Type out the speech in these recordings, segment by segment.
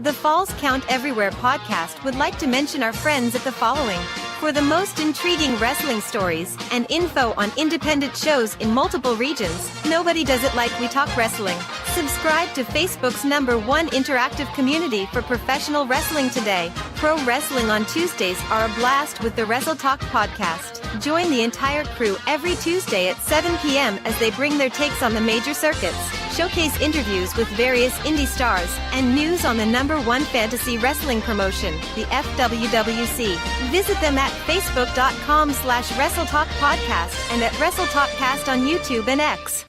The Falls Count Everywhere podcast would like to mention our friends at the following. For the most intriguing wrestling stories and info on independent shows in multiple regions, nobody does it like We Talk Wrestling. Subscribe to Facebook's #1 interactive community for professional wrestling today. Pro wrestling on Tuesdays are a blast with the Wrestle Talk podcast. Join the entire crew every Tuesday at 7 p.m. as they bring their takes on the major circuits, showcase interviews with various indie stars, and news on the #1 fantasy wrestling promotion, the FWWC. Visit them at facebook.com/WrestleTalkPodcast and at WrestleTalkCast on YouTube and X.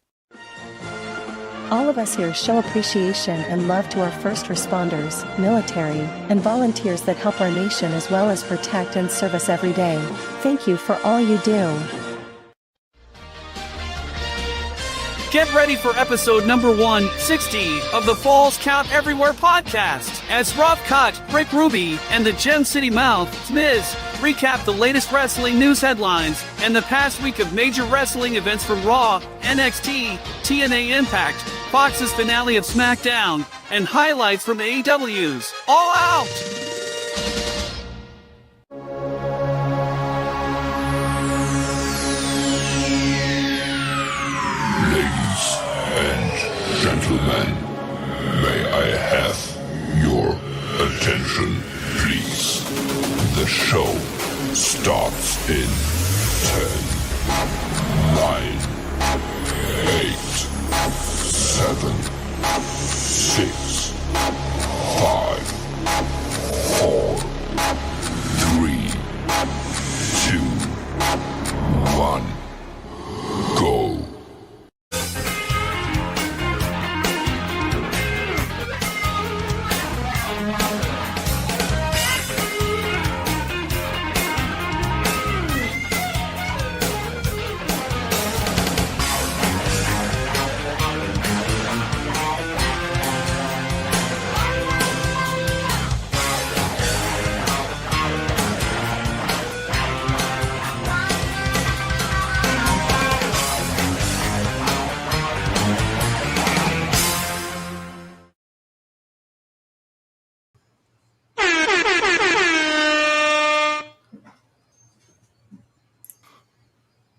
All of us here show appreciation and love to our first responders, military, and volunteers that help our nation as well as protect and serve us every day. Thank you for all you do. Get ready for episode number 160 of the Falls Count Everywhere podcast as Rough Cut, Rick Ruby, and the Gem City Mouth, Zmiz, recap the latest wrestling news headlines and the past week of major wrestling events from Raw, NXT, TNA Impact, Fox's finale of Smackdown, and highlights from AEW's All Out! Gentlemen, may I have your attention, please? The show starts in 10, 9, 8, 7, 6, 5, 4, 3, 2, 1, go.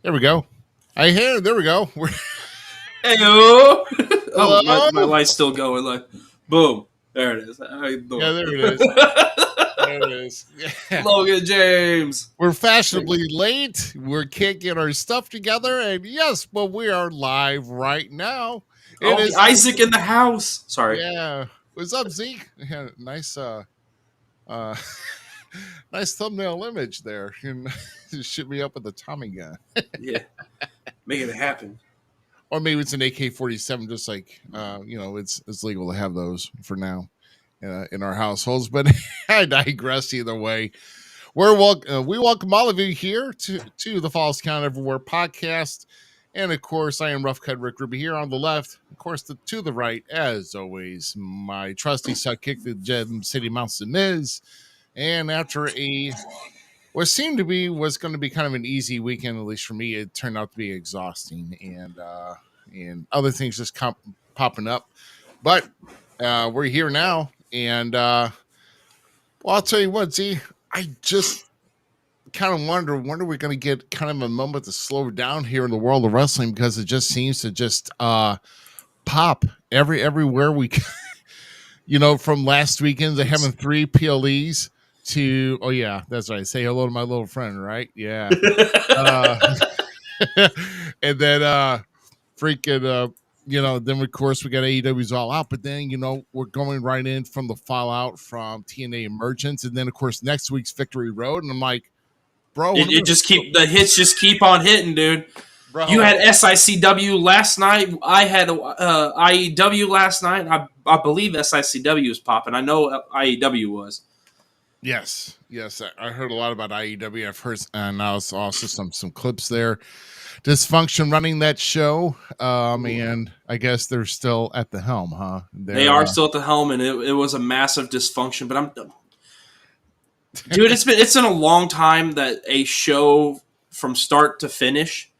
There we go. There we go. Hey-o! Oh, my light's still going. Like, boom. There it is. How you doing? Yeah, there it is. There it is. Yeah. Logan James. We're fashionably late. We can't get our stuff together. And yes, but we are live right now. It is Isaac in the house. Sorry. Yeah. What's up, Zeke? Yeah, nice nice thumbnail image there. And shoot me up with a Tommy gun. Yeah. Making it happen. Or maybe it's an AK-47, just like, it's legal to have those for now in our households. But I digress either way. We welcome all of you here to the Falls Count Everywhere podcast. And, of course, I am Rough Cut Rick Ruby here on the left. Of course, to the right, as always, my trusty sidekick, the Gem City Mouth, Zmiz. And after what seemed to be was going to be kind of an easy weekend, at least for me, it turned out to be exhausting and other things just popping up. But we're here now, and I'll tell you what, Z, I just kind of wonder when are we going to get kind of a moment to slow down here in the world of wrestling, because it just seems to just pop everywhere we from last weekend to having 3 PLEs to, oh yeah, that's right, say hello to my little friend, right? Yeah. And then then of course we got AEW's All Out, but then we're going right in from the fallout from TNA Emergence, and then of course next week's Victory Road, and I'm like, bro, the hits just keep on hitting, dude. Bro. You had SICW last night. I had IEW last night. I believe SICW was popping. I know IEW was. Yes. I heard a lot about IEW. I've heard, and also some clips there. Dysfunction running that show, and I guess they're still at the helm, huh? They are still at the helm, and it was a massive dysfunction. But dude, it's been a long time that a show from start to finish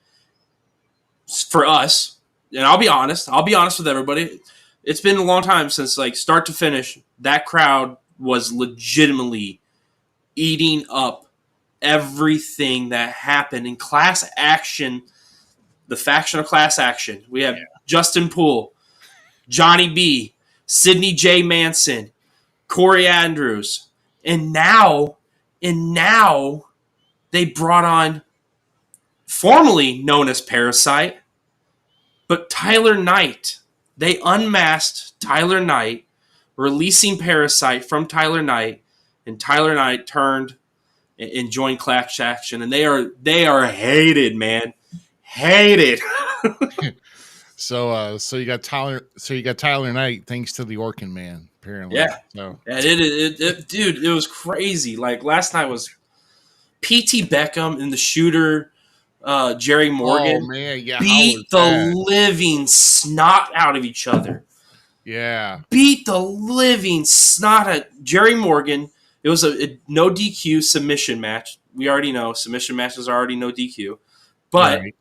for us, and I'll be honest with everybody. It's been a long time since, like, start to finish, that crowd was legitimately eating up everything that happened in Class Action, the faction of Class Action. We have Justin Poole, Johnny B, Sidney J. Manson, Corey Andrews, and now they brought on, formerly known as Parasite, but Tyler Knight. They unmasked Tyler Knight, releasing Parasite from Tyler Knight, and Tyler Knight turned and joined Clash Action, and they are hated, man, hated. So you got Tyler Knight thanks to the Orkin Man, apparently. Yeah, so and dude, it was crazy. Like, last night was P.T. Beckham and the Shooter, Jerry Morgan, oh man, yeah, beat the living snot out of each other. Yeah, Beat the living snot out. Jerry Morgan. It was a no DQ submission match. We already know submission matches are already no DQ, but right.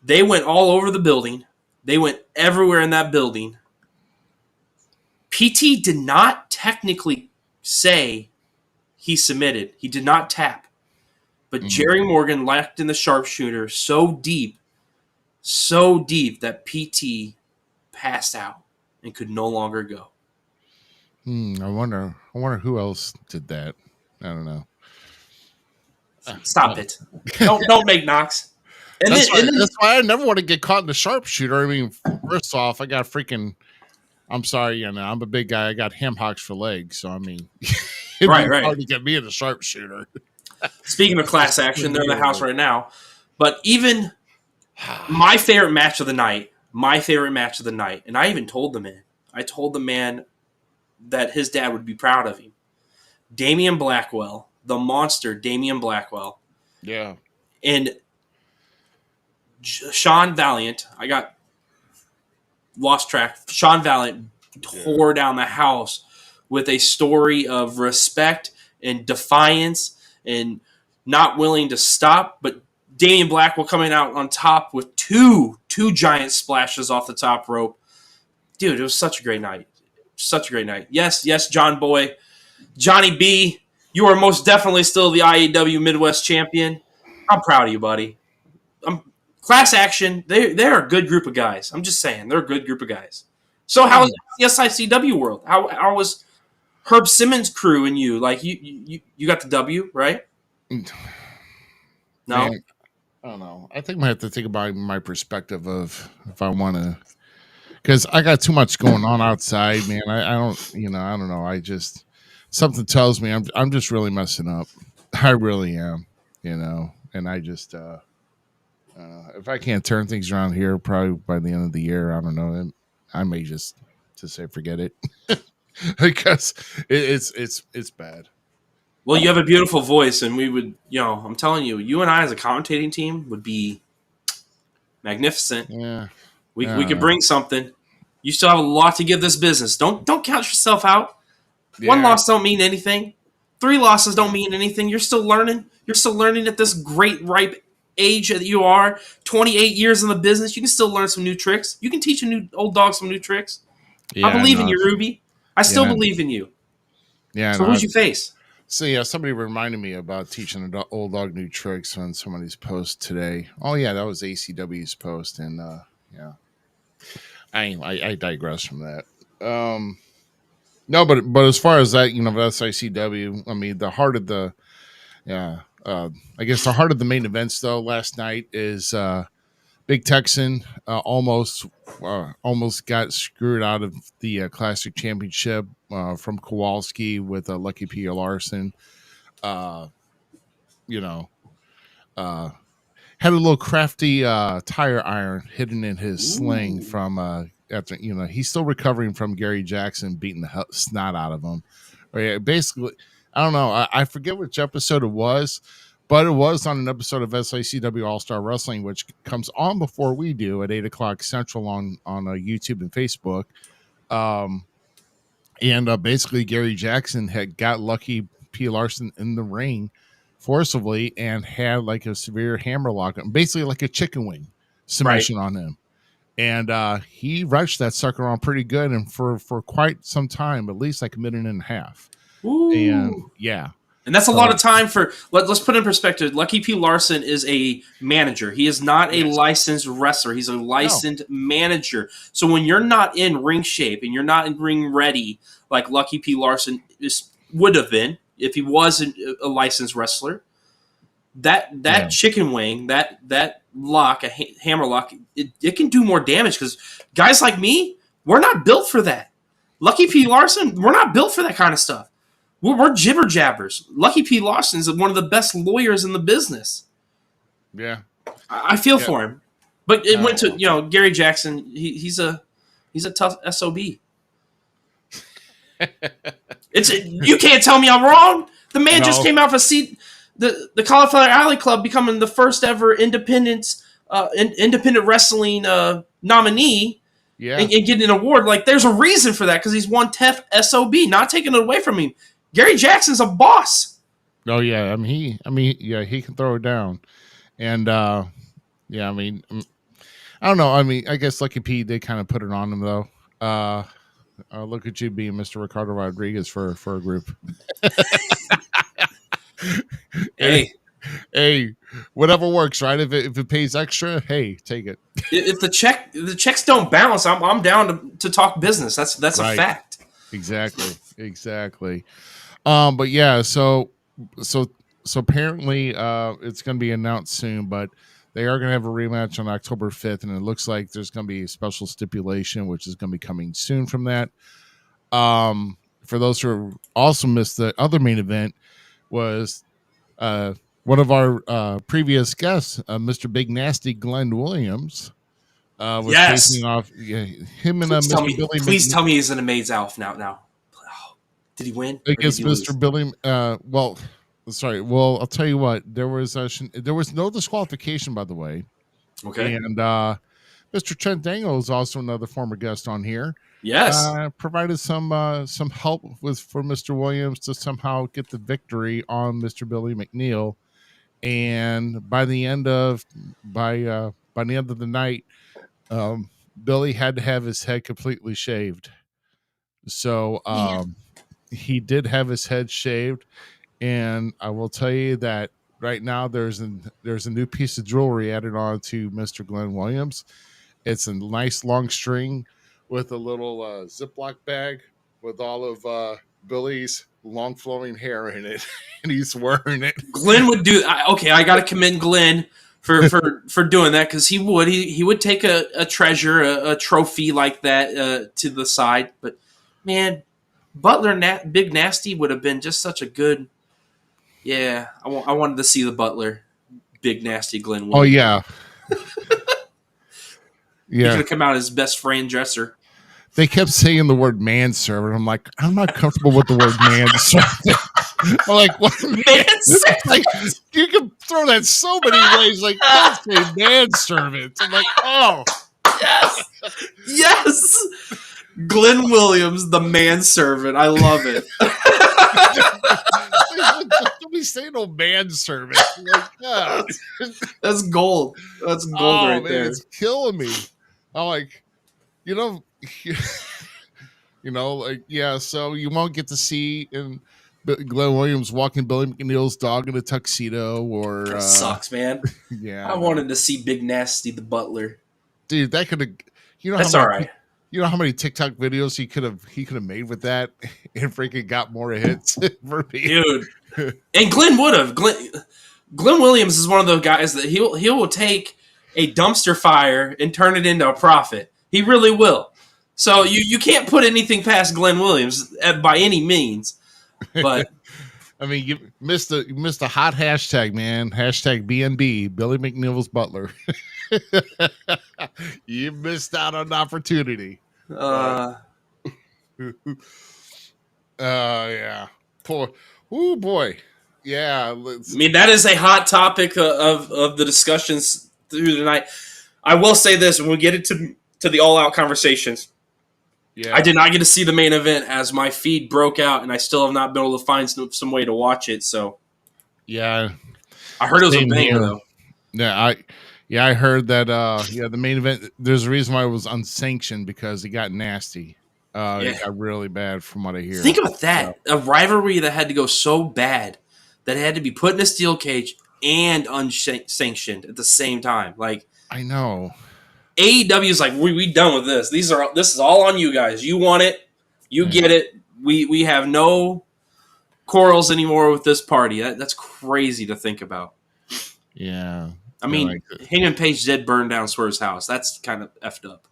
They went all over the building. They went everywhere in that building. PT did not technically say he submitted. He did not tap. But Jerry Morgan locked in the sharpshooter so deep that PT passed out and could no longer go. I wonder who else did that. I don't know. Stop it! Don't make knocks. And that's then why I never want to get caught in the sharpshooter. I mean, first off, I got freaking. I'm sorry, I'm a big guy. I got ham hocks for legs, so I mean, it'd right. be hard to get me in a sharpshooter. Speaking of Class Action, they're in the house right now. But even my favorite match of the night, and I even told the man that his dad would be proud of him. Damian Blackwell, the monster Damian Blackwell. Yeah. And Sean Valiant, I got lost track. Sean Valiant tore down the house with a story of respect and defiance and not willing to stop. But Damian Blackwell coming out on top with two giant splashes off the top rope. Dude, it was such a great night. Such a great night. Yes, John Boy. Johnny B, you are most definitely still the IEW Midwest champion. I'm proud of you, buddy. Class Action, they're a good group of guys. I'm just saying, they're a good group of guys. So how was the SICW world? How was Herb Simmons' crew and you? Like, you got the W, right? No? Man, I don't know. I think I might have to think about my perspective of if I want to, because I got too much going on outside, man. I don't, I don't know. I just, something tells me I'm just really messing up. I really am, and I just, if I can't turn things around here, probably by the end of the year, I don't know. I may just say forget it because it's bad. Well, you have a beautiful voice, and we would, I'm telling you, you and I as a commentating team would be magnificent. Yeah, we could bring something. You still have a lot to give this business. Don't count yourself out. Yeah. One loss don't mean anything. 3 losses don't mean anything. You're still learning. You're still learning at this great ripe age that you are. 28 years in the business, you can still learn some new tricks. You can teach a new old dog some new tricks. Yeah, I believe in you, Ruby. I still believe in you. Yeah. So who'd you face? So yeah, somebody reminded me about teaching an old dog new tricks on somebody's post today. Oh yeah, that was ACW's post, and yeah, I digress from that. No, but as far as that, SICW, I mean, the heart of the, I guess the heart of the main events though last night is Big Texan almost got screwed out of the Classic Championship from Kowalski with Lucky P. Larson. Had a little crafty tire iron hidden in his sling from after he's still recovering from Gary Jackson beating the snot out of him. Basically, I don't know. I forget which episode it was. But it was on an episode of SICW All-Star Wrestling, which comes on before we do at 8 o'clock Central on YouTube and Facebook. And basically, Gary Jackson had got Lucky P. Larson in the ring forcibly and had like a severe hammerlock, basically like a chicken wing submission on him. And he rushed that sucker on pretty good, and for quite some time, at least like a minute and a half. Ooh. And yeah. And that's a lot of time for. Let's put in perspective. Lucky P. Larson is a manager. He is not a licensed wrestler. He's a licensed manager. So when you're not in ring shape and you're not in ring ready, like Lucky P. Larson would have been if he wasn't a licensed wrestler, that chicken wing, that lock, a hammer lock, it can do more damage because guys like me, we're not built for that. Lucky P. Larson, we're not built for that kind of stuff. We're jibber jabbers. Lucky P. Larson is one of the best lawyers in the business. Yeah, I feel for him, but it went to Gary Jackson. He's a tough SOB. You can't tell me I'm wrong. The man just came out for the Cauliflower Alley Club becoming the first ever independent wrestling nominee. Yeah, and getting an award. Like there's a reason for that because he's one tough SOB. Not taking it away from him. Gary Jackson's a boss. Oh yeah, he can throw it down, and I don't know. I mean, I guess Lucky P did kind of put it on him though. Look at you being Mr. Ricardo Rodriguez for a group. Hey, whatever works, right? If it pays extra, hey, take it. If the checks don't bounce, I'm down to talk business. That's right. A fact. Exactly. But yeah, so apparently it's going to be announced soon, but they are going to have a rematch on October 5th, and it looks like there's going to be a special stipulation, which is going to be coming soon from that. For those who also missed the other main event was one of our previous guests, Mr. Big Nasty Glenn Williams, was facing off him and Mr. Billy. Please tell me he's an Amaze Alf now. Did he win? Against Mr. Billy. Well, I'll tell you what. There was no disqualification, by the way. Okay. And Mr. Trent Dangle is also another former guest on here. Yes. Provided some help for Mr. Williams to somehow get the victory on Mr. Billy McNeil. And by the end of the night, Billy had to have his head completely shaved. So he did have his head shaved, and I will tell you that right now there's a new piece of jewelry added on to Mr. Glenn Williams. It's a nice long string with a little Ziploc bag with all of Billy's long flowing hair in it, and he's wearing it. Glenn would do. Okay, I got to commend Glenn for doing that because he would take a treasure, a trophy like that to the side. But man, Butler Big Nasty would have been just such a good. Yeah, I wanted to see the Butler Big Nasty Glenn Williams. Oh yeah. He could have come out as best friend dresser. They kept saying the word manservant. I'm like, I'm not comfortable with the word manservant. I'm like, what? Manservant? Like, you can throw that so many ways. Like, don't say manservant. I'm like, oh. Yes. Glenn Williams, the manservant. I love it. Don't be saying no manservant. Like, oh. That's gold. That's gold right there. It's killing me. I'm like, so you won't get to see Glenn Williams walking Billy McNeil's dog in a tuxedo, or that sucks, man. Yeah, I wanted to see Big Nasty the Butler. Dude, that could have. That's all right. You know how many TikTok videos he could have made with that, and freaking got more hits for me, dude. And Glenn would have. Glenn Williams is one of those guys that he will take a dumpster fire and turn it into a profit. He really will. So you can't put anything past Glenn Williams by any means. But I mean, you missed a hot hashtag, man. Hashtag BNB, Billy McNeil's Butler. You missed out on an opportunity. Yeah. Poor. Oh boy. Yeah. I mean, that is a hot topic of the discussions through the night. I will say this, and we'll get into the all-out conversations. Yeah. I did not get to see the main event as my feed broke out, and I still have not been able to find some way to watch it. So, yeah, I heard it was a banger, though. I heard that. The main event. There's a reason why it was unsanctioned because it got nasty. It got really bad from what I hear. Think about that. A rivalry that had to go so bad that it had to be put in a steel cage and unsanctioned at the same time. Like, I know. AEW is like, we done with this. This is all on you guys. You want it, you get it. We have no quarrels anymore with this party. That's crazy to think about. Yeah. I mean, Hangman Page did burn down Swerve's house. That's kind of effed up.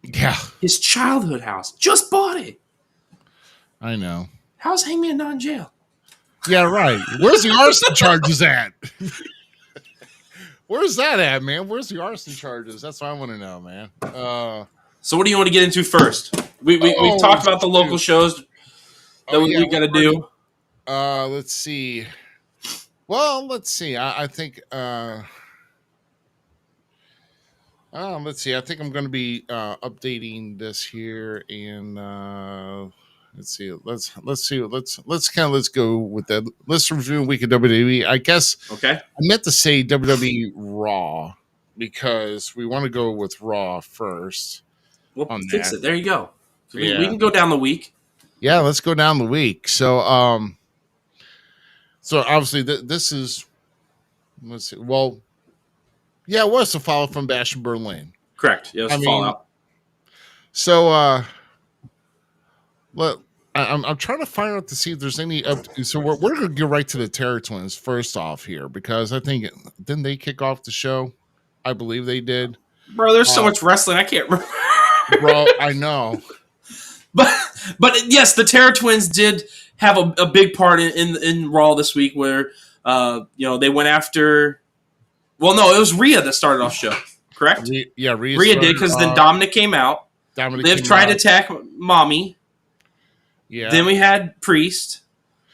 Yeah. His childhood house. Just bought it. I know. How's Hangman not in jail? Yeah, right. Where's the arson charges at? Where's that at, man? Where's the arson charges? That's what I want to know, man. So what do you want to get into first? We've talked about the local shows that we got to do. Let's see. Well, let's see. I think. Let's see. I think I'm going to be updating this here, and let's see. Let's go with that. Let's review week of WWE. I guess. Okay. I meant to say WWE Raw because we want to go with Raw first. Well, fix it. There you go. We can go down the week. Yeah, let's go down the week. So, obviously this is. Let's see. Well. Yeah, it was a follow from Bash in Berlin. Correct. Yeah, it was a fallout. So, I'm trying to find out to see if there's any. So we're going to get right to the Terror Twins first off here because I think didn't they kick off the show? I believe they did. Bro, there's so much wrestling I can't remember. Bro, I know. But yes, the Terror Twins did have a big part in Raw this week where they went after. Well, no, it was Rhea that started off the show, correct? Rhea did because then Dominic came out. Liv tried to attack Mommy. Yeah. Then we had Priest.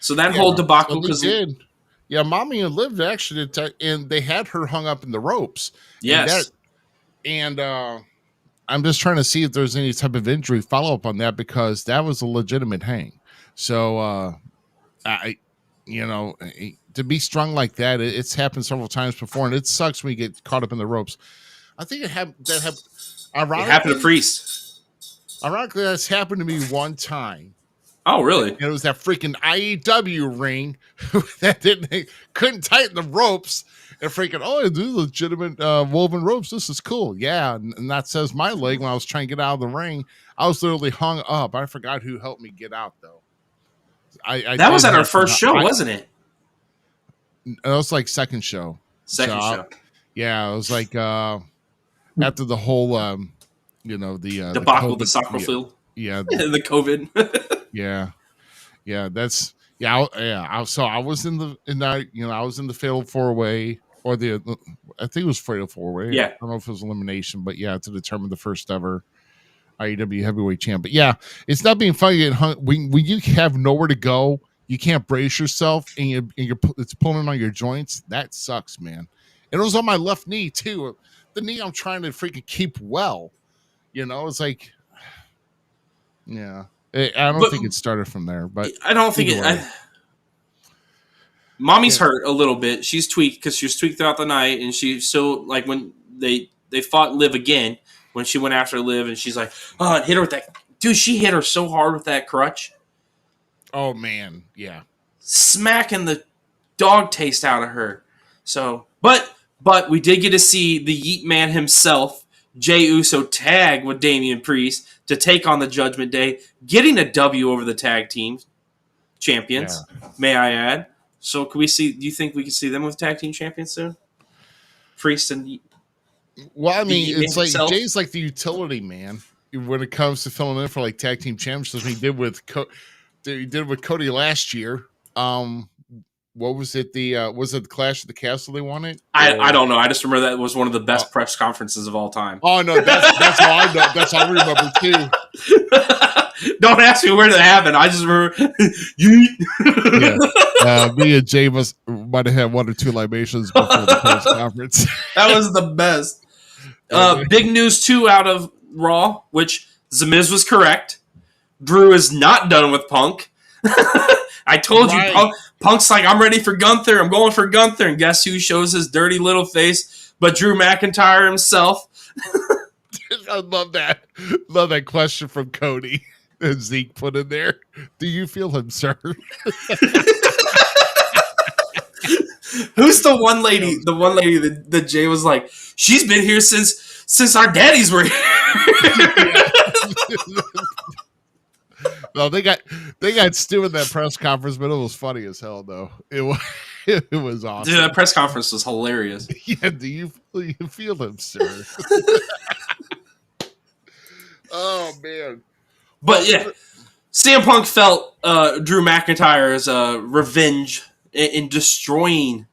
So that whole debacle because did. Yeah, Mommy and Liv actually attacked, and they had her hung up in the ropes. Yes. And I'm just trying to see if there's any type of injury follow up on that because that was a legitimate hang. So to be strung like that, it's happened several times before, and it sucks when you get caught up in the ropes. I think it happened to Priest. Ironically, that's happened to me one time. Oh, really? And it was that freaking AEW ring that couldn't tighten the ropes. And freaking, these are legitimate woven ropes. This is cool. Yeah, and that says my leg when I was trying to get out of the ring. I was literally hung up. I forgot who helped me get out, though. That was at our first show, wasn't it? It was like second show. Show. Yeah, it was like after the whole, the debacle of the soccer field. Yeah, the COVID. So I was in the I was in the fatal 4-way or I think it was fatal 4-way. Yeah, I don't know if it was elimination, but to determine the first ever AEW heavyweight champ. But yeah, it's not being fun getting hung when you have nowhere to go. You can't brace yourself, and it's pulling on your joints. That sucks, man. And it was on my left knee too. The knee I'm trying to freaking keep well. It's like, yeah. I don't think it started from there, but I don't think it. Mommy's hurt a little bit. She's tweaked because she was tweaked throughout the night, and she still like when they fought Liv again when she went after Liv, and she's like, and hit her with that. Dude, she hit her so hard with that crutch. Oh man, yeah, smacking the dog taste out of her. So, but we did get to see the Yeet Man himself, Jey Uso, tag with Damian Priest to take on the Judgment Day, getting a W over the tag team champions. Yeah. May I add? So, can we see? Do you think we can see them with tag team champions soon? Priest and well, I mean, it's like himself? Jay's like the utility man when it comes to filling in for like tag team championships. He did with Cody last year. What was it? Was it the Clash of the Castle they wanted? I don't know. I just remember that was one of the best press conferences of all time. Oh no, that's all I know. That's all I remember too. Don't ask me where that happened. I just remember me and Jay might have had one or two libations before the press conference. That was the best. Big news too out of Raw, which Zmiz was correct. Drew is not done with Punk. I told Right. you, Punk's like, I'm ready for Gunther. I'm going for Gunther. And guess who shows his dirty little face but Drew McIntyre himself? I love that. Love that question from Cody and Zeke put in there. Do you feel him, sir? Who's the one lady? The one lady that Jay was like, she's been here since our daddies were here. No, they got Stu in that press conference, but it was funny as hell though. It was awesome. Dude, that press conference was hilarious. Yeah, do you feel him, sir? Oh man. But yeah, CM Punk felt Drew McIntyre's revenge in destroying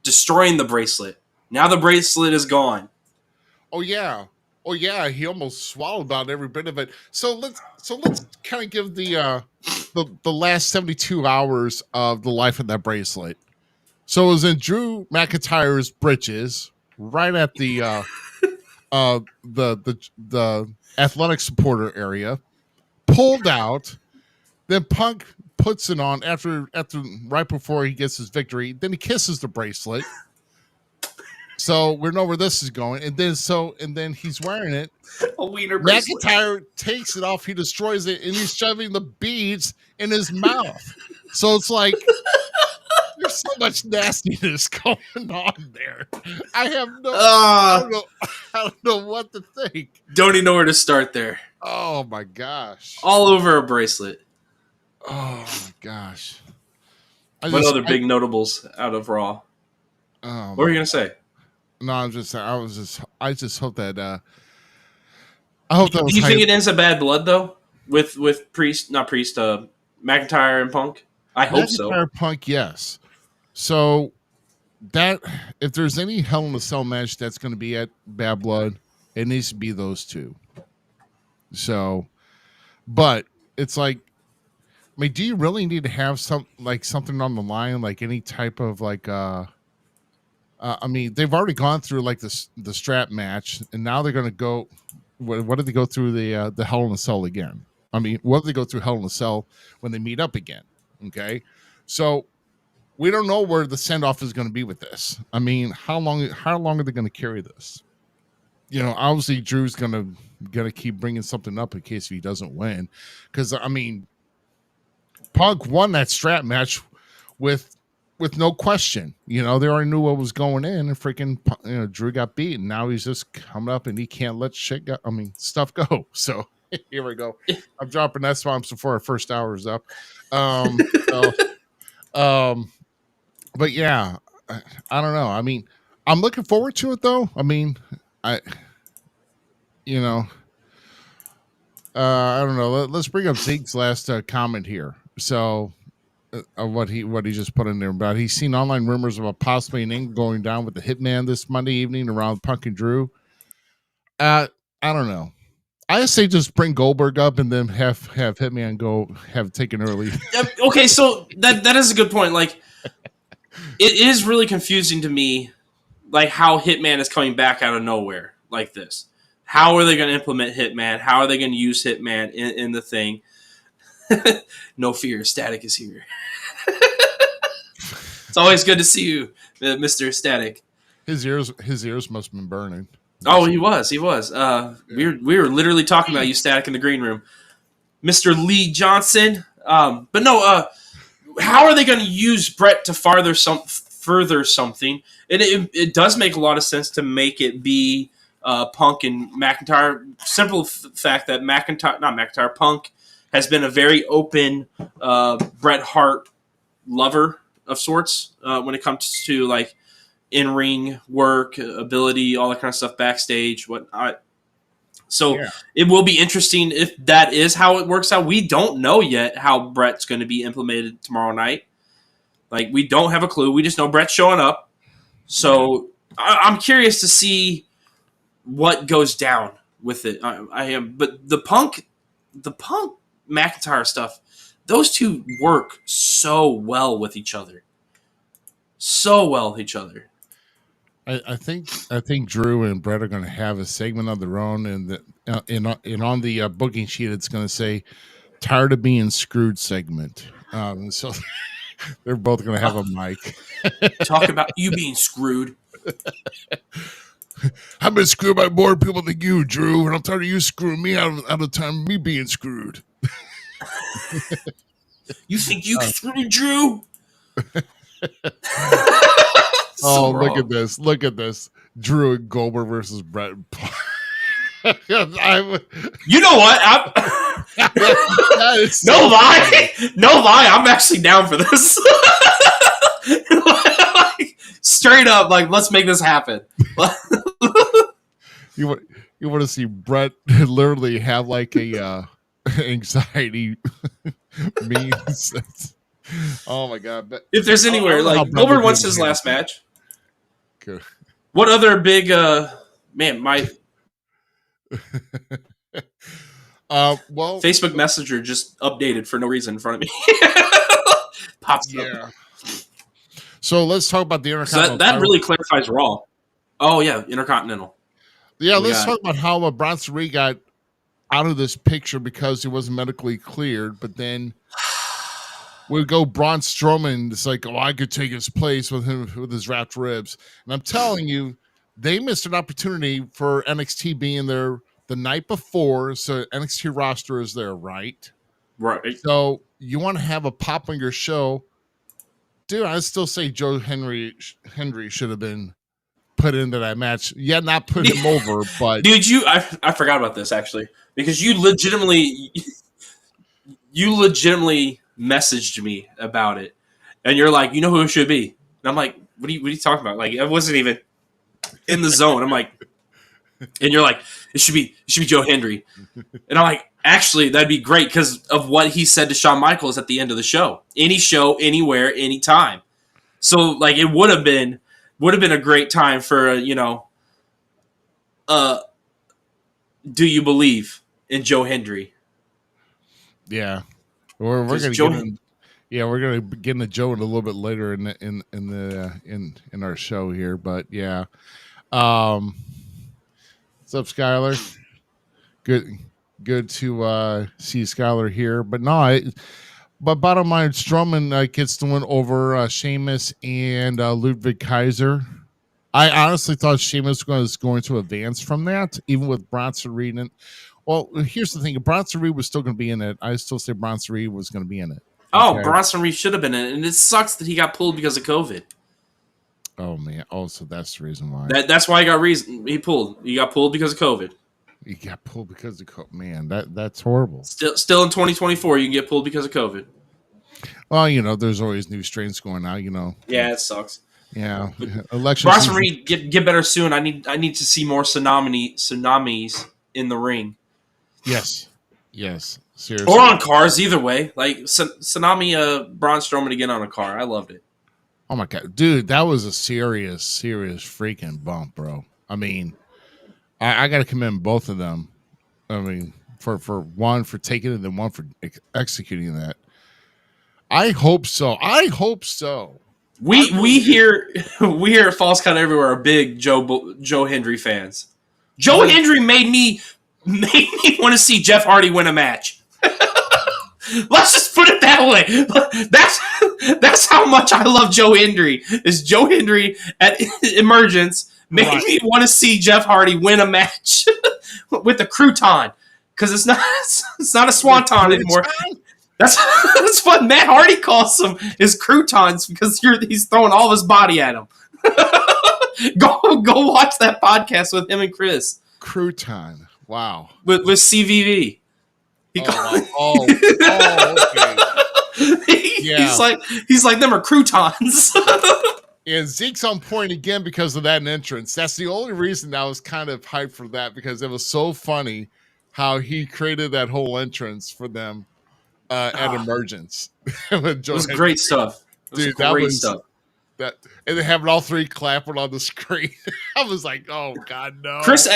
the bracelet. Now the bracelet is gone. Oh yeah. He almost swallowed about every bit of it. So let's kind of give the last 72 hours of the life of that bracelet. So it was in Drew McIntyre's britches, right at the athletic supporter area, pulled out. Then Punk puts it on after right before he gets his victory. Then he kisses the bracelet. So we know where this is going, and then he's wearing it. A wiener bracelet. McIntyre takes it off, he destroys it, and he's shoving the beads in his mouth. So it's like there's so much nastiness going on there. I have I don't know what to think. Don't even know where to start there. Oh my gosh! All over a bracelet. Oh my gosh! What other big notables out of Raw? What were you gonna say? No, I just hope that. I hope that was. Do you think it ends a bad blood though? With McIntyre and Punk? I hope so. McIntyre Punk, yes. So that if there's any Hell in a Cell match that's going to be at Bad Blood, it needs to be those two. So, but it's like, I mean, do you really need to have something on the line, like any type of like? I mean, they've already gone through like the strap match, and now they're going to go. What did they go through the Hell in a Cell again? I mean, what did they go through Hell in a Cell when they meet up again? Okay, so we don't know where the send off is going to be with this. I mean, how long are they going to carry this? You know, obviously Drew's gonna keep bringing something up in case he doesn't win, because I mean, Punk won that strap match with no question. You know, they already knew what was going in, and freaking Drew got beaten. Now he's just coming up and he can't let stuff go. So here we go. I'm dropping S bombs before our first hour is up. But yeah, I don't know. I mean, I'm looking forward to it though. I mean, I don't know. Let's bring up Zeke's last comment here. So, what he just put in there about he's seen online rumors about possibly an angle going down with the Hitman this Monday evening around Punk and Drew. I don't know. I say just bring Goldberg up and then have Hitman go have it taken early. Okay, so that is a good point. Like, it is really confusing to me, like how Hitman is coming back out of nowhere like this. How are they going to implement Hitman? How are they going to use Hitman in the thing? No fear, Static is here. It's always good to see you, Mr. Static. His ears must have been burning. Oh, he was. We were literally talking about you, Static, in the green room, Mr. Lee Johnson. But no, how are they going to use Brett to further something? It does make a lot of sense to make it be Punk and McIntyre. Simple fact that Punk has been a very open Bret Hart lover of sorts when it comes to like in-ring work, ability, all that kind of stuff, backstage, whatnot. So It will be interesting if that is how it works out. We don't know yet how Brett's going to be implemented tomorrow night. Like, we don't have a clue. We just know Brett's showing up. So I'm curious to see what goes down with it. I am, but the Punk McIntyre stuff, those two work so well with each other. I think Drew and Brett are going to have a segment of their own, and on the booking sheet it's going to say "Tired of Being Screwed" segment. So they're both going to have a mic. Talk about you being screwed. I've been screwed by more people than you, Drew, and I'm tired of you screwing me out of the time of me being screwed. You think you screwed Drew? Oh, look at this. Look at this. Drew and Goldberg versus Brett. You know what? So no lie. I'm actually down for this. Like, straight up, like, let's make this happen. You want to see Brett literally have like a anxiety means. Oh my god! But if there's anywhere, like Goldberg wants his last match. Good. What other big my well, Facebook Messenger just updated for no reason in front of me. Pops up. So let's talk about the Intercontinental. That really clarifies Raw. Oh yeah, Intercontinental. Yeah, let's talk about how Bronson Reed got out of this picture because he wasn't medically cleared, but then we go Braun Strowman. It's like, oh, I could take his place with him with his wrapped ribs. And I'm telling you, they missed an opportunity for NXT being there the night before, so NXT roster is there, right? Right. So you want to have a pop on your show, dude? I still say Joe Henry should have been put into that match. Yeah, not put him over, but dude, I forgot about this actually because you legitimately messaged me about it, and you're like, you know who it should be, and I'm like, what are you talking about? Like, I wasn't even in the zone. I'm like, and you're like, it should be Joe Hendry, and I'm like, actually, that'd be great because of what he said to Shawn Michaels at the end of the show. Any show, anywhere, anytime. So like, it would have been a great time for do you believe in Joe Hendry? Yeah, we're gonna get into Joe in a little bit later in our show here, but yeah. What's up, Skylar? Good to see Skylar here, but no, but bottom line, Strowman gets the win over Sheamus and Ludwig Kaiser. I honestly thought Sheamus was going to advance from that, even with Bronson Reed. Well, here's the thing: if Bronson Reed was still going to be in it, I still say Bronson Reed was going to be in it. Oh, Bronson Reed should have been in it, and it sucks that he got pulled because of COVID. Oh man! Oh, so that's the reason why. That's why he got pulled. He got pulled because of COVID. He got pulled because of COVID. Man, that's horrible. Still in 2024, you can get pulled because of COVID. Well, there's always new strains going out. Yeah, it sucks. Yeah, election. Bronson Reed, get better soon. I need to see more tsunamis in the ring. Yes, seriously. Or on cars, either way. Like tsunami, Braun Strowman again on a car. I loved it. Oh my god, dude, that was a serious freaking bump, bro. I mean, I got to commend both of them. I mean, for one for taking it, and then one for executing that. I hope so. We here at Falls Count Everywhere are big Joe Hendry fans. Joe Hendry made me want to see Jeff Hardy win a match. Let's just put it that way. That's how much I love Joe Hendry. Is Joe Hendry at Emergence made me want to see Jeff Hardy win a match with a crouton because it's not a swanton anymore. That's what Matt Hardy calls them, is croutons, because he's throwing all of his body at him. Go watch that podcast with him and Chris. Crouton. Wow. With CVV. Okay. He's like, them are croutons. And Zeke's on point again because of that entrance. That's the only reason I was kind of hyped for that, because it was so funny how he created that whole entrance for them. At Emergence. It was great stuff. Dude, that was stuff. And they having all three clapping on the screen. I was like, oh god, no. Chris,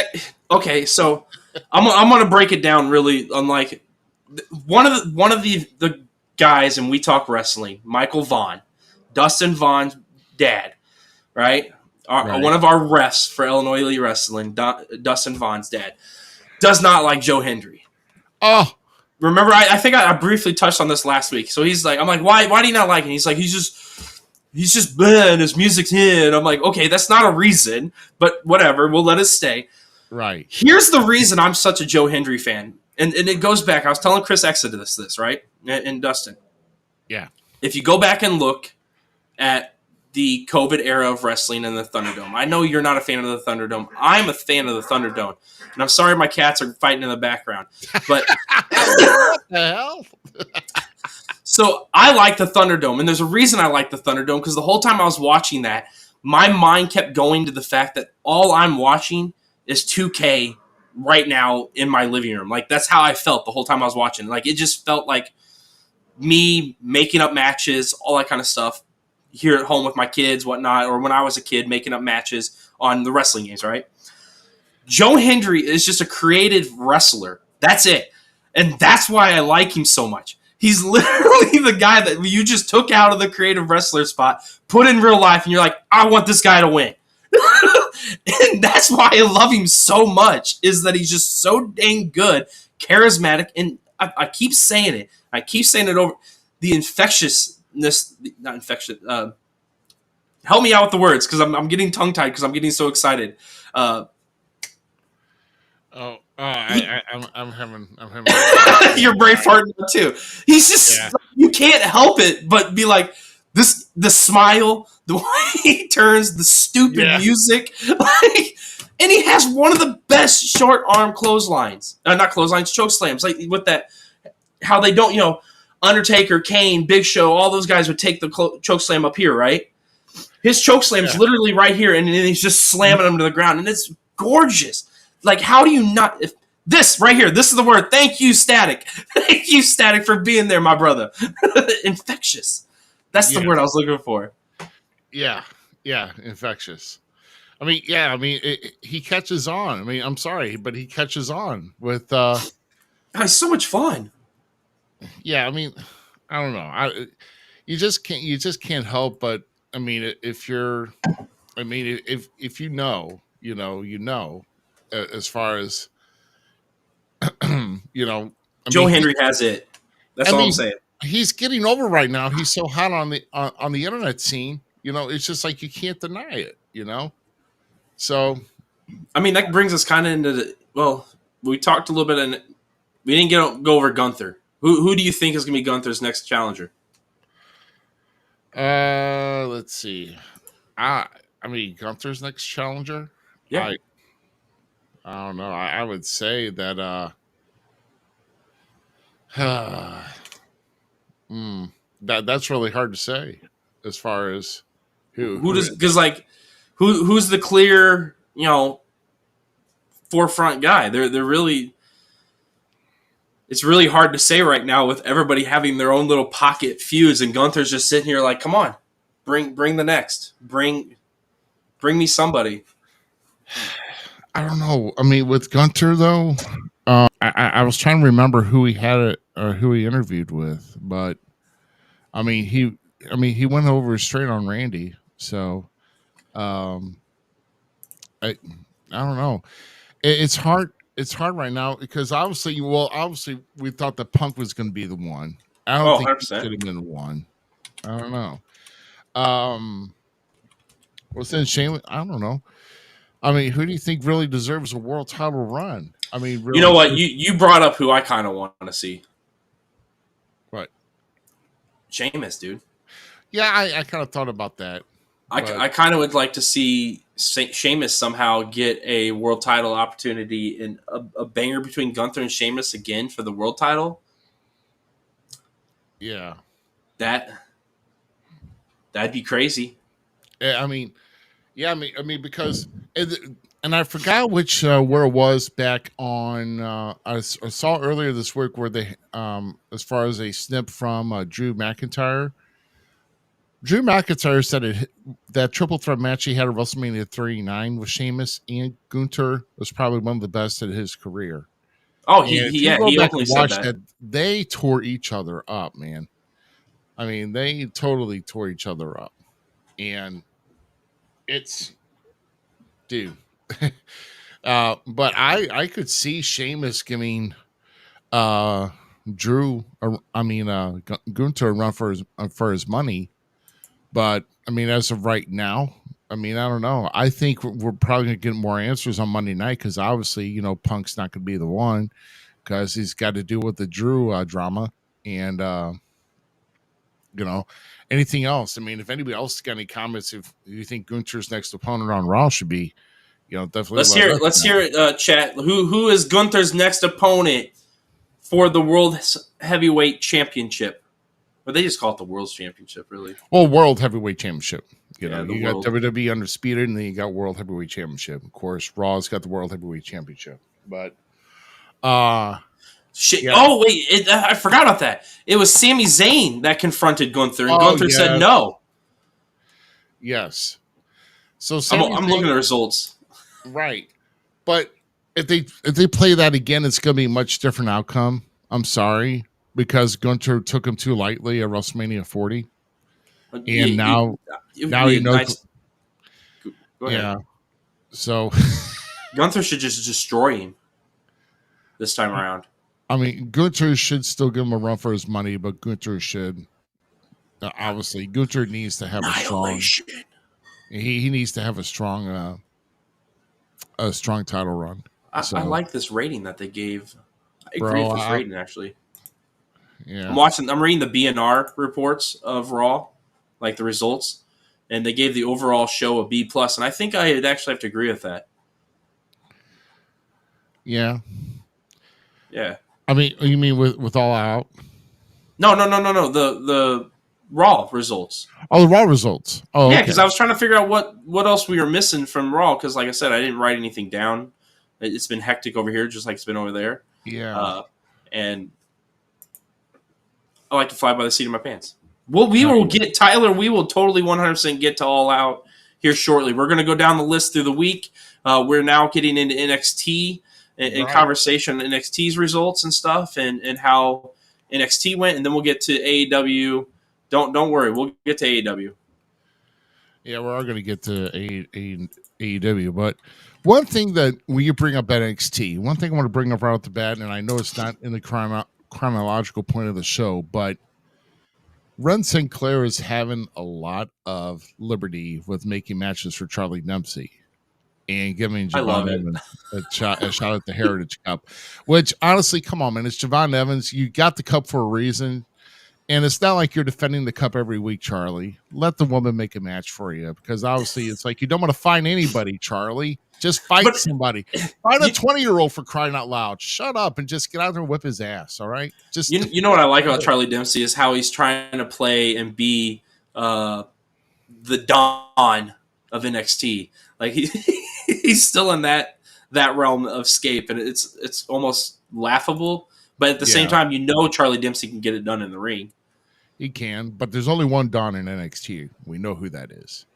okay, so I'm gonna break it down really. Unlike one of the guys, and We Talk Wrestling, Michael Vaughn, Dustin Vaughn's dad, right? One of our refs for Illinois Elite Wrestling, Dustin Vaughn's dad, does not like Joe Hendry. Oh. remember, I think I briefly touched on this last week. So he's like, I'm like, why do you not like it? He's like, he's just bad. His music's in. I'm like, okay, that's not a reason, but whatever. We'll let it stay. Right. Here's the reason I'm such a Joe Hendry fan. And it goes back. I was telling Chris Exodus this, right? And Dustin. Yeah. If you go back and look at the COVID era of wrestling in the Thunderdome, I know you're not a fan of the Thunderdome. I'm a fan of the Thunderdome. And I'm sorry my cats are fighting in the background. But What the hell? so I like the Thunderdome. And there's a reason I like the Thunderdome, because the whole time I was watching that, my mind kept going to the fact that all I'm watching is 2K right now in my living room. Like, that's how I felt the whole time I was watching. Like, it just felt like me making up matches, all that kind of stuff here at home with my kids, whatnot, or when I was a kid making up matches on the wrestling games, right? Joe Hendry is just a creative wrestler. That's it. And that's why I like him so much. He's literally the guy that you just took out of the creative wrestler spot, put in real life, and you're like, I want this guy to win. And that's why I love him so much, is that he's just so dang good, charismatic, and I keep saying it. I keep saying it over. The infectiousness, not infectious. Help me out with the words, because I'm getting tongue-tied because I'm getting so excited. I'm having Your brain farting too. He's just you can't help it but be like the smile, the way he turns, the stupid music, like, and he has one of the best short arm clotheslines, not clotheslines, choke slams, like with that how they don't, Undertaker, Kane, Big Show, all those guys would take the choke slam up here, right? His choke slam is literally right here, and then he's just slamming them to the ground, and it's gorgeous. Like, how do you not? If this right here, this is the word. Thank you, Static. Thank you, Static, for being there, my brother. Infectious. That's the word I was looking for. Yeah, infectious. I mean, he catches on. I mean, I'm sorry, but he catches on with. It's so much fun. Yeah, I mean, I don't know. You just can't help but. I mean, if you know, as far as Joe Hendry has it. That's all I'm saying. He's getting over right now. He's so hot on the internet scene. It's just like you can't deny it. So, I mean, that brings us kind of into we talked a little bit, and we didn't go over Gunther. Who do you think is going to be Gunther's next challenger? Let's see. I mean, Gunther's next challenger. Yeah. I don't know. I would say that. That's really hard to say as far as who does, because like who's the clear forefront guy. They're really, it's really hard to say right now with everybody having their own little pocket feuds, and Gunther's just sitting here like, come on, bring the next, bring me somebody. I don't know. I mean, with Gunther though, I was trying to remember who he had it or who he interviewed with, but I mean he went over straight on Randy. So, I don't know. It's hard. It's hard right now because obviously we thought that Punk was going to be the one. I don't think 100%. he could have been the one. I don't know. What's in Shane? I don't know. I mean, who do you think really deserves a world title run? I mean, really, you know what? You brought up who I kind of want to see. What? Sheamus, dude. Yeah, I kind of thought about that. I kind of would like to see Sheamus somehow get a world title opportunity in a banger between Gunther and Sheamus again for the world title. Yeah. That'd be crazy. I mean, because, and I forgot which where it was back on. I saw earlier this week where they, as far as a snip from Drew McIntyre. Drew McIntyre said that triple threat match he had at WrestleMania 39 with Sheamus and Gunther was probably one of the best in his career. Oh, he openly said that. They tore each other up, man. I mean, they totally tore each other up, and it's, dude. But I could see Sheamus giving Drew, Gunther run for his money, but I mean, as of right now, I mean, I don't know. I think we're probably gonna get more answers on Monday night because obviously, Punk's not gonna be the one because he's got to deal with the Drew drama and you know anything else. I mean, if anybody else got any comments, if you think Gunther's next opponent on Raw should be, definitely Let's hear it, chat. Who is Gunther's next opponent for the World Heavyweight Championship? Or they just call it the World Championship, really. Well, World Heavyweight Championship. You got World. WWE Undisputed, and then you got World Heavyweight Championship. Of course, Raw's got the World Heavyweight Championship. But shit. Yeah. Oh wait, I forgot about that. It was Sami Zayn that confronted Gunther, and Gunther said no. Yes. So I'm looking at the results. Right, but if they play that again, it's going to be a much different outcome. I'm sorry, because Gunther took him too lightly at WrestleMania 40, and now he knows. Nice. Go ahead. Yeah. So Gunther should just destroy him this time around. I mean, Gunther should still give him a run for his money, but Gunther should obviously Gunther needs to have a strong. He needs to have a strong title run. I like this rating that they gave. I agree with this rating actually. Yeah, I'm reading the BNR reports of Raw, like the results, and they gave the overall show a B+, and I think I'd actually have to agree with that. Yeah. Yeah. I mean, you mean with All Out? No. The Raw results. Oh, the Raw results. Oh, yeah, okay. because I was trying to figure out what else we were missing from Raw. Because, like I said, I didn't write anything down. It's been hectic over here, just like it's been over there. Yeah. And I like to fly by the seat of my pants. Well, we will get Tyler. We will totally 100% get to All Out here shortly. We're going to go down the list through the week. We're now getting into NXT and conversation on NXT's results and stuff, and how NXT went, and then we'll get to AEW. Don't worry, we'll get to AEW. Yeah, we're all going to get to AEW, but one thing that when you bring up NXT, one thing I want to bring up right off the bat, and I know it's not in the chronological point of the show, but Ren Sinclair is having a lot of liberty with making matches for Charlie Dempsey and giving Javon Evans a shot at the Heritage Cup, which honestly, come on, man, it's Javon Evans. You got the cup for a reason. And it's not like you're defending the cup every week, Charlie. Let the woman make a match for you, because obviously it's like you don't want to find anybody, Charlie. Just fight somebody. Find a 20-year-old for crying out loud. Shut up and just get out there and whip his ass, all right? Just you know what I like about Charlie Dempsey is how he's trying to play and be the Don of NXT. Like he's still in that realm of scape, and it's almost laughable. But at the same time, Charlie Dempsey can get it done in the ring. He can, but there's only one Don in NXT. We know who that is.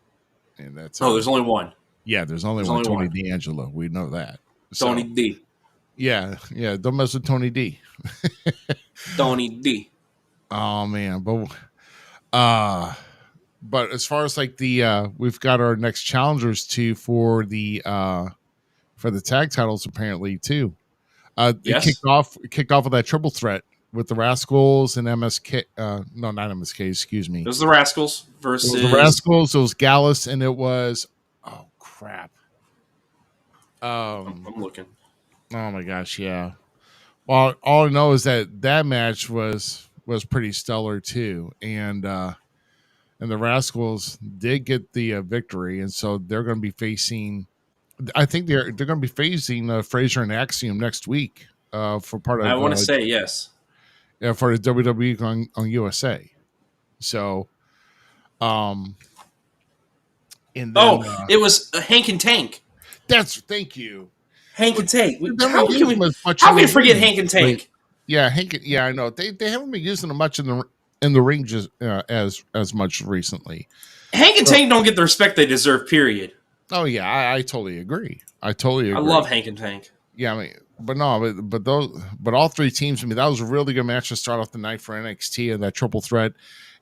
And that's there's only one. Yeah, there's only one. Tony D'Angelo. We know that. Tony D. Yeah. Don't mess with Tony D. Tony D. Oh man, but as far as like the we've got our next challengers too for the tag titles apparently too. It kicked off with that triple threat with the Rascals and MSK. No, not MSK. Excuse me. It was the Rascals versus the Rascals. It was Gallus, and it was crap. I'm looking. Oh my gosh, yeah. Well, all I know is that match was pretty stellar too, and the Rascals did get the victory, and so they're going to be facing. I think they're going to be facing Fraser and Axiom next week for part of. I want to say yes. Yeah, for the WWE on USA. So, and then, it was Hank and Tank. Thank you, Hank and Tank. How can we forget Hank and Tank? Yeah, I know they haven't been using them much in the ring just as much recently. Hank and Tank don't get the respect they deserve. Period. Oh yeah, I totally agree. I love Hank and Tank. Yeah, I mean, but all three teams. I mean, that was a really good match to start off the night for NXT and that triple threat,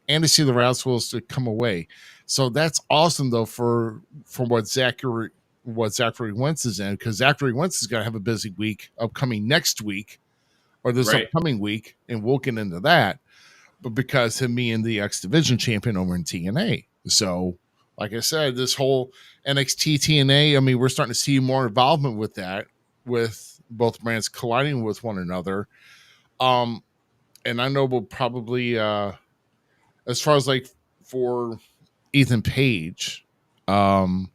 and to see the Rascals to come away. So that's awesome though for what Zachary Wentz is in, because Zachary Wentz is going to have a busy week upcoming next week or this Right. upcoming week, and we'll get into that. But because him being the X Division champion over in TNA. So, like I said, this whole NXT TNA, I mean, we're starting to see more involvement with that, with both brands colliding with one another. And I know we'll probably, as far as like for Ethan Page, I'm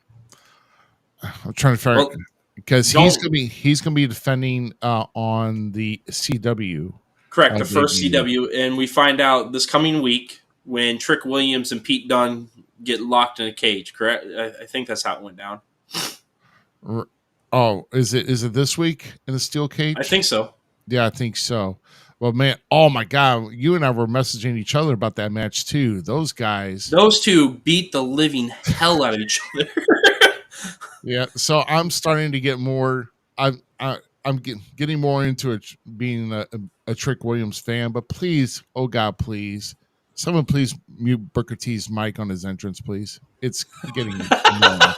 trying to figure out, Well, because he's gonna be defending on the CW. correct, the first debut. CW, and we find out this coming week when Trick Williams and Pete Dunne get locked in a cage. Correct, I think that's how it went down. Oh, is it this week in the steel cage? I think so. Yeah, I think so. Well, man, oh my God, you and I were messaging each other about that match too. Those guys, Those two beat the living hell out of each other. yeah. So I'm starting to get more. I'm getting more into being a Trick Williams fan. But please, oh God, please, someone please mute Booker T's mic on his entrance, please. It's getting annoying.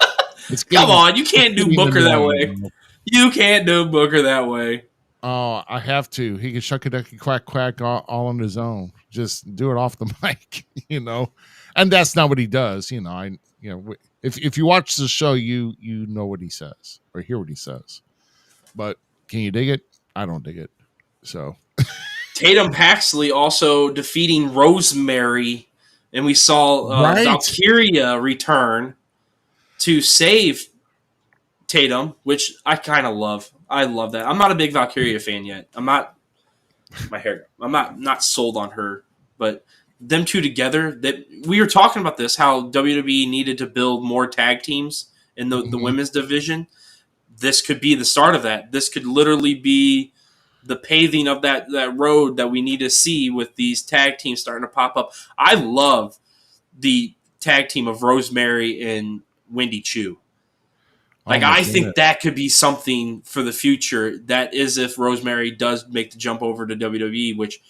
Come on, you can't do Booker that way. You can't do Booker that way. Oh, I have to. He can shuck a ducky quack quack all on his own. Just do it off the mic, And that's not what he does, If you watch the show, you know what he says or hear what he says. But can you dig it? I don't dig it. So Tatum Paxley also defeating Rosemary, and we saw Right. Valkyria return to save Tatum, which I kind of love. I love that. I'm not a big Valkyria fan yet. I'm not sold on her, but them two together, that we were talking about this, how WWE needed to build more tag teams in the women's division. This could be the start of that. This could literally be the paving of that road that we need to see with these tag teams starting to pop up. I love the tag team of Rosemary and Wendy Chu. Like, I think that could be something for the future. That is if Rosemary does make the jump over to WWE, which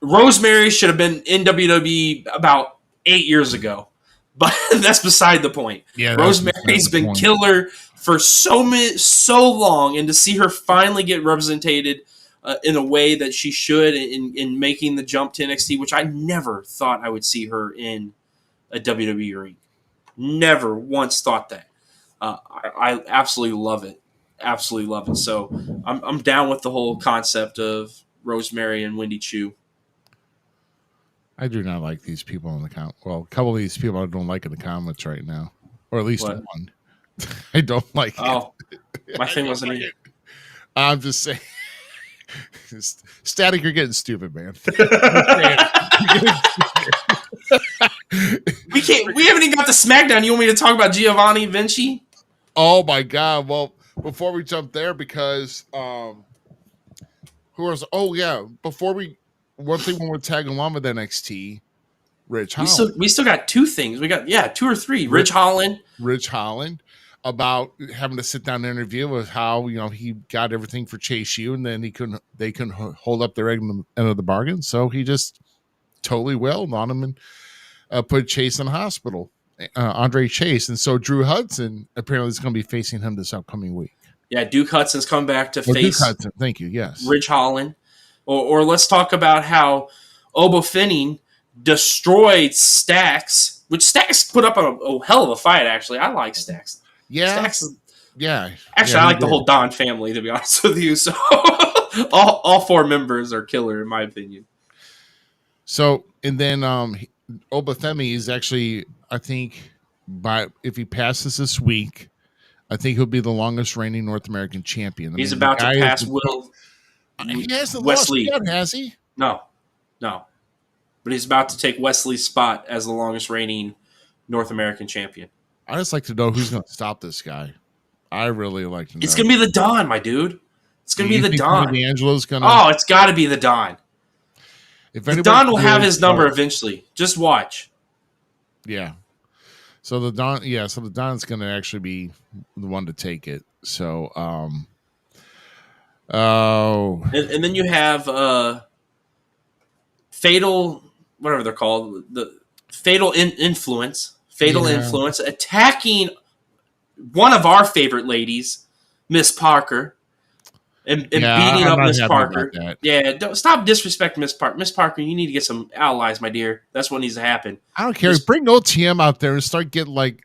Rosemary should have been in WWE about 8 years ago. But that's beside the point. Yeah, Rosemary's been killer for so long, and to see her finally get represented in a way that she should in making the jump to NXT, which I never thought I would see her in a WWE ring. Never once thought that. I absolutely love it. Absolutely love it. So I'm down with the whole concept of Rosemary and Wendy Chu. I do not like these people in the comment. Well, a couple of these people I don't like in the comments right now, or at least one. I don't like it. My thing wasn't it. I'm just saying. Static, you're getting stupid, man. We haven't even got the Smackdown. You want me to talk about Giovanni Vinci? Oh my God. Well, before we jump there, because who else? Oh yeah. One thing when we're tagging along with NXT, Rich Holland. We still got two things. We got 2 or 3. Rich Holland about having to sit down and interview with how he got everything for Chase U, and then they couldn't hold up their end of the bargain, so he just totally wailed on him and put Chase in the hospital, Andre Chase, and so Drew Hudson apparently is going to be facing him this upcoming week. Yeah, Duke Hudson's come back to face Duke Hudson. Thank you. Yes, Rich Holland. Or let's talk about how Obo Finning destroyed Stax, which Stax put up a hell of a fight, actually. I like Stax. Yeah. Actually, I like the whole Don family, to be honest with you. So all 4 members are killer, in my opinion. So, and then Obafemi is actually, I think, if he passes this week, I think he'll be the longest reigning North American champion. He's about to pass Will. He hasn't Wesley lost yet, has he? No. But he's about to take Wesley's spot as the longest reigning North American champion. I just like to know who's going to stop this guy. I really like to know. It's going to be the Don, my dude. It's going to be the Don. D'Angelo's going to. Oh, it's got to be the Don. The Don will have his number eventually. Just watch. Yeah. So the Don's going to actually be the one to take it. So, and then you have Fatal, whatever they're called, the Fatal Influence attacking one of our favorite ladies, Miss Parker. and Yeah, beating I'm up not Miss happy Parker. about that. Yeah, don't stop disrespecting Miss Parker. Miss Parker, you need to get some allies, my dear. That's what needs to happen. I don't care. Miss- Bring OTM out there and start getting like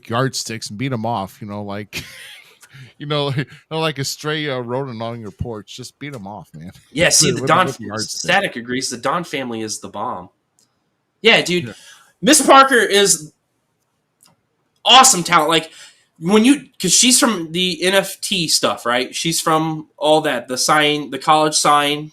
yardsticks and beat them off. Like like a stray rodent on your porch. Just beat them off, man. Yeah, see, the Don with the yardstick. Static agrees. The Don family is the bomb. Yeah, dude. Yeah. Miss Parker is awesome talent. Like because she's from the NFT stuff, right? She's from all that, the college sign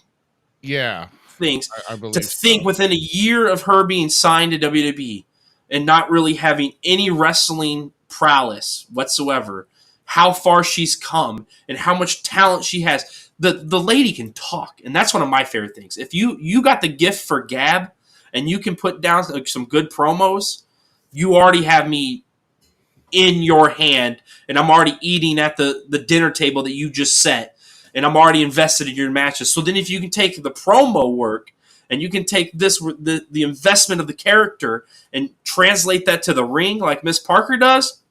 Yeah, things. I believe. To think within a year of her being signed to WWE and not really having any wrestling prowess whatsoever, how far she's come and how much talent she has. The lady can talk, and that's one of my favorite things. If you got the gift for gab and you can put down some good promos, you already have me in your hand, and I'm already eating at the dinner table that you just set, and I'm already invested in your matches. So then if you can take the promo work and you can take the investment of the character and translate that to the ring like Miss Parker does.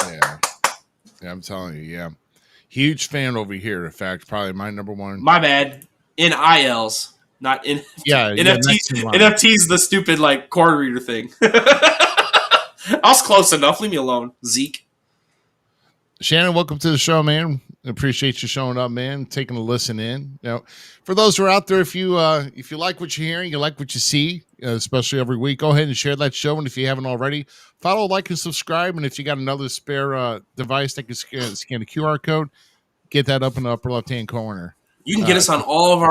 Yeah, I'm telling you, yeah. Huge fan over here. In fact, probably my number one. My bad. In ILs, not in NFT's the stupid like card reader thing. I was close enough. Leave me alone, Zeke. Shannon, welcome to the show, man. Appreciate you showing up, man. Taking a listen in. For those who are out there, if you like what you're hearing, you like what you see, especially every week, go ahead and share that show. And if you haven't already, follow, like, and subscribe. And if you got another spare device that can scan a QR code, get that up in the upper left-hand corner. You can get us on all of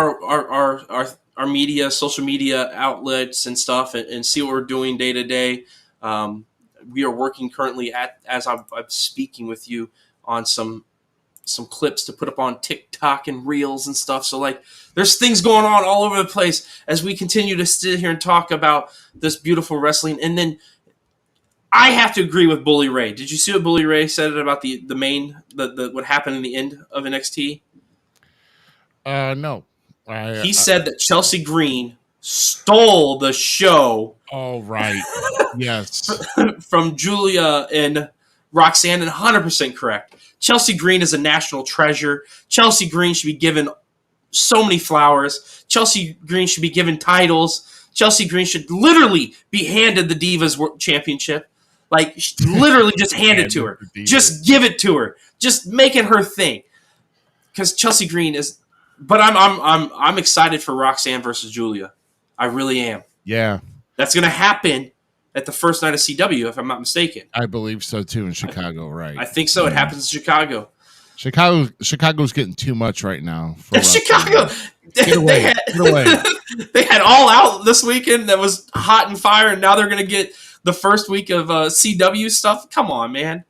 our media, social media outlets and stuff, and see what we're doing day to day. We are working currently as I'm speaking with you on some clips to put up on TikTok and Reels and stuff. So like, there's things going on all over the place as we continue to sit here and talk about this beautiful wrestling. And then I have to agree with Bully Ray. Did you see what Bully Ray said about the what happened in the end of NXT? No. He said that Chelsea Green stole the show. Oh, right. Yes. From Julia and Roxanne, and 100% correct. Chelsea Green is a national treasure. Chelsea Green should be given so many flowers. Chelsea Green should be given titles. Chelsea Green should literally be handed the Divas World Championship. Like, literally just hand it to her. Just give it to her. Just make it her thing. Because Chelsea Green is... But I'm excited for Roxanne versus Julia. I really am. Yeah. That's going to happen at the first night of CW, if I'm not mistaken. I believe so, too, in Chicago, right? I think so. It happens in Chicago. Chicago's getting too much right now. For Chicago! Get away. Get away. They had All Out this weekend that was hot and fire, and now they're going to get the first week of CW stuff. Come on, man.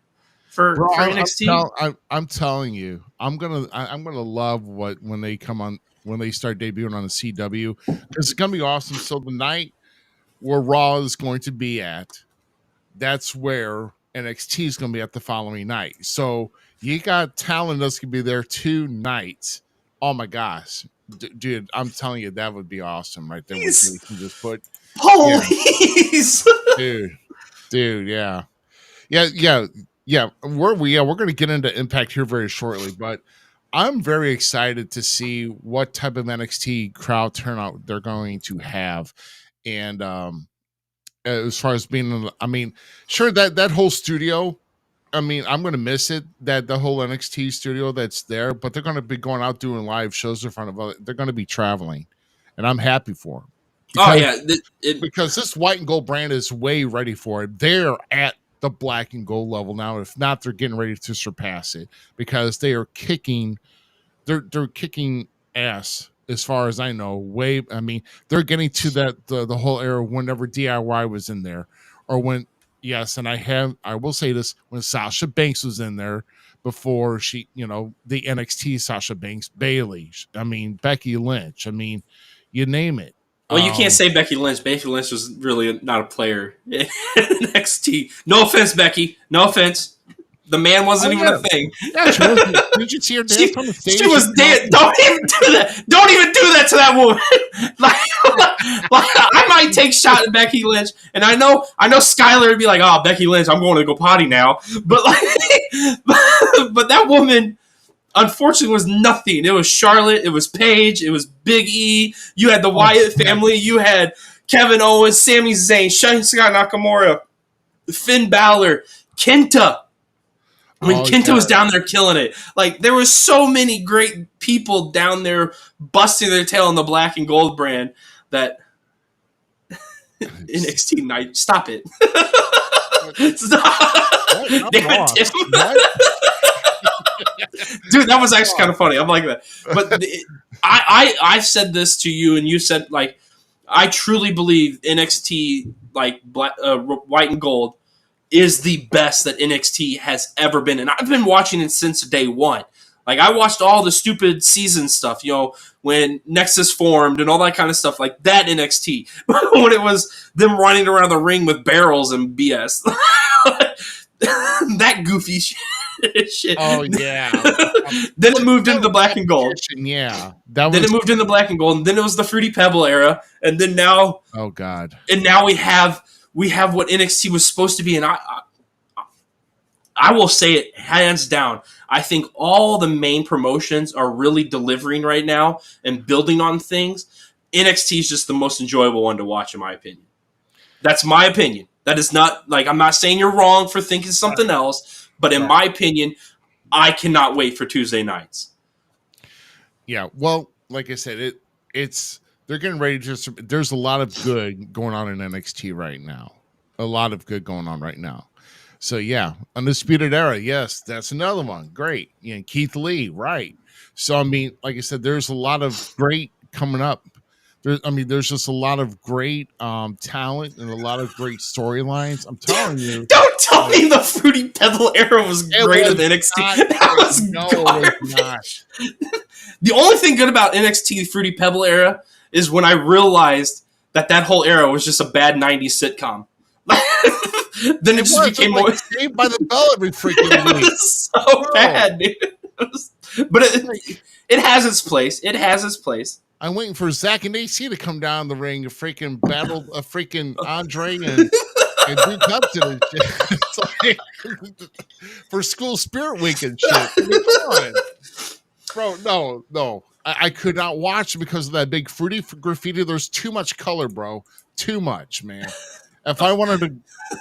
For NXT, I'm telling you, I'm gonna love when they start debuting on the CW, because it's gonna be awesome. So the night where Raw is going to be at, that's where NXT is gonna be at the following night. So you got talent that's gonna be there 2 nights. Oh my gosh, dude! I'm telling you, that would be awesome right there. What you can just put, police, dude, yeah. We're going to get into Impact here very shortly, but I'm very excited to see what type of NXT crowd turnout they're going to have. And as far as being, sure, that whole studio, I'm going to miss it, that the whole NXT studio that's there, but they're going to be going out doing live shows in front of other, they're going to be traveling, and I'm happy for them. Because this white and gold brand is way ready for it. They're at the black and gold level now. If not, they're getting ready to surpass it, because they are kicking ass as far as I know. They're getting to that the whole era whenever DIY was in there, or when I will say this, when Sasha Banks was in there before she, the NXT Sasha Banks, Bayley, Becky Lynch, you name it. Well, you can't say Becky Lynch. Becky Lynch was really not a player in NXT. No offense, Becky. No offense. The man wasn't even a thing. Yeah, she wasn't. Did you see her dance on the stage? She was dead. Don't even do that. Don't even do that to that woman. like, I might take a shot at Becky Lynch, and I know Skylar would be like, "Oh, Becky Lynch, I'm going to go potty now." But but that woman, unfortunately, was nothing. It was Charlotte. It was Paige. It was Big E. You had the Wyatt family. You had Kevin Owens, Sami Zayn, Shinsuke Nakamura, Finn Balor, Kenta. When Kenta was down there killing it. Like, there were so many great people down there busting their tail in the black and gold brand that NXT night. Stop it. Stop. Damn it, Tim. Dude, that was actually kind of funny. I'm like that. But I've said this to you, and you said, like, I truly believe NXT, like, white and gold, is the best that NXT has ever been. And I've been watching it since day one. Like, I watched all the stupid season stuff, you know, when Nexus formed and all that kind of stuff, like that NXT. When it was them running around the ring with barrels and BS. That goofy shit. Oh, yeah. Then it moved into the black and gold. Yeah. Then it moved into the black and gold. And then it was the Fruity Pebble era. And then now... Oh, God. And now we have what NXT was supposed to be. And I will say it hands down. I think all the main promotions are really delivering right now and building on things. NXT is just the most enjoyable one to watch, in my opinion. That's my opinion. That is not, like, I'm not saying you're wrong for thinking something else, but in my opinion, I cannot wait for Tuesday nights. Yeah, well, like I said, they're getting ready to. There's a lot of good going on in NXT right now. A lot of good going on right now. So yeah, Undisputed Era, yes, that's another one. Great, Keith Lee, right? So I mean, like I said, there's a lot of great coming up. There's just a lot of great talent and a lot of great storylines. I'm telling you. Don't tell me the Fruity Pebble era was greater than NXT. That was garbage. The only thing good about NXT Fruity Pebble era is when I realized that whole era was just a bad 90s sitcom. Then it just became more Saved by the Bell every freaking week. It was so bad, dude. But it has its place. It has its place. I'm waiting for Zach and AC to come down the ring and freaking battle a freaking Andre and Duke Hudson and shit. It's like, for School Spirit Week and shit. I mean, come on. Bro, no. I could not watch because of that big fruity graffiti. There's too much color, bro. Too much, man. If I wanted to,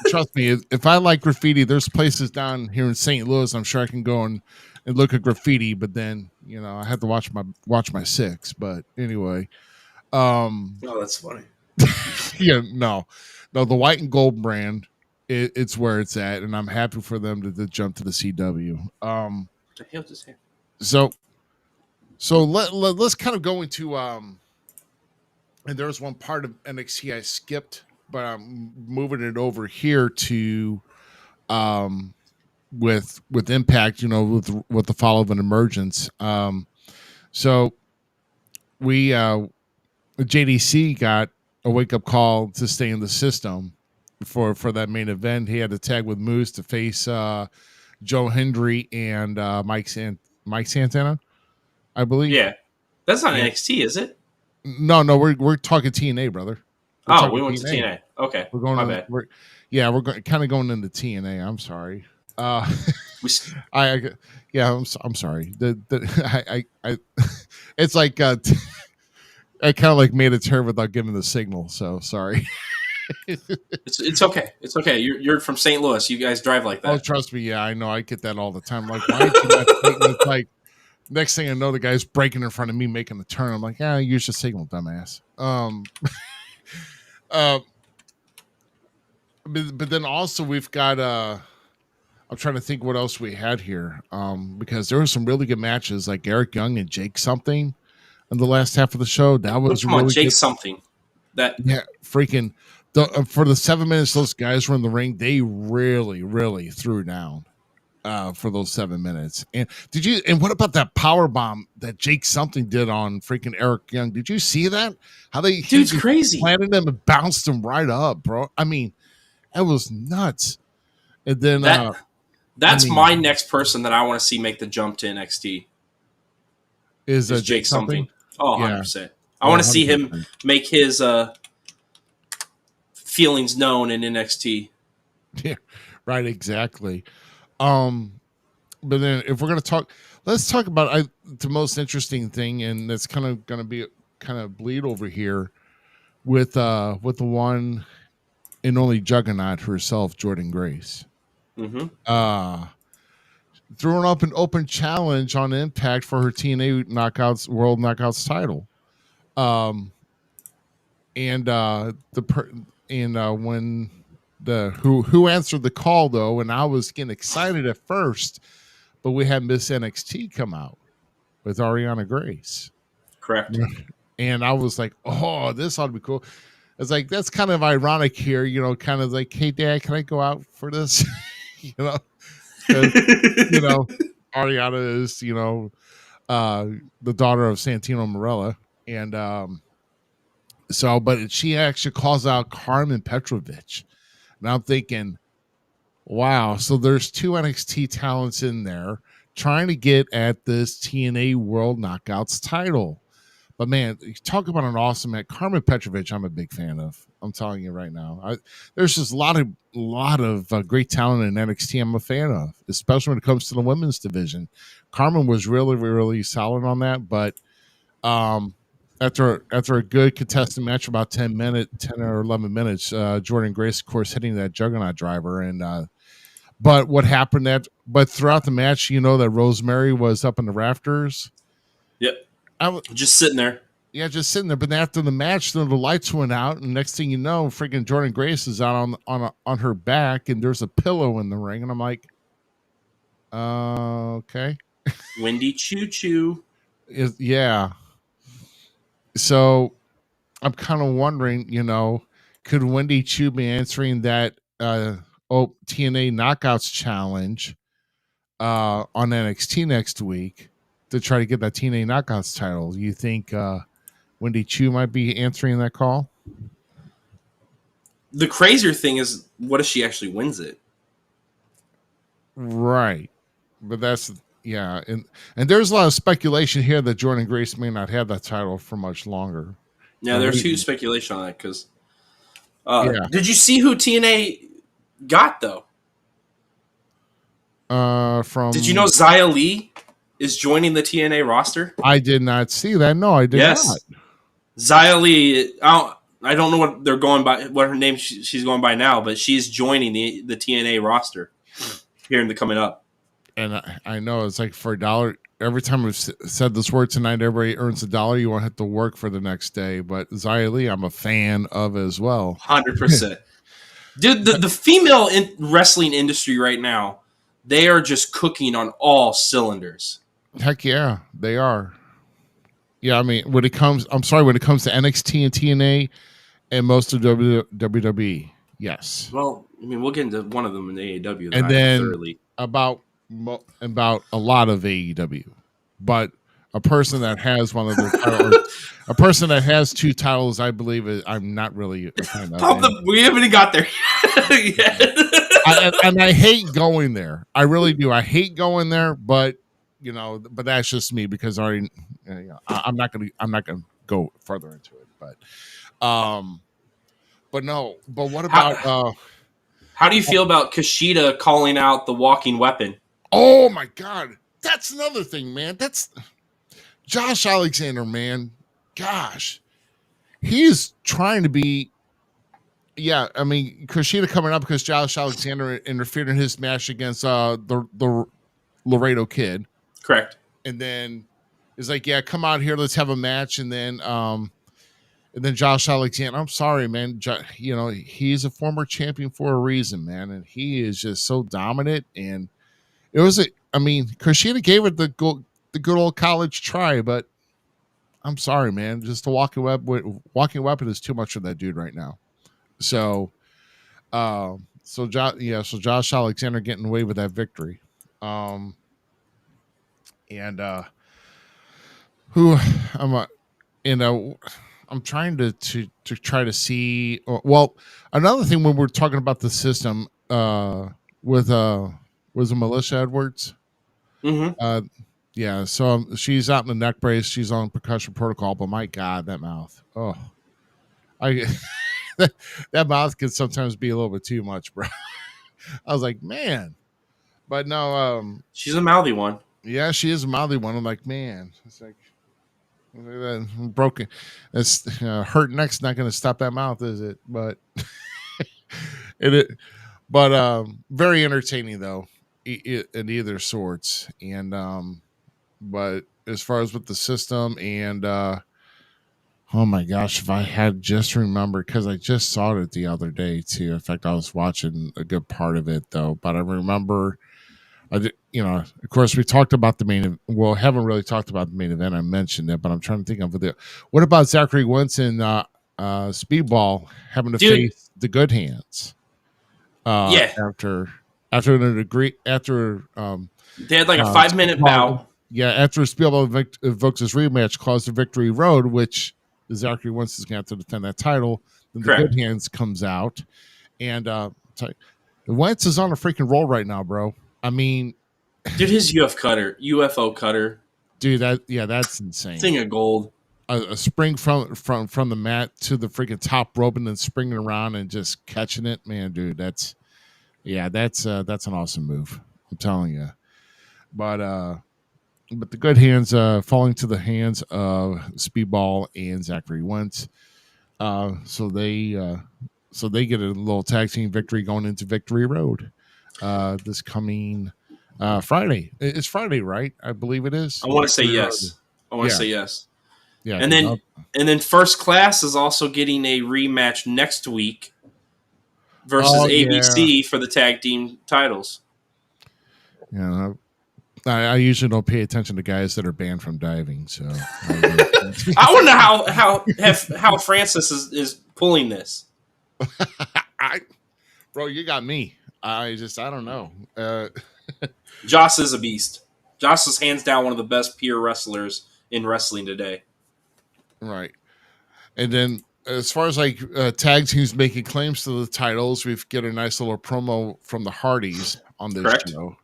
trust me, if I like graffiti, there's places down here in St. Louis. I'm sure I can go and look at graffiti, but then I have to watch my six. But anyway, oh, that's funny. Yeah, no, the white and gold brand, it's where it's at, and I'm happy for them to jump to the CW. So let's kind of go into and there's one part of NXT I skipped, but I'm moving it over here to with Impact, with the fall of an emergence. So we JDC got a wake up call to stay in the system for that main event. He had to tag with Moose to face Joe Hendry and Mike Santana, I believe. Yeah, that's not NXT, is it? No, we're talking TNA, brother. We went to TNA. Okay, we're going. My bad. We're kind of going into TNA. I'm sorry. I'm sorry. It's like I kind of like made a turn without giving the signal. So sorry. It's okay. It's okay. You're from St. Louis. You guys drive like that. Oh, trust me. Yeah, I know. I get that all the time. Like, why did you not it's like next thing I know, the guy's breaking in front of me, making the turn. I'm like, use your signal, dumbass. But then also we've got I'm trying to think what else we had here, because there were some really good matches like Eric Young and Jake something in the last half of the show. That was really Jake good. something. Freaking for the 7 minutes those guys were in the ring, they really threw down for those 7 minutes. And what about that power bomb that Jake something did on freaking Eric Young? Did you see that? How dude's crazy. Planted him and bounced him right up, bro. I mean, that was nuts. And then that's my next person that I want to see make the jump to NXT. Is Jake something? Oh, 100%. Yeah. I want to see him make his feelings known in NXT. Yeah, right, exactly. but then if we're gonna talk, let's talk about the most interesting thing, and that's kind of gonna be kind of bleed over here with the one and only juggernaut herself, Jordan Grace. Mm-hmm. Throwing up an open challenge on Impact for her TNA World Knockouts title. When who answered the call though, and I was getting excited at first, but we had Miss NXT come out with Ariana Grace. Correct. And I was like, oh, this ought to be cool. It's like, that's kind of ironic here, kind of like, hey, Dad, can I go out for this? Ariana is, the daughter of Santino Marella. And but she actually calls out Carmen Petrovich. And I'm thinking, wow, so there's 2 NXT talents in there trying to get at this TNA World Knockouts title. But man, talk about an awesome match. Carmen Petrovich, I'm a big fan of. I'm telling you right now. There's just a lot of great talent in NXT I'm a fan of, especially when it comes to the women's division. Carmen was really, really solid on that. But after a good contested match for about 10 or 11 minutes, Jordan Grace, of course, hitting that juggernaut driver. And but what happened but throughout the match, that Rosemary was up in the rafters. Yep. Just sitting there. Yeah, just sitting there. But after the match, the lights went out, and next thing you know, freaking Jordan Grace is out on her back, and there's a pillow in the ring, and I'm like, okay. Wendy Choo Choo. Yeah. So I'm kind of wondering, could Wendy Choo be answering that TNA Knockouts challenge on NXT next week to try to get that TNA Knockouts title? You think Wendy Choo might be answering that call? The crazier thing is, what if she actually wins it? Right. But that's, yeah. And there's a lot of speculation here that Jordan Grace may not have that title for much longer. Yeah, there's huge speculation on that because did you see who TNA got, though? Did you know Xia Li is joining the TNA roster? I did not see that. No, I did not. Xia Li, I don't know what they're going by, what her name she's going by now, but she's joining the TNA roster here in the coming up. And I know it's like for $1. Every time we've said this word tonight, everybody earns $1. You won't have to work for the next day. But Xia Li, I'm a fan of as well. 100%. Dude, the female wrestling industry right now, they are just cooking on all cylinders. Heck yeah, they are. Yeah, I mean, when it comes to NXT and TNA and most of WWE, yes. Well, I mean, we'll get into one of them in AEW. And then about a lot of AEW. But a person that has one of the titles, a person that has 2 titles, I believe, I'm not really a fan of. We haven't even got there yet. I hate going there. I really do. I hate going there, but but that's just me because I'm not gonna go further into it. But no. But what about? How do you feel about Kushida calling out the walking weapon? Oh my God, that's another thing, man. That's Josh Alexander, man. Gosh, he's trying to be. Yeah, I mean, Kushida coming up because Josh Alexander interfered in his match against the Laredo Kid. Correct. And then it's like, yeah, come out here, let's have a match. And then Josh Alexander, I'm sorry, man. He's a former champion for a reason, man, and he is just so dominant. And it was Kushida gave it the good old college try, but I'm sorry, man. Just the walking weapon is too much for that dude right now. So Josh Alexander getting away with that victory. I'm trying to try to see. Well, another thing when we're talking about the system, was it Melissa Edwards? Mm-hmm. Yeah. So she's out in the neck brace. She's on percussion protocol. But my God, that mouth. Oh, that mouth can sometimes be a little bit too much, bro. I was like, man. But no, She's a mouthy one. yeah, she is a mouthy one. I'm like, man, it's like broken. It's hurt neck's not going to stop that mouth, is it? But it but very entertaining though, in either sorts. And but as far as with the system and oh my gosh, if I had just remembered, because I just saw it the other day too. In fact, I was watching a good part of it though, but I remember of course, we talked about the main. Well, haven't really talked about the main event. I mentioned it, but I'm trying to think of it. What about Zachary Wentz and Speedball having to face the Good Hands? After they had like a 5-minute bout. Yeah, after Speedball invokes his rematch, caused the Victory Road, which Zachary Wentz is going to have to defend that title. Then the Good Hands comes out, and Wentz is on a freaking roll right now, bro. I mean, dude, his UFO cutter, dude, that's insane. Thing of gold. A spring from the mat to the freaking top rope and then springing around and just catching it, man, dude. That's an awesome move. I'm telling you. But the Good Hands falling to the hands of Speedball and Zachary Wentz, so they get a little tag team victory going into Victory Road. This coming Friday. It's Friday, right? I believe it is. I want to say yes. Say yes. Yeah. And then First Class is also getting a rematch next week versus ABC for the tag team titles. Yeah. I usually don't pay attention to guys that are banned from diving, so I wonder how Francis is pulling this. Bro, you got me. I don't know. Joss is a beast. Joss is hands down one of the best peer wrestlers in wrestling today. Right. And then as far as like tag teams making claims to the titles, we've got a nice little promo from the Hardys on this show.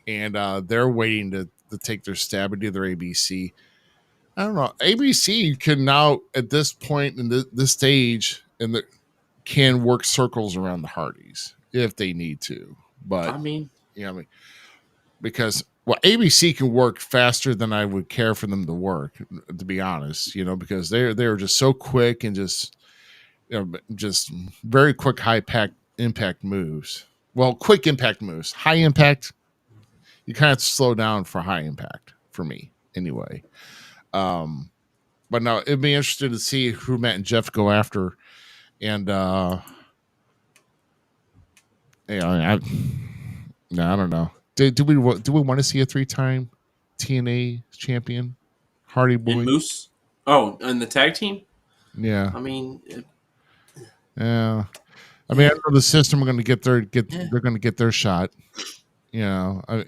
And they're waiting to take their stab at either ABC. I don't know. ABC can now, at this point in this stage, can work circles around the Hardys if they need to. But because ABC can work faster than I would care for them to work, to be honest, because they're just so quick and just very quick high impact moves. Well, quick impact moves, high impact. You kind of have to slow down for high impact for me anyway. But no, it'd be interesting to see who Matt and Jeff go after. And I don't know. Do we want to see a 3-time TNA champion, Hardy Boy and Moose? Oh, and the tag team? Yeah. I mean, yeah. I know the system are going to they're going to get their shot. The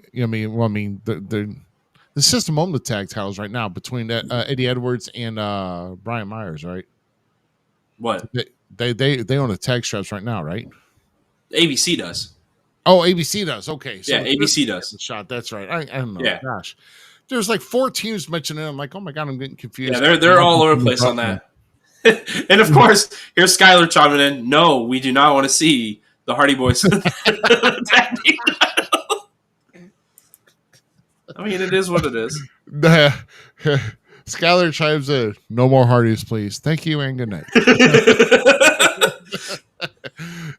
system own the tag titles right now between Eddie Edwards and Brian Myers, right? What? They own the tag straps right now, right? ABC does. Oh, ABC does. Okay. So yeah, ABC does. The shot. That's right. I don't know. Yeah. Gosh. There's like 4 teams mentioned it. I'm like, oh my God, I'm getting confused. Yeah, they're all over the place on that. And of course, here's Skylar chiming in. No, we do not want to see the Hardy Boys. I mean, it is what it is. Skylar chimes in. No more Hardys, please. Thank you and good night.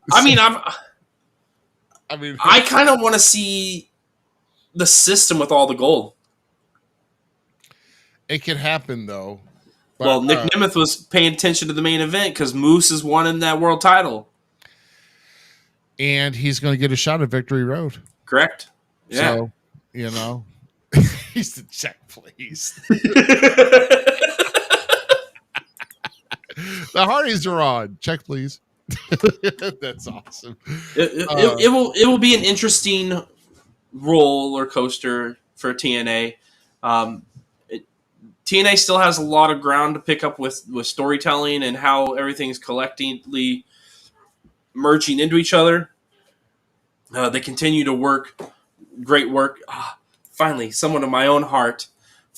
I kind of want to see the system with all the gold. It could happen though. But, well, Nick Nemeth was paying attention to the main event because Moose is winning that world title, and he's going to get a shot at Victory Road. Correct. Yeah. So, he's the check, please. The Hardys are on. Check, please. That's awesome. It will be an interesting roller coaster for TNA. TNA still has a lot of ground to pick up with storytelling and how everything's collectively merging into each other. They continue to work. Great work. Finally, someone of my own heart.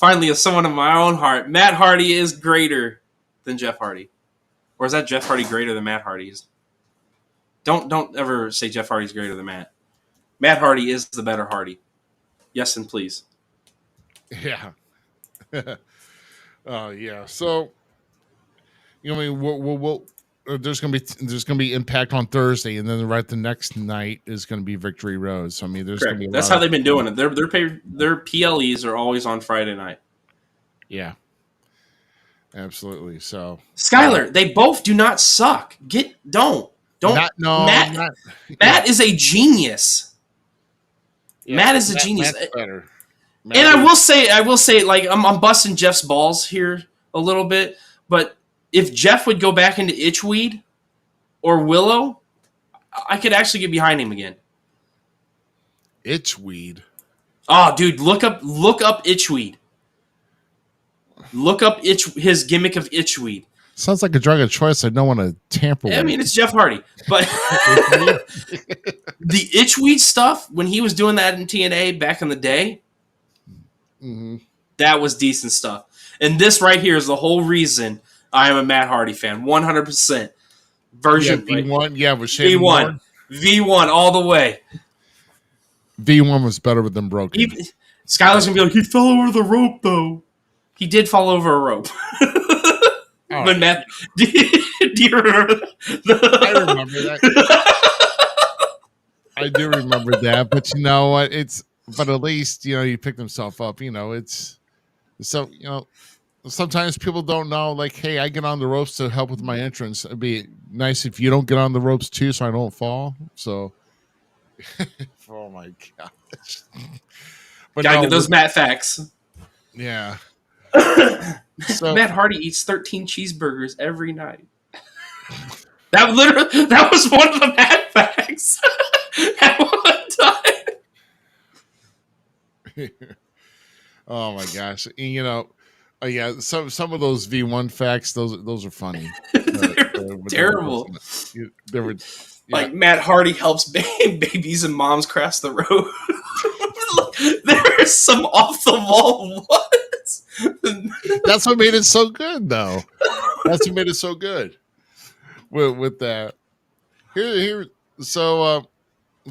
Matt Hardy is greater than Jeff Hardy. Or is that Jeff Hardy greater than Matt Hardy? Don't ever say Jeff Hardy's greater than Matt. Matt Hardy is the better Hardy. Yes, and please. Yeah. Yeah. So, I mean, there's gonna be Impact on Thursday, and then right the next night is gonna be Victory Road. So I mean, there's gonna be That's how they've been doing it. Their PLEs are always on Friday night. Yeah. Absolutely. So Skylar, they both do not suck. Don't. Matt is a genius. Yeah, Matt is a genius. Matt's better. And I will say, like I'm busting Jeff's balls here a little bit, but if Jeff would go back into Itchweed or Willow, I could actually get behind him again. Itchweed. Oh, dude, look up Itchweed. Look up his gimmick of Itchweed. Sounds like a drug of choice I don't want to tamper with. I mean, it's Jeff Hardy. But the Itchweed stuff, when he was doing that in TNA back in the day, that was decent stuff. And this right here is the whole reason I am a Matt Hardy fan. 100%. Version V1, yeah, with Shane V1. V1 all the way. V1 was better than Broken. Skylar's going to be like, he fell over the rope, though. He did fall over a rope. But Matt, do you remember that? I remember that. I do remember that, but you know what? But at least he picked himself up. It's so sometimes people don't know. Like, hey, I get on the ropes to help with my entrance. It'd be nice if you don't get on the ropes too, so I don't fall. So, oh my gosh! But gotta get those Matt facts. Yeah. So, Matt Hardy eats 13 cheeseburgers every night. That was one of the Matt facts at one time. Oh my gosh! And, yeah, some of those V1 facts, those are funny. Terrible. They were like Matt Hardy helps babies and moms cross the road. There are some off the wall ones. That's what made it so good, though. That's what made it so good. With that, here. So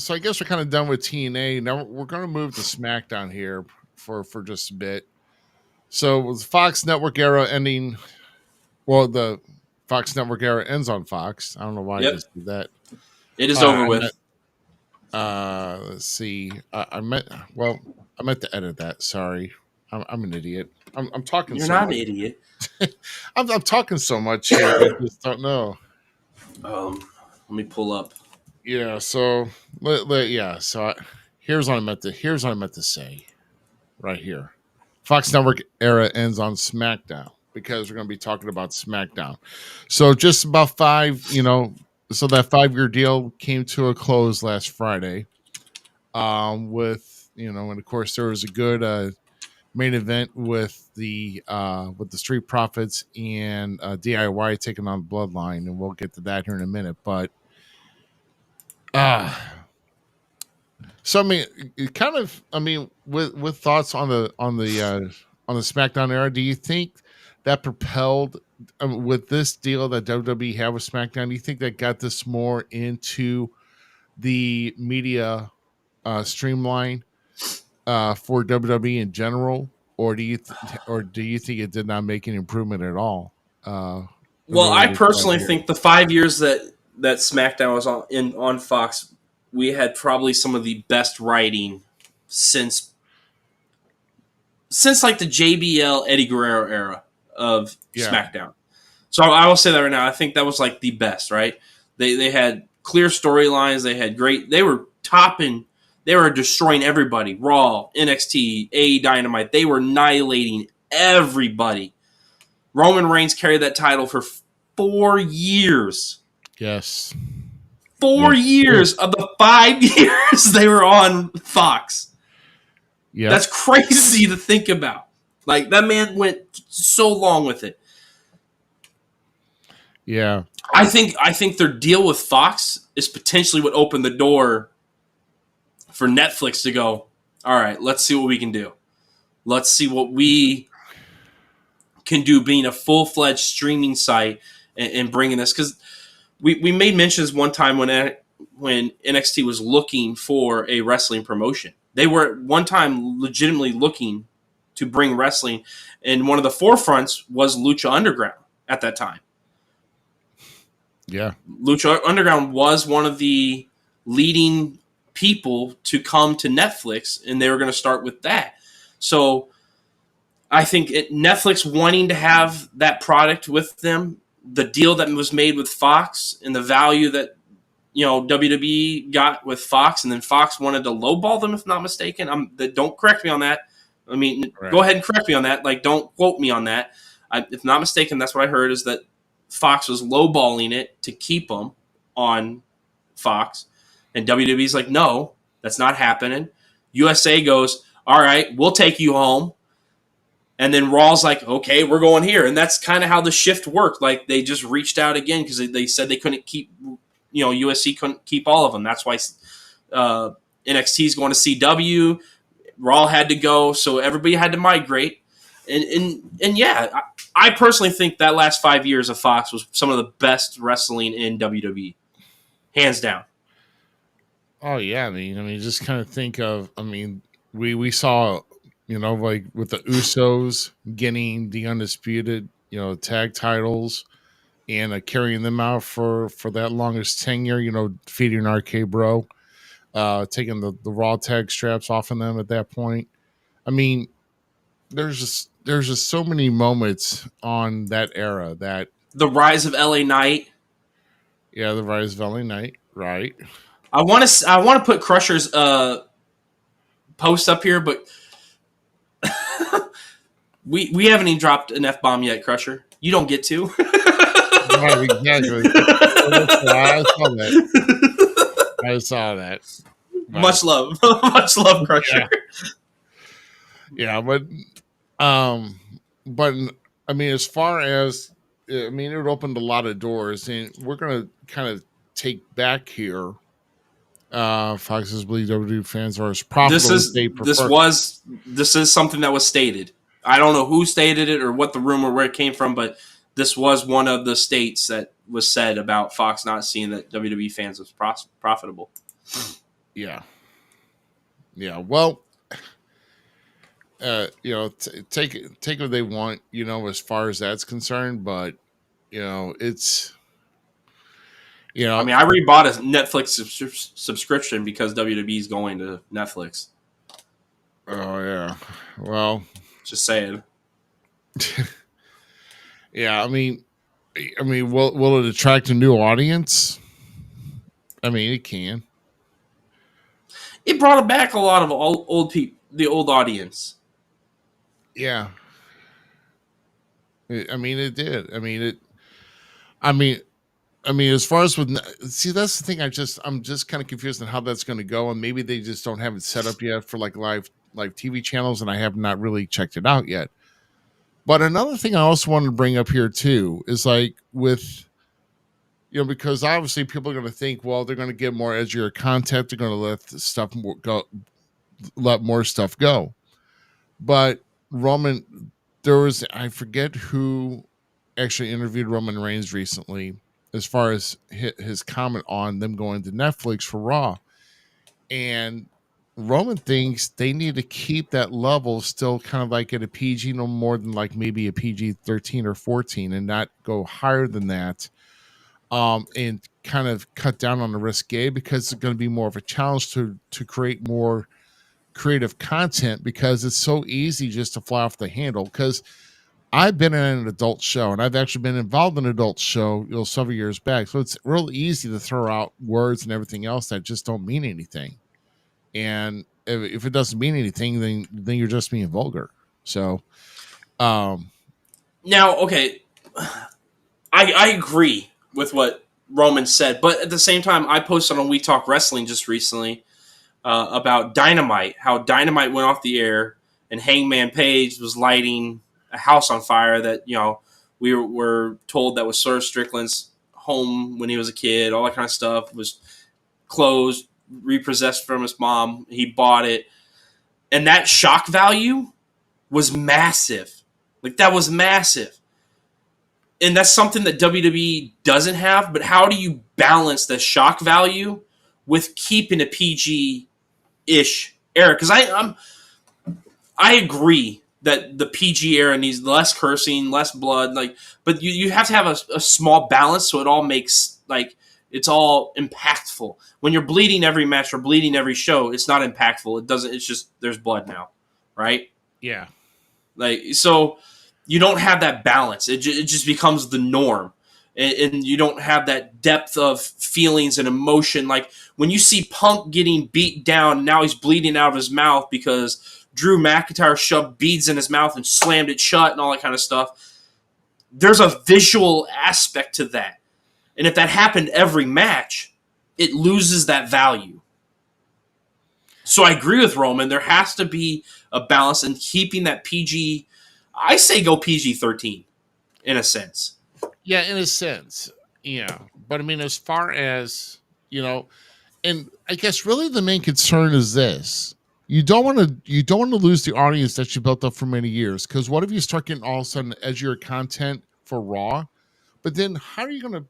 I guess we're kind of done with TNA. Now we're going to move to SmackDown here for just a bit. So with Fox Network era ending, well, the Fox Network era ends on Fox. I don't know why I just did that. It is over with. Let's see. I meant to edit that. Sorry, I'm an idiot. I'm talking. You're so not much. an idiot. I'm talking so much here. I just don't know. Let me pull up. Yeah. So here's what I meant to say. Right here, Fox Network era ends on SmackDown because we're going to be talking about SmackDown. So just about so that 5-year deal came to a close last Friday. With and of course there was a good main event with the Street Profits and DIY taking on Bloodline, and we'll get to that here in a minute. But so I mean, with thoughts on the SmackDown era, do you think that propelled with this deal that WWE had with SmackDown? Do you think that got this more into the media streamline for WWE in general, or do you think it did not make an improvement at all? Well, I personally think the 5 years that SmackDown was on Fox, we had probably some of the best writing since like the JBL Eddie Guerrero era of SmackDown. So I will say that right now. I think that was like the best, right? They had clear storylines. They were topping. They were destroying everybody. Raw, NXT, AE Dynamite. They were annihilating everybody. Roman Reigns carried that title for 4 years. Yes. 4 years of the 5 years they were on Fox. Yeah. That's crazy to think about. Like, that man went so long with it. Yeah. I think their deal with Fox is potentially what opened the door for Netflix to go, all right, let's see what we can do. Let's see what we can do being a full-fledged streaming site and bringing this. Because we made mentions one time when when NXT was looking for a wrestling promotion. They were at one time legitimately looking to bring wrestling, and one of the forefronts was Lucha Underground at that time. Yeah. Lucha Underground was one of the leading people to come to Netflix, and they were going to start with that. So I think Netflix wanting to have that product with them, the deal that was made with Fox, and the value that WWE got with Fox, and then Fox wanted to lowball them, if not mistaken. Don't correct me on that. I mean, Right. Go ahead and correct me on that. Like, don't quote me on that. If not mistaken, that's what I heard, is that Fox was lowballing it to keep them on Fox. And WWE's like, no, that's not happening. USA goes, all right, we'll take you home. And then Raw's like, okay, we're going here. And that's kind of how the shift worked. Like, they just reached out again because they said they couldn't keep, USC couldn't keep all of them. That's why NXT's going to CW. Raw had to go, so everybody had to migrate. And yeah, I personally think that last 5 years of Fox was some of the best wrestling in WWE, hands down. Oh yeah, I mean, just kind of think of, we saw, like with the Usos getting the undisputed, tag titles, and carrying them out for that longest tenure, defeating RK Bro, taking the Raw tag straps off of them at that point. I mean, there's just so many moments on that era that the rise of LA Knight. Yeah, the rise of LA Knight, right? I want to put Crusher's post up here, but we haven't even dropped an F-bomb yet, Crusher. You don't get to. Right, exactly. I saw that. But, much love, Crusher. Yeah, but I mean, as far as it opened a lot of doors, and we're gonna kind of take back here. Fox's believe WWE fans are as profitable as they prefer. This is something that was stated. I don't know who stated it or what the rumor where it came from, but this was one of the states that was said about Fox not seeing that WWE fans was profitable. Yeah. Well, take what they want, as far as that's concerned, but it's. I mean, I already bought a Netflix subscription because WWE is going to Netflix. Oh yeah, well, just saying. Yeah, I mean, will it attract a new audience? I mean, it can. It brought back a lot of old people, the old audience. Yeah. It did. I mean, as far as that's the thing. I'm just kind of confused on how that's going to go, and maybe they just don't have it set up yet for like live TV channels, and I have not really checked it out yet. But another thing I also wanted to bring up here too is like with, because obviously people are going to think, well, they're going to get more edgier content, they're going to let more stuff go. But Roman, I forget who actually interviewed Roman Reigns recently, as far as his comment on them going to Netflix for Raw. And Roman thinks they need to keep that level still kind of like at a PG, no more than like maybe a PG 13 or 14, and not go higher than that. And kind of cut down on the risque, because it's going to be more of a challenge to create more creative content, because it's so easy just to fly off the handle. Because I've been in an adult show, and I've actually been involved in an adult show, several years back. So it's real easy to throw out words and everything else that just don't mean anything. And if it doesn't mean anything, then you're just being vulgar. So, now, okay, I agree with what Roman said, but at the same time, I posted on We Talk Wrestling just recently about Dynamite, how Dynamite went off the air, and Hangman Page was lighting a house on fire that, we were told that was Sir Strickland's home when he was a kid, all that kind of stuff, was closed, repossessed from his mom. He bought it. And that shock value was massive. Like, that was massive. And that's something that WWE doesn't have, but how do you balance the shock value with keeping a PG-ish era. Because I agree that the PG era needs less cursing, less blood, but you have to have a small balance so it all makes it's all impactful. When you're bleeding every match or bleeding every show, it's not impactful. It doesn't. It's just there's blood now, right? Yeah. So you don't have that balance. It just becomes the norm, and you don't have that depth of feelings and emotion. Like when you see Punk getting beat down, and now he's bleeding out of his mouth because Drew McIntyre shoved beads in his mouth and slammed it shut and all that kind of stuff. There's a visual aspect to that. And if that happened every match, it loses that value. So I agree with Roman. There has to be a balance in keeping that PG. I say go PG-13 in a sense. Yeah, in a sense. Yeah. But I mean, as far as, and I guess really the main concern is this. You don't want to lose the audience that you built up for many years, because what if you start getting all of a sudden edgier content for Raw, but then how are you going to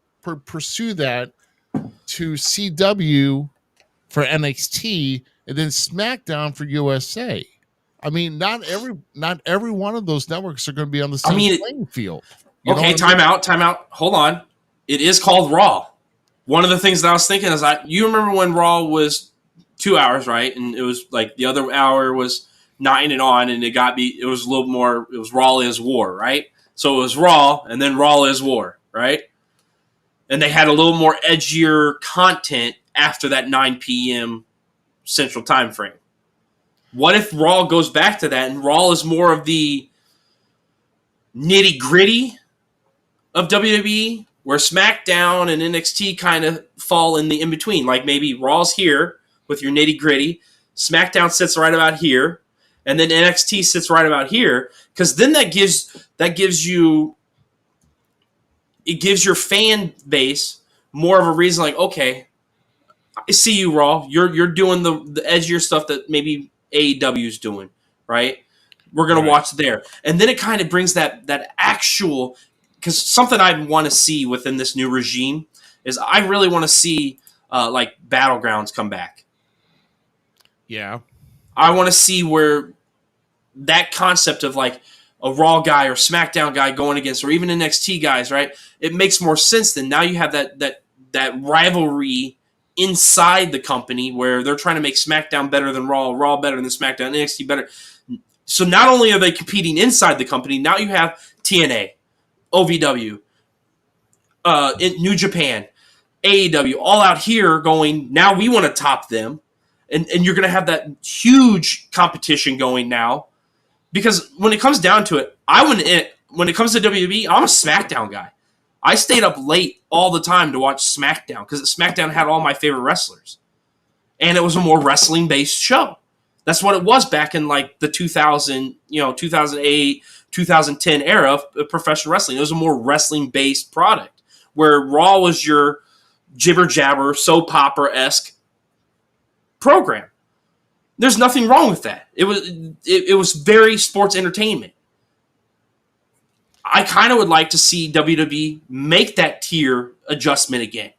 pursue that to CW for NXT and then SmackDown for USA? I mean, not every one of those networks are going to be on the same playing field. Okay, time out. Hold on. It is called Raw. One of the things that I was thinking is you remember when Raw was 2 hours, right? And it was like the other hour was 9 and on, and it was a little more, it was Raw is War, right? So it was Raw, and then Raw is War, right? And they had a little more edgier content after that 9 p.m. Central Time frame. What if Raw goes back to that, and Raw is more of the nitty-gritty of WWE, where SmackDown and NXT kind of fall in the in-between? Like maybe Raw's here with your nitty-gritty, SmackDown sits right about here, and then NXT sits right about here, because then it gives your fan base more of a reason, like, okay, I see you, Raw. You're doing the edgier stuff that maybe AEW is doing, right? We're going to watch there. And then it kind of brings that actual, because something I want to see within this new regime is I really want to see Battlegrounds come back. Yeah. I want to see where that concept of like a Raw guy or SmackDown guy going against, or even NXT guys, right? It makes more sense than now you have that rivalry inside the company where they're trying to make SmackDown better than Raw better than SmackDown, NXT better. So not only are they competing inside the company, now you have TNA, OVW, New Japan, AEW, all out here going, now we want to top them. And you're going to have that huge competition going now. Because when it comes down to it, when it comes to WWE, I'm a SmackDown guy. I stayed up late all the time to watch SmackDown because SmackDown had all my favorite wrestlers. And it was a more wrestling-based show. That's what it was back in like the 2008, 2010 era of professional wrestling. It was a more wrestling-based product where Raw was your jibber-jabber, soap opera-esque program. There's nothing wrong with that. It was very sports entertainment. I kind of would like to see WWE make that tier adjustment again.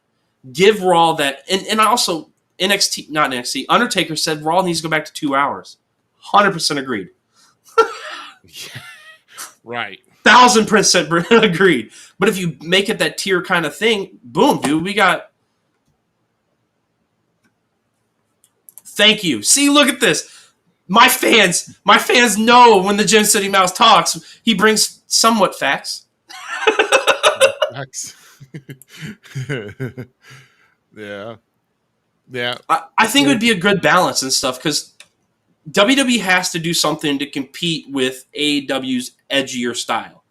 Give Raw that, and also NXT, not NXT, Undertaker said Raw needs to go back to 2 hours. 100% agreed. Right. 1,000% agreed. But if you make it that tier kind of thing, boom, dude, we got. Thank you. See, look at this. My fans know when the Gem City Mouse talks, he brings somewhat facts. Facts. Yeah. Yeah. I think it would be a good balance and stuff because WWE has to do something to compete with AEW's edgier style.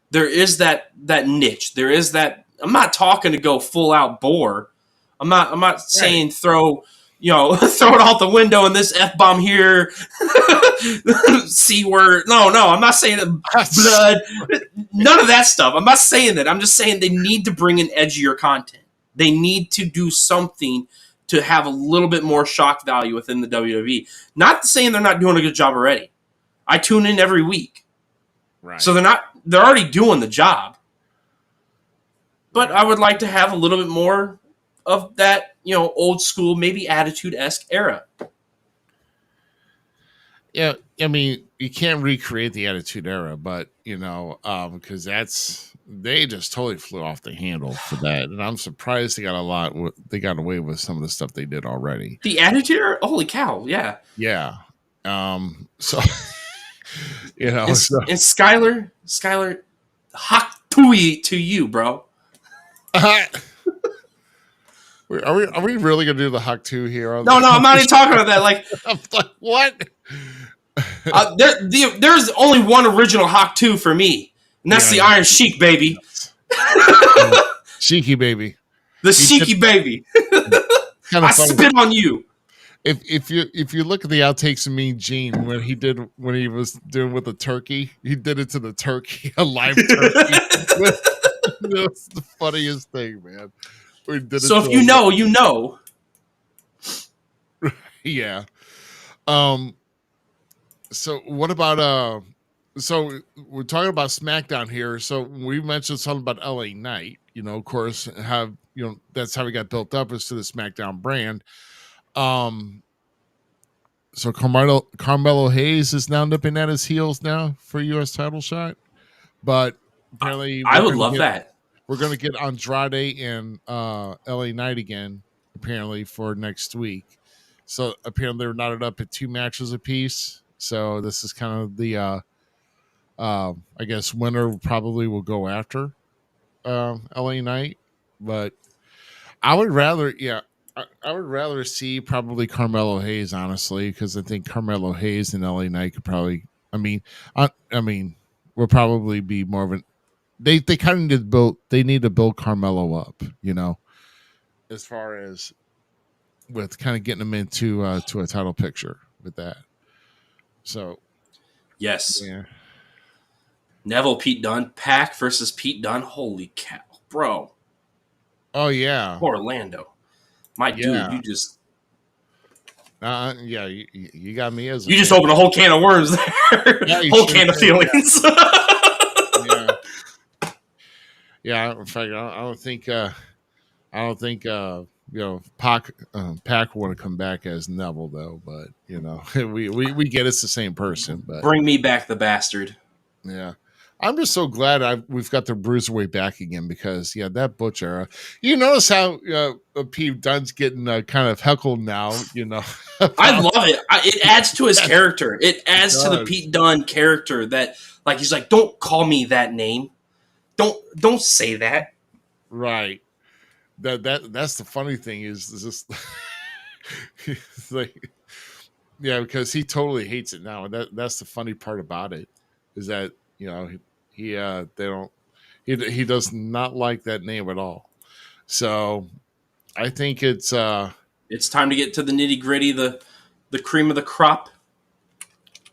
There is that niche. There is that. I'm not talking to go full out bore. I'm not saying throw it out the window and this F-bomb here, C word. No, I'm not saying blood. None of that stuff. I'm not saying that. I'm just saying they need to bring in edgier content. They need to do something to have a little bit more shock value within the WWE. Not saying they're not doing a good job already. I tune in every week. Right. So they're already doing the job. But I would like to have a little bit more of that old school, maybe Attitude-esque era. Yeah, I mean, you can't recreate the Attitude Era, but because they just totally flew off the handle for that, and I'm surprised they got away with some of the stuff they did already. The Attitude Era, holy cow, yeah, Yeah. So and Skylar, hawk tui to you, bro. Are we really gonna do the Hawk 2 here? No, I'm not even talking about that. Like, I'm like, what? there's only one original Hawk 2 for me, and that's the Iron Sheik, baby. Sheiky baby. The Sheiky baby. I spit on you. If you look at the outtakes of Mean Gene when he was doing with the turkey, he did it to the turkey, a live turkey. That's the funniest thing, man. So if you know, you know. Yeah. So what about so we're talking about SmackDown here. So we mentioned something about LA Knight, of course, that's how we got built up is to the SmackDown brand. So Carmelo Hayes is now nipping at his heels now for a US title shot. But apparently I would love that. We're going to get Andrade and LA Knight again, apparently, for next week. So apparently they're knotted up at 2 matches apiece. So this is kind of the, I guess, winner probably will go after LA Knight. But I would rather, I would rather see probably Carmelo Hayes, honestly, because I think Carmelo Hayes and LA Knight could probably, will probably be more of an, they kind of need to build Carmelo up, as far as with kind of getting him into to a title picture with that. So, yes, yeah. Neville, Pete Dunne, Pac versus Pete Dunne. Holy cow, bro! Oh yeah, Orlando, my dude, you just. You got me as you just opened a whole can of worms there, whole can of feelings. Yeah, in fact, I don't think Pac want to come back as Neville though, but we get it's the same person. But bring me back the bastard. Yeah, I'm just so glad we've got the Bruiserweight back again because that Butch era. You notice how Pete Dunne's getting kind of heckled now. I love it. It adds to his character. It adds to the Pete Dunne character that he's like, don't call me that name. Don't say that. Right. That's the funny thing is just because he totally hates it now, and that's the funny part about it is that he does not like that name at all. So I think it's time to get to the nitty gritty, the cream of the crop.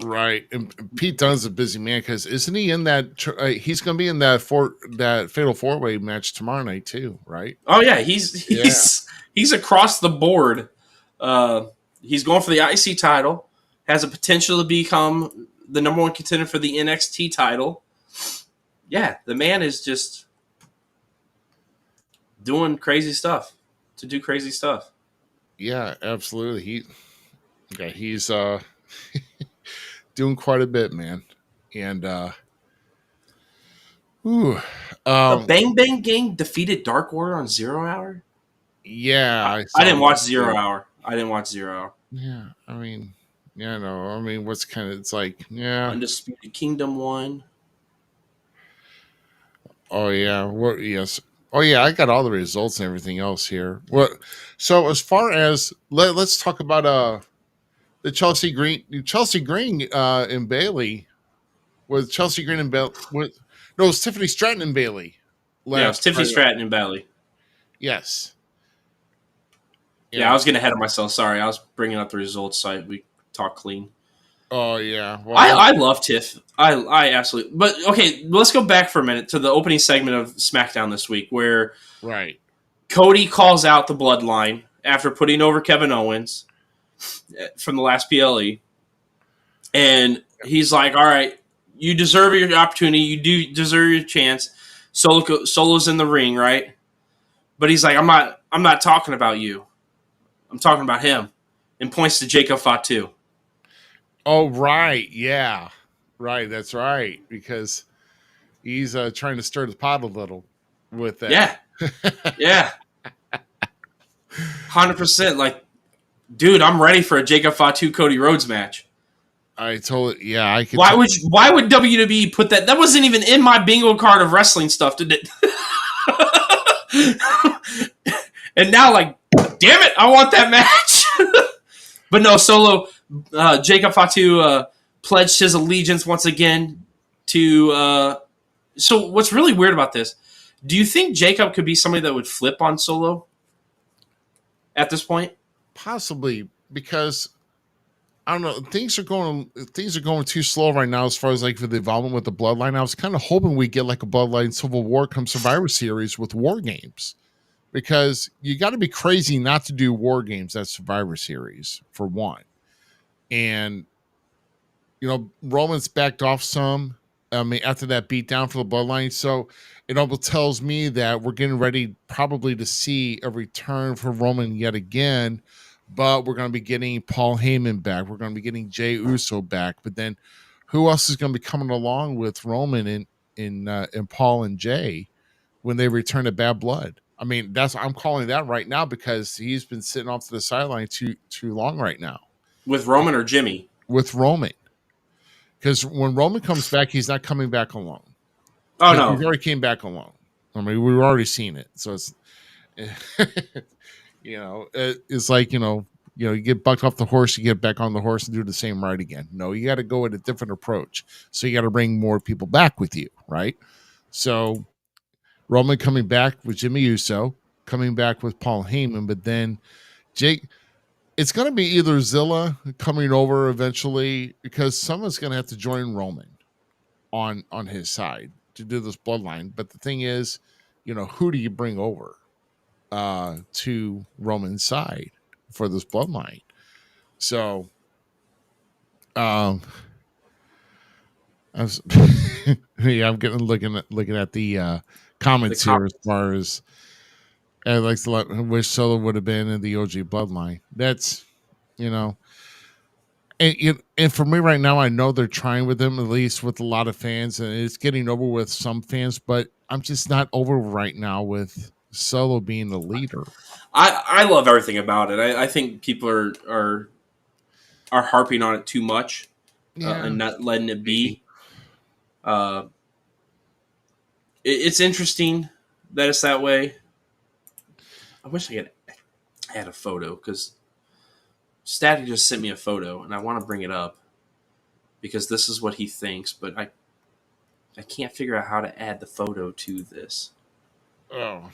Right, and Pete Dunne's a busy man because isn't he in that? He's going to be in that fatal 4-way match tomorrow night too, right? Oh yeah, he's across the board. He's going for the IC title, has a potential to become the number 1 contender for the NXT title. Yeah, the man is just doing crazy stuff to do crazy stuff. Yeah, absolutely. He's doing quite a bit, man. And the Bang Bang Gang defeated Dark Order on 0 Hour. Yeah, I didn't watch 0 Hour. Yeah, what's kind of it's like, yeah, Undisputed Kingdom won. Oh yeah, yes. Oh yeah, I got all the results and everything else here. So as far as let's talk about the Chelsea Green and Bailey. Was Chelsea Green and Bailey? It was Tiffany Stratton and Bailey. Yeah, it was Tiffany Stratton and Bailey. Yes. Yeah, I was getting ahead of myself. Sorry, I was bringing up the results so we talk clean. Oh yeah, well, I love Tiff. I absolutely. But okay, let's go back for a minute to the opening segment of SmackDown this week, where Cody calls out the Bloodline after putting over Kevin Owens from the last PLE, and he's like, "All right, you deserve your opportunity. You do deserve your chance." Solo's in the ring, right? But he's like, "I'm not talking about you. I'm talking about him, and points to Jacob Fatu. Oh, right. Yeah. Right. That's right. Because he's trying to stir the pot a little with that. Yeah, yeah, 100%. Like, dude, I'm ready for a Jacob Fatu Cody Rhodes match. I told it. Yeah, I could. Why would WWE put that? That wasn't even in my bingo card of wrestling stuff, did it? And now, like, damn it, I want that match. But no, Solo, Jacob Fatu pledged his allegiance once again to. So what's really weird about this? Do you think Jacob could be somebody that would flip on Solo at this point? Possibly, because I don't know. Things are going too slow right now as far as like for the involvement with the Bloodline. I was kind of hoping we get like a Bloodline Civil War come Survivor Series with War Games, because you got to be crazy not to do War Games at Survivor Series for one. And Roman's backed off some. I mean, after that beatdown for the Bloodline, so it almost tells me that we're getting ready probably to see a return for Roman yet again. But we're going to be getting Paul Heyman back. We're going to be getting Jey Uso back. But then, who else is going to be coming along with Roman and Paul and Jey when they return to Bad Blood? I mean, I'm calling that right now because he's been sitting off to the sideline too long right now. With Roman or Jimmy? With Roman, because when Roman comes back, he's not coming back alone. Oh no, he already came back alone. I mean, we've already seen it, so it's. It's like, you get bucked off the horse, you get back on the horse and do the same ride again. No, you got to go at a different approach. So you got to bring more people back with you, right? So Roman coming back with Jimmy Uso, coming back with Paul Heyman, but then Jake, it's going to be either Zilla coming over eventually, because someone's going to have to join Roman on his side to do this Bloodline. But the thing is, who do you bring over to Roman's side for this Bloodline? So I'm getting looking at the comments here as far as I wish Solo would have been in the OG Bloodline. That's and for me right now, I know they're trying with him, at least with a lot of fans, and it's getting over with some fans, but I'm just not over right now with Solo being the leader. I love everything about it. I think people are harping on it too much, and not letting it be. It's interesting that it's that way. I wish I had a photo, because Static just sent me a photo, and I want to bring it up because this is what he thinks, but I can't figure out how to add the photo to this. Oh.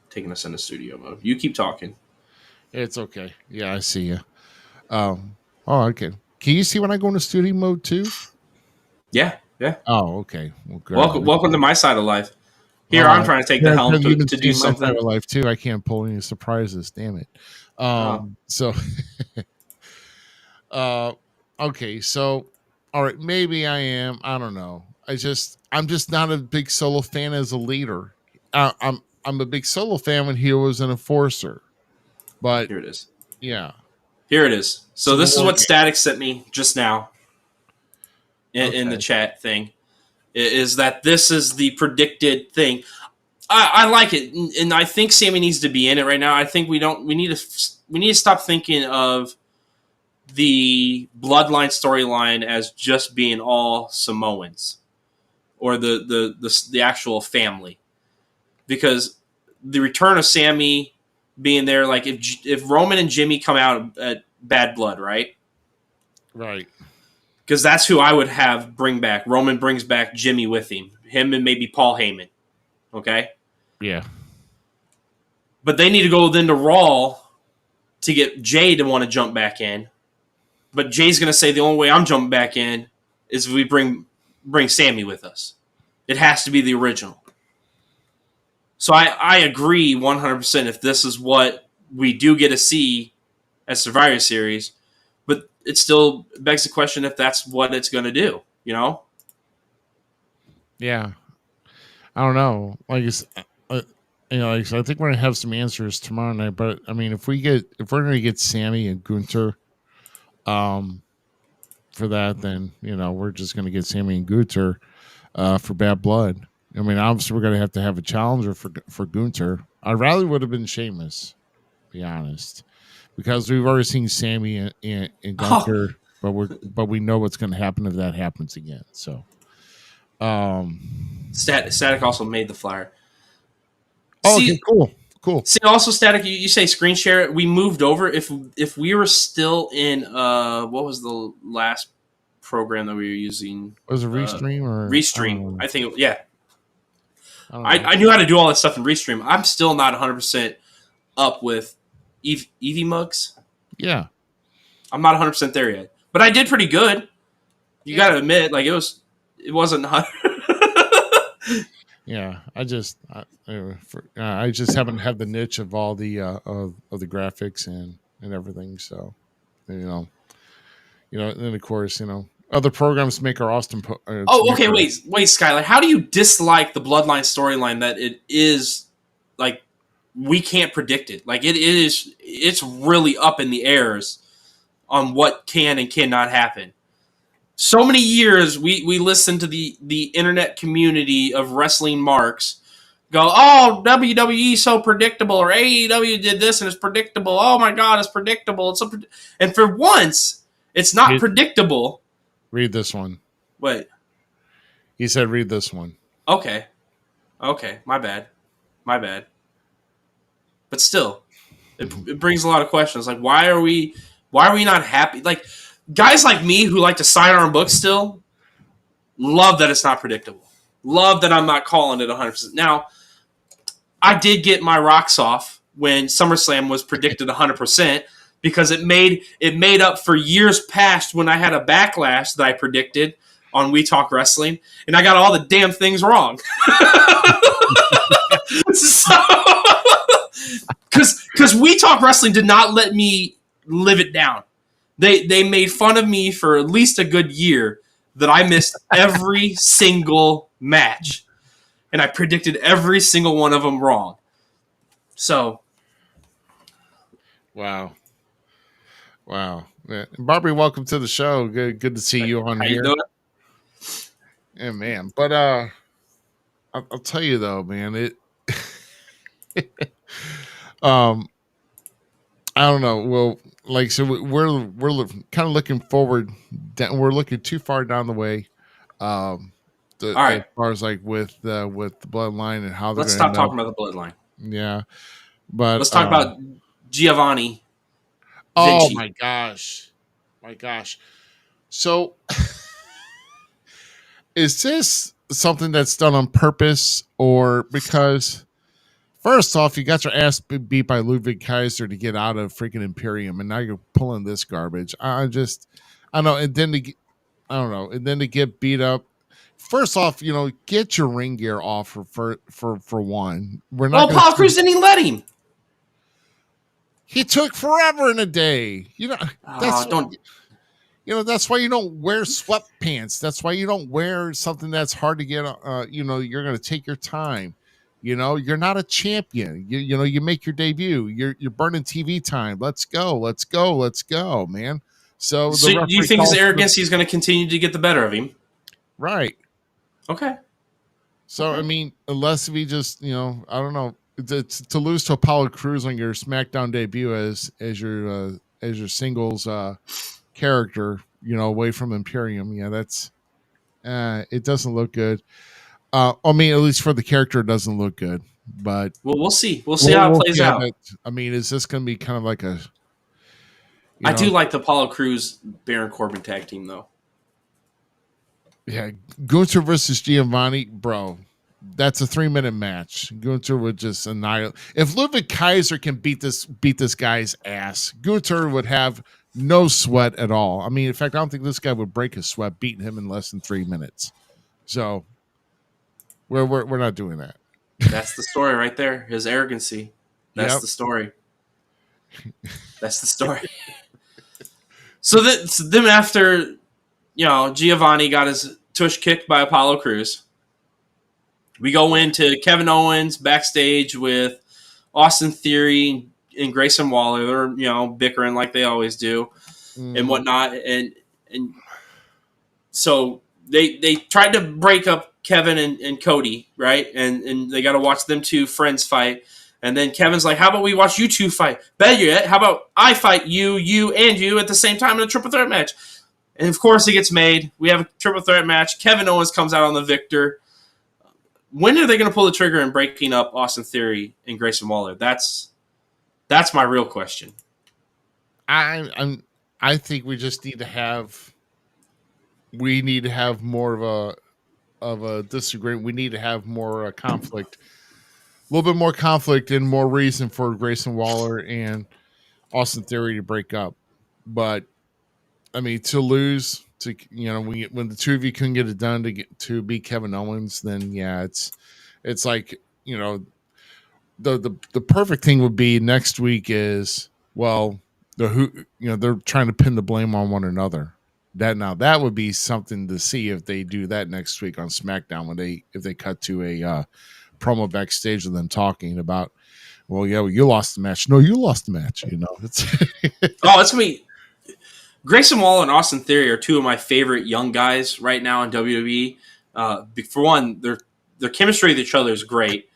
Taking us into studio mode. You keep talking. It's okay. Yeah, I see you. Okay. Can you see when I go into studio mode too? Yeah. Oh, okay. Well, welcome to my side of life. Here, I'm trying to take the helm to do something. My side of life too. I can't pull any surprises. Damn it. So, okay. So, all right. Maybe I am. I don't know. I'm just not a big Solo fan as a leader. I'm a big Solo fan when he was an enforcer. But here it is. Yeah. Here it is. So this is what Static sent me just now in the chat thing. Is that this is the predicted thing. I like it, and I think Sammy needs to be in it right now. I think we need to stop thinking of the Bloodline storyline as just being all Samoans or the actual family, because the return of Sammy being there, like if Roman and Jimmy come out at Bad Blood, right? Right. Because that's who I would have bring back. Roman brings back Jimmy with him and maybe Paul Heyman. Okay? Yeah. But they need to go then to Raw to get Jay to want to jump back in. But Jay's going to say the only way I'm jumping back in is if we bring Sammy with us. It has to be the original. So I agree 100% if this is what we do get to see at Survivor Series. But it still begs the question if that's what it's going to do, Yeah. I don't know. Like so I think we're gonna have some answers tomorrow night. But I mean, if we're gonna get Sammy and Gunther, for that, then we're just gonna get Sammy and Gunther, for Bad Blood. I mean, obviously we're gonna have a challenger for Gunther. I rather would have been Sheamus, to be honest, because we've already seen Sammy and Gunther, but we know what's gonna happen if that happens again. So, Static also made the flyer. oh, okay, cool. See, also Static, you say screen share it. We moved over. If we were still in what was the last program that we were using? Was it Restream or Restream? I think yeah. I I knew how to do all that stuff in Restream. I'm still not 100% up with Eevee mugs. Yeah, I'm not 100% there yet, but I did pretty good. You got to admit, like it wasn't. yeah. I just haven't had the niche of all the of the graphics and everything. So, and then of course other programs make our Austin. Okay. Wait, Skylar. How do you dislike the Bloodline storyline that it is like we can't predict it? Like it's really up in the airs on what can and cannot happen. So many years we listen to the internet community of wrestling marks go, oh, WWE so predictable, or AEW did this and it's predictable. Oh my God, it's predictable. And for once, it's not predictable. Read this one. Wait. He said, read this one. Okay. My bad. But still, it brings a lot of questions. Like, why are we not happy? Like, guys like me who like to sidearm books still love that it's not predictable. Love that I'm not calling it 100%. Now, I did get my rocks off when SummerSlam was predicted 100% because it made up for years past when I had a backlash that I predicted on We Talk Wrestling, and I got all the damn things wrong. Because We Talk Wrestling did not let me live it down. They made fun of me for at least a good year that I missed every single match. And I predicted every single one of them wrong. So. Wow. Yeah. Barbie, welcome to the show. Good to see you on here. You doing? Yeah, man. But I'll tell you though, man, I don't know. Well, like, so we're kind of looking forward. We're looking too far down the way. All right. As far as like with the bloodline and how they're. Let's stop talking about the bloodline. Yeah, but let's talk about Giovanni. Oh Vinci. my gosh! So, is this something that's done on purpose, or because? First off, you got your ass beat by Ludwig Kaiser to get out of freaking Imperium, and now you're pulling this garbage. I don't know. And then to get beat up. First off, get your ring gear off for one. We're not. Well, Paul Cruz didn't even let him. He took forever and a day. That's why you don't wear sweatpants. That's why you don't wear something that's hard to get. You're going to take your time. You're not a champion. You make your debut. You're burning TV time. Let's go, man. So do you think his arrogance is going to continue to get the better of him? Right. Okay. So I mean, unless if he just, I don't know, to lose to Apollo Crews on your SmackDown debut as your singles character, away from Imperium, yeah, that's it doesn't look good. I mean, at least for the character, it doesn't look good. But we'll see. We'll see how it plays out. I mean, is this going to be kind of like a? I do like the Apollo Crews Baron Corbin tag team, though. Yeah, Gunther versus Giovanni, bro. That's a 3-minute match. Gunther would just annihilate. If Ludwig Kaiser can beat this guy's ass, Gunther would have no sweat at all. I mean, in fact, I don't think this guy would break a sweat beating him in less than 3 minutes. So. We're not doing that. That's the story right there. His arrogancy. That's the story. That's the story. So then after, Giovanni got his tush kicked by Apollo Crews, We go into Kevin Owens backstage with Austin Theory and Grayson Waller. They're bickering like they always do and whatnot. And so they tried to break up Kevin and Cody, right? And they got to watch them two friends fight. And then Kevin's like, how about we watch you two fight? Better yet, how about I fight you, and you at the same time in a triple threat match? And of course it gets made. We have a triple threat match. Kevin Owens comes out on the victor. When are they going to pull the trigger in breaking up Austin Theory and Grayson Waller? That's my real question. I think we just need to have more of a disagreement. We need to have more conflict, a little bit more conflict, and more reason for Grayson Waller and Austin Theory to break up. But I mean, to lose to when the two of you couldn't get it done to beat Kevin Owens, then yeah, it's like the perfect thing would be next week is they're trying to pin the blame on one another. That would be something to see if they do that next week on SmackDown if they cut to a promo backstage of them talking about, well, you lost the match. No, you lost the match. It's it's gonna be Grayson Waller and Austin Theory are two of my favorite young guys right now in WWE. For one, their chemistry with each other is great,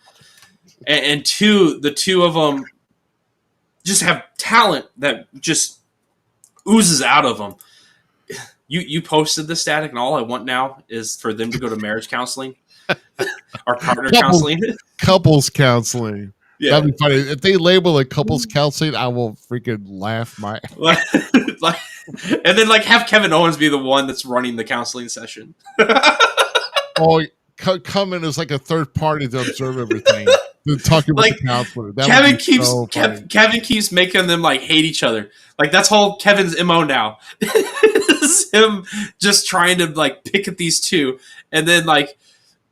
and two, the two of them just have talent that just oozes out of them. You posted the static, and all I want now is for them to go to marriage counseling or partner counseling. Couples counseling. Yeah. That'd be funny. If they label it couples counseling, I will freaking laugh my and then have Kevin Owens be the one that's running the counseling session. Come in as like a third party to observe everything. Talking with the counselor. Kevin keeps making them hate each other. That's whole Kevin's MO now. Is him just trying to pick at these two, and then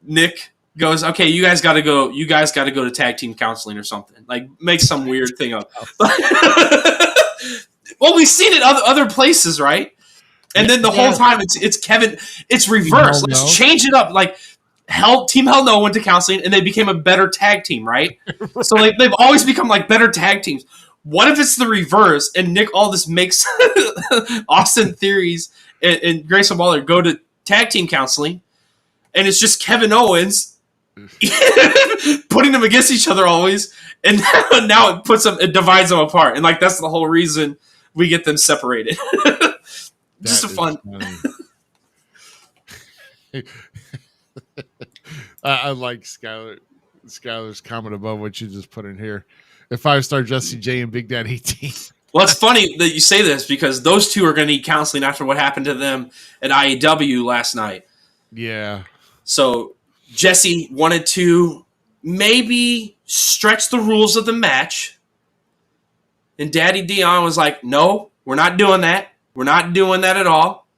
Nick goes, okay, you guys got to go to tag team counseling or something. Make some weird thing up. Well, we've seen it other places, right? And then the whole time it's Kevin. It's reverse. Let's change it up. Team Hell No went to counseling and they became a better tag team, right? So they've always become better tag teams. What if it's the reverse and Nick Aldis makes Austin Theories and Grayson Waller go to tag team counseling, and it's just Kevin Owens putting them against each other always, and now it divides them apart, and that's the whole reason we get them separated. Just a fun. I like Skylar's comment above what you just put in here. The 5-star Jesse J and Big Daddy T. Well, it's funny that you say this because those two are going to need counseling after what happened to them at AEW last night. Yeah. So Jesse wanted to maybe stretch the rules of the match, and Daddy Dion was like, "No, we're not doing that. We're not doing that at all."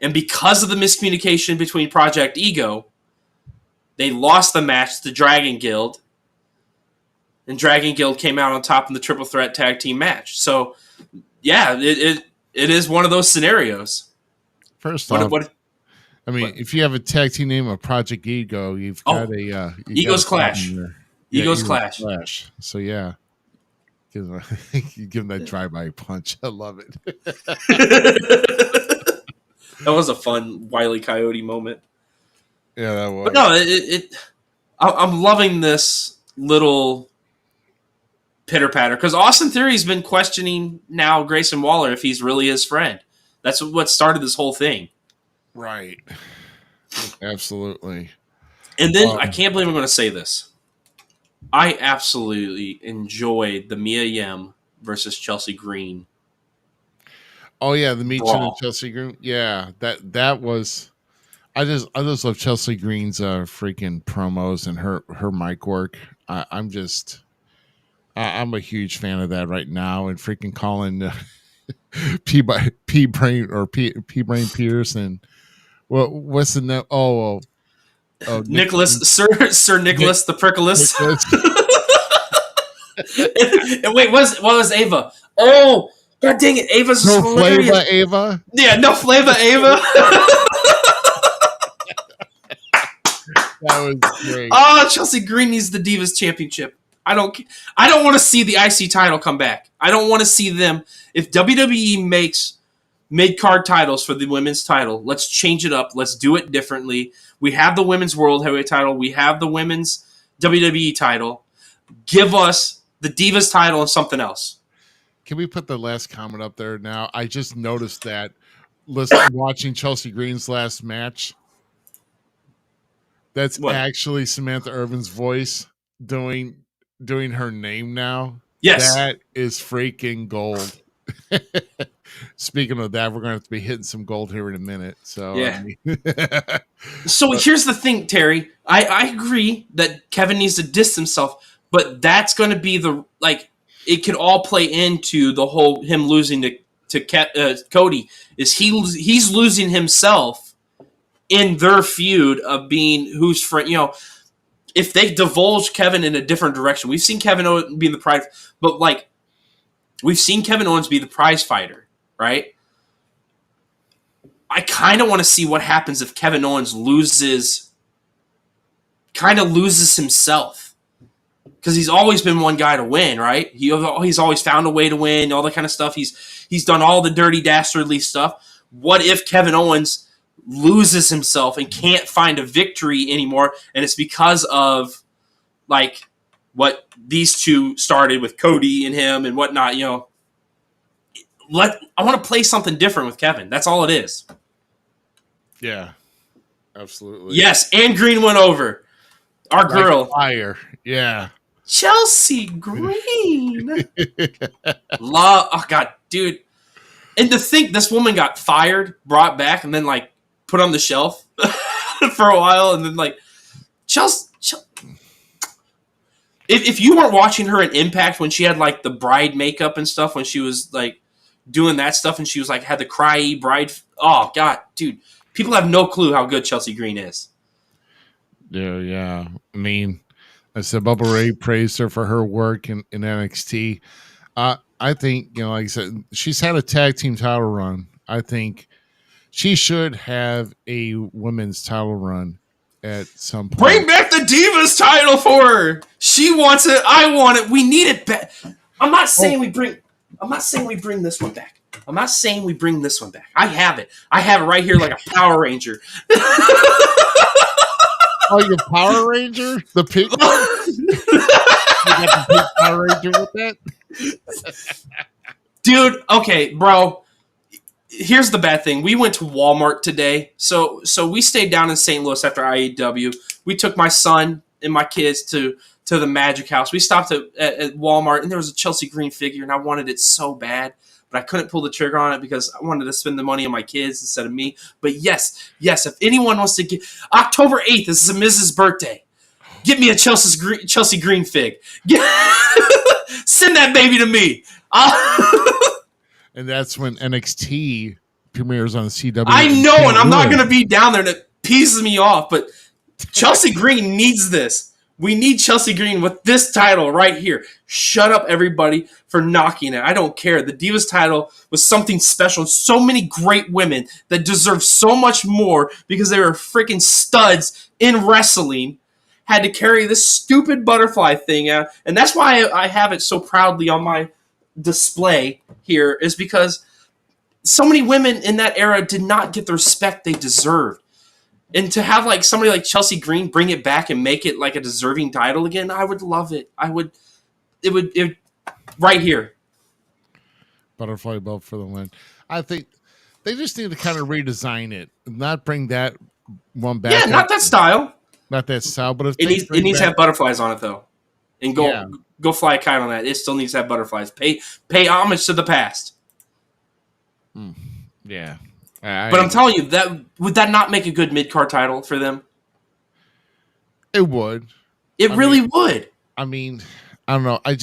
And because of the miscommunication between Project Ego, they lost the match to Dragon Guild. And Dragon Guild came out on top in the triple threat tag team match. So, yeah, it is one of those scenarios. First off, if you have a tag team name of Project Ego, you've got Ego's Clash. Ego's Clash. So, yeah. You give them that drive-by punch. I love it. That was a fun Wile E. Coyote moment. Yeah, that was. But no, I'm loving this little pitter-patter because Austin Theory's been questioning now Grayson Waller if he's really his friend. That's what started this whole thing. Right. Absolutely. And then I can't believe I'm going to say this. I absolutely enjoyed the Mia Yim versus Chelsea Green. Oh yeah, the Meet and Chelsea Green. Yeah, that was. I just love Chelsea Green's freaking promos and her mic work. I'm a huge fan of that right now, and freaking calling P Brain Pierce and what's the name? Nicholas Sir Nicholas the Prickless. and wait, what was Ava? Oh, god dang it, Ava's no hilarious. Flavor Ava. Yeah, no flavor Ava. That was great. Oh, Chelsea Green needs the Divas Championship. I don't want to see the IC title come back. I don't want to see them. If WWE makes mid-card titles for the women's title, let's change it up. Let's do it differently. We have the women's world heavyweight title. We have the women's WWE title. Give us the Divas title and something else. Can we put the last comment up there now? I just noticed that watching Chelsea Green's last match. That's actually Samantha Irvin's voice doing her name now. Yes. That is freaking gold. Speaking of that, we're going to have to be hitting some gold here in a minute. So, yeah. So here's the thing, Terry. I agree that Kevin needs to distance himself, but that's going to be it could all play into the whole him losing to Cody. Is he's losing himself in their feud of being who's friend, if they divulge Kevin in a different direction. We've seen Kevin Owens be the prize, but we've seen Kevin Owens be the prize fighter, right? I kind of want to see what happens if Kevin Owens loses himself. Because he's always been one guy to win, right? He's always found a way to win, all that kind of stuff. He's done all the dirty, dastardly stuff. What if Kevin Owens loses himself and can't find a victory anymore, and it's because of what these two started with Cody and him and whatnot? I want to play something different with Kevin. That's all it is. Yeah, absolutely. Yes, and Green went over. Our girl, fire. Yeah, Chelsea Green. Oh God, dude. And to think this woman got fired, brought back, and then put on the shelf for a while, and then Chelsea. If you weren't watching her in Impact when she had the bride makeup and stuff, when she was doing that stuff, and she was had the cryy bride. Oh God, dude, people have no clue how good Chelsea Green is. Yeah. I mean, I said Bubba Ray praised her for her work in NXT. I think like I said, she's had a tag team title run. I think she should have a women's title run at some point. Bring back the Divas title for her. She wants it. I want it. We need it back. I'm not saying we bring this one back. I'm not saying we bring this one back. I have it. I have it right here like a Power Ranger. Oh, your Power Ranger? The pink one? You got the pink Power Ranger with that? Dude, okay, bro. Here's the bad thing. We went to Walmart today. So we stayed down in St. Louis after AEW. We took my son and my kids to the Magic House. We stopped at Walmart, and there was a Chelsea Green figure, and I wanted it so bad, but I couldn't pull the trigger on it because I wanted to spend the money on my kids instead of me. But yes, if anyone wants to get October 8th, this is Zmiz's birthday. Get me a Chelsea Green fig. Send that baby to me. And that's when NXT premieres on CW. I know, and I'm not going to be down there, and it pisses me off, but Chelsea Green needs this. We need Chelsea Green with this title right here. Shut up, everybody, for knocking it. I don't care. The Divas title was something special. So many great women that deserve so much more because they were freaking studs in wrestling had to carry this stupid butterfly thing out. And that's why I have it so proudly on my display here, is because so many women in that era did not get the respect they deserved. And to have somebody like Chelsea Green bring it back and make it a deserving title again, I would love it. It would right here. Butterfly belt for the win. I think they just need to kind of redesign it, not bring that one back. Yeah, not that style. Not that style, but if it needs to have butterflies on it though, and go fly a kite on that. It still needs to have butterflies. Pay homage to the past. Yeah. But I'm telling you, would that not make a good mid-card title for them? It would. It really would. I mean, I don't know. The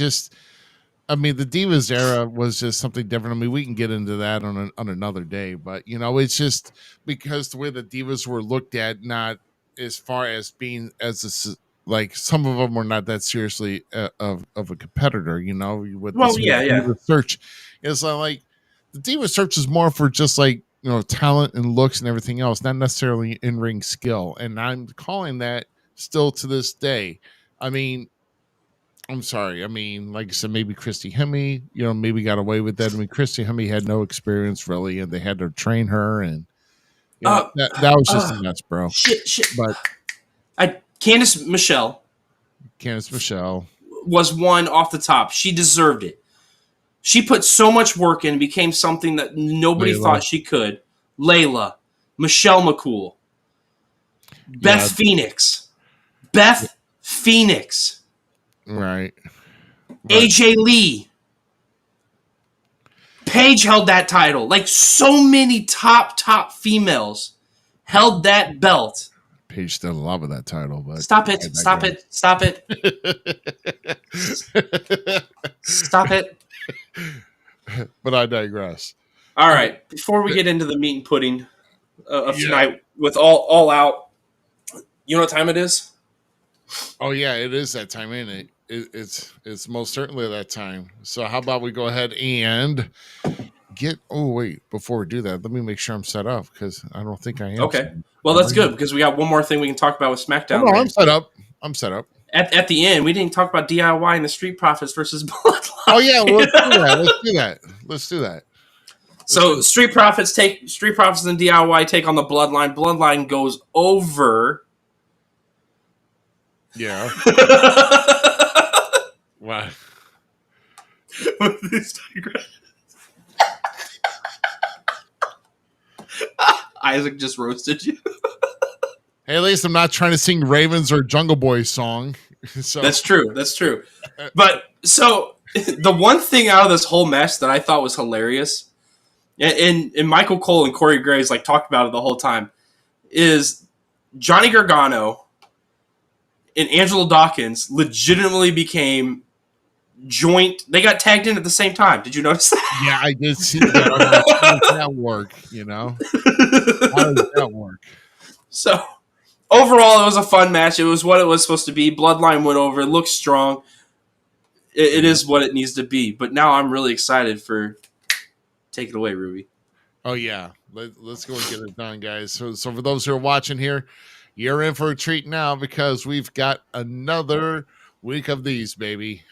Divas era was just something different. I mean, we can get into that on another day, but it's just because the way the Divas were looked at, not as far as being some of them were not that seriously of a competitor. With Diva search, it's the Diva search is more for just talent and looks and everything else, not necessarily in-ring skill. And I'm calling that still to this day. I mean, I'm sorry. I mean, like I said, maybe Christy Hemme, maybe got away with that. I mean, Christy Hemme had no experience really, and they had to train her, and that was just a mess, bro. Shit. But Candice Michelle was one off the top. She deserved it. She put so much work in and became something that nobody thought she could. Layla, Michelle McCool, Beth Phoenix. Right. AJ Lee. Paige held that title. Like, so many top females held that belt. Paige still in love with that title, but Stop it. But I digress. All right. Before we get into the meat and pudding of tonight with all out, you know what time it is? Oh yeah, it is that time, ain't it? It's most certainly that time. So how about we go ahead and before we do that, let me make sure I'm set up, because I don't think I am. Okay. Well, that's good, because we got one more thing we can talk about with SmackDown. Oh, no, I'm set up. At the end, we didn't talk about DIY and the Street Profits versus Bloodline. Oh yeah, well, let's do that. So Street Profits and DIY take on the Bloodline. Bloodline goes over. Yeah. Wow. With this digression. Isaac just roasted you. Hey, at least I'm not trying to sing Ravens or Jungle Boy song. So That's true. But so the one thing out of this whole mess that I thought was hilarious, and Michael Cole and Corey Graves talked about it the whole time, is Johnny Gargano and Angelo Dawkins legitimately became joint. They got tagged in at the same time. Did you notice that? Yeah, I did see that. How does that work? How does that work? So overall, it was a fun match. It was what it was supposed to be. Bloodline went over. It looks strong. It is what it needs to be. But now I'm really excited for. Take it away, Ruby. Oh yeah, let's go and get it done, guys. So for those who are watching here, you're in for a treat now, because we've got another week of these, baby.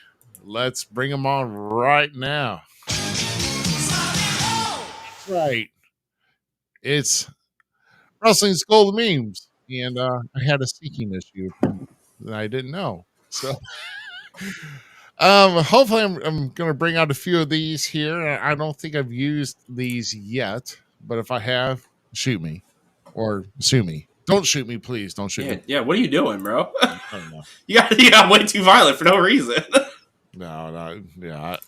Let's bring them on right now. Right. It's Wrestling's Gold Memes. And I had a seeking issue that I didn't know. So hopefully I'm going to bring out a few of these here. I don't think I've used these yet, but if I have, shoot me or sue me. Don't shoot me, please. Don't shoot me. Yeah, what are you doing, bro? I don't know. You got way too violent for no reason. No, yeah.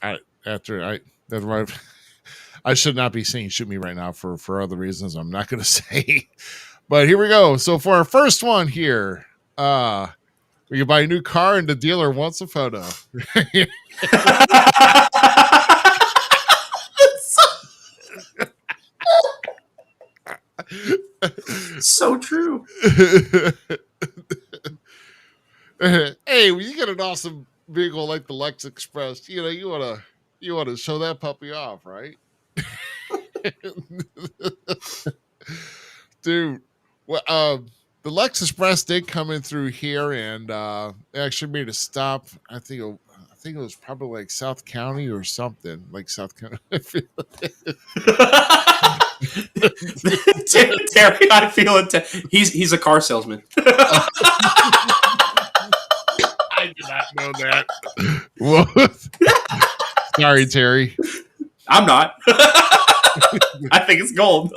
That's right. I should not be saying shoot me right now for other reasons I'm not going to say. But here we go. So for our first one here, we can buy a new car and the dealer wants a photo. So true. Hey, when you get an awesome vehicle like the Lex Express, you want to show that puppy off, right? Dude, well, the Lex Express did come in through here, and they actually made a stop. I think it was probably like South County or something, like South County. Terry, I feel it. He's a car salesman. I did not know that. What? Sorry, Terry. I'm not. I think it's gold.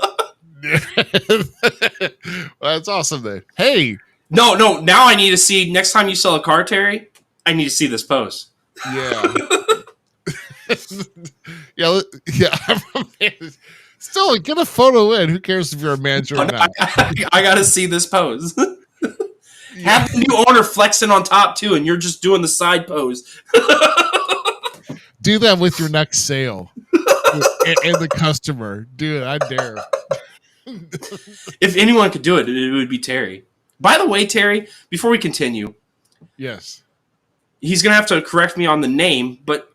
Well, that's awesome then. Hey. No. Now I need to see, next time you sell a car, Terry, I need to see this pose. Yeah. yeah. Still, get a photo in. Who cares if you're a manager or not? I got to see this pose. Have the new owner flexing on top, too, and you're just doing the side pose. Do that with your next sale. and the customer. Dude, I dare. If anyone could do it, it would be Terry. By the way, Terry, before we continue. Yes. He's going to have to correct me on the name, but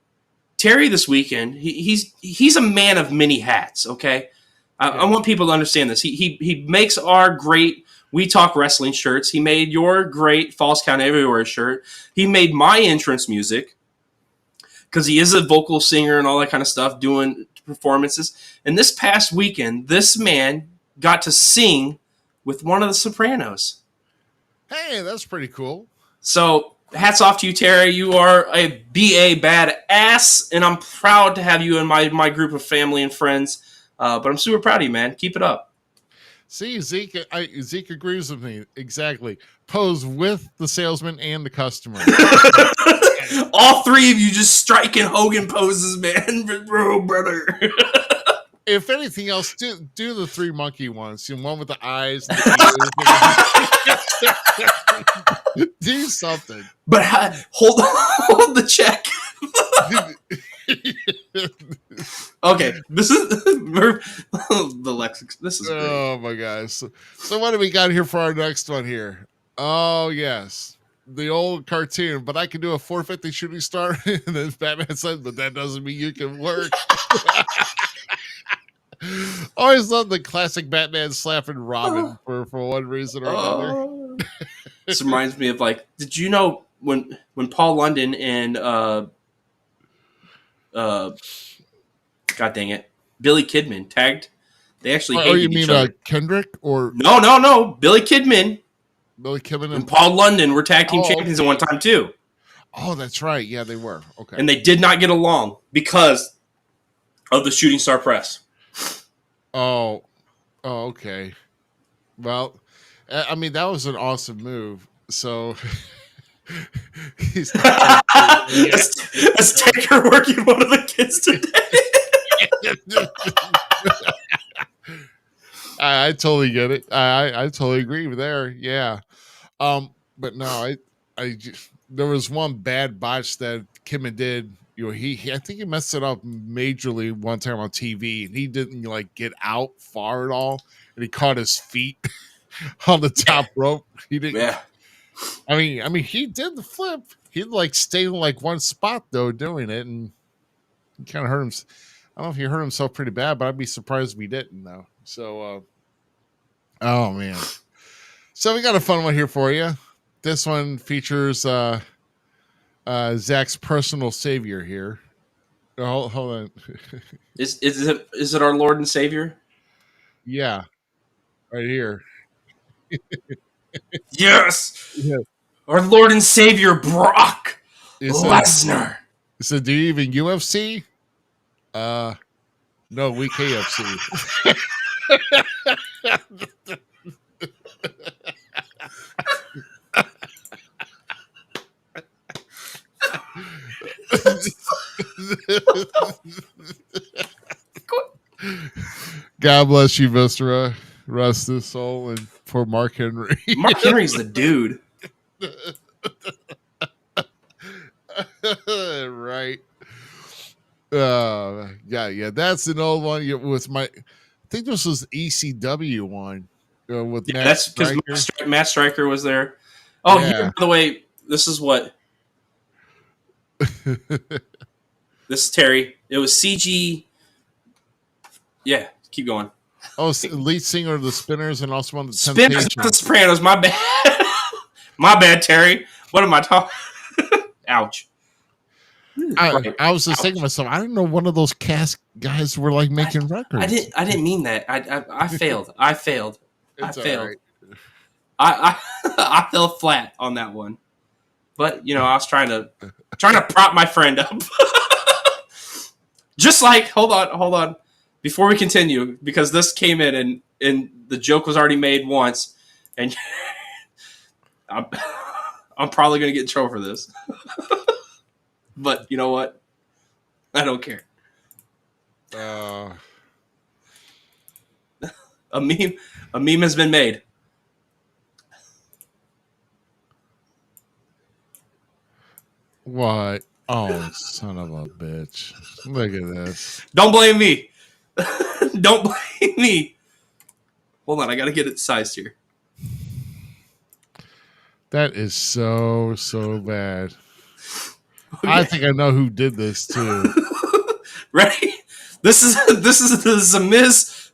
Terry this weekend, he's a man of many hats, okay? I want people to understand this. He makes our great We Talk Wrestling shirts. He made your great Falls Count Everywhere shirt. He made my entrance music because he is a vocal singer and all that kind of stuff, doing performances. And this past weekend, this man got to sing with one of the Sopranos. Hey, that's pretty cool. So hats off to you, Terry. You are a BA badass, and I'm proud to have you in my group of family and friends. But I'm super proud of you, man. Keep it up. See, Zeke agrees with me. Exactly. Pose with the salesman and the customer. All three of you just striking Hogan poses, man. Bro, brother. If anything else, do the three monkey ones. You know, one with the eyes. And the ears. Do something. But hold the check. Okay, this is the Lex. This is great. Oh my gosh! So what do we got here for our next one here? Oh yes, the old cartoon. But I can do a 450 shooting star. And then Batman said, "But that doesn't mean you can work." Always love the classic Batman slapping Robin for one reason or another. This reminds me of did you know when Paul London and God dang it, Billy Kidman tagged? They actually hated you each mean other. Kendrick or No, Billy Kidman and Paul London were tag team champions at one time too. Oh, that's right. Yeah, they were. Okay, and they did not get along because of the shooting star press. Oh, okay. Well, I mean, that was an awesome move. So Is Taker working one of the kids today? I totally get it. I totally agree with there. Yeah. But no, I just, there was one bad botch that Kidman did. You know, I think he messed it up majorly one time on TV, and he didn't get out far at all, and he caught his feet on the top rope. He didn't. Yeah. I mean, he did the flip. He stayed in one spot though, doing it, and he kind of hurt him. I don't know if he hurt himself pretty bad, but I'd be surprised if he didn't though. So, oh man. So we got a fun one here for you. This one features Zach's personal savior here. Oh, hold on. Is it our Lord and Savior? Yeah, right here. Yes, Yeah. our Lord and Savior Brock Lesnar. So, do you even UFC? No, we KFC. God bless you, Viscera. Rest his soul, and for Mark Henry. Mark Henry's the dude. Right. Yeah. That's an old one. With I think this was ECW one. With That's because Matt Stryker was there. Oh, yeah. Here, by the way, this is what. This is Terry. It was CG. Yeah, keep going. Oh, lead singer of the Spinners and also one of the Spinners, Temptations. not the Sopranos. My bad. My bad, Terry. What am I talking? Ouch. I was just thinking to myself, I didn't know one of those cast guys were making records. I didn't mean that. I failed. I failed. It's I failed. all right. I fell flat on that one. But I was trying to prop my friend up. Just hold on. Before we continue, because this came in and the joke was already made once, and I'm probably gonna get in trouble for this. But you know what? I don't care. A meme has been made. What? Oh, son of a bitch. Look at this. Don't blame me. Don't blame me. Hold on, I gotta get it sized here. That is so bad. Okay. I think I know who did this too. Right? This is the Zmiz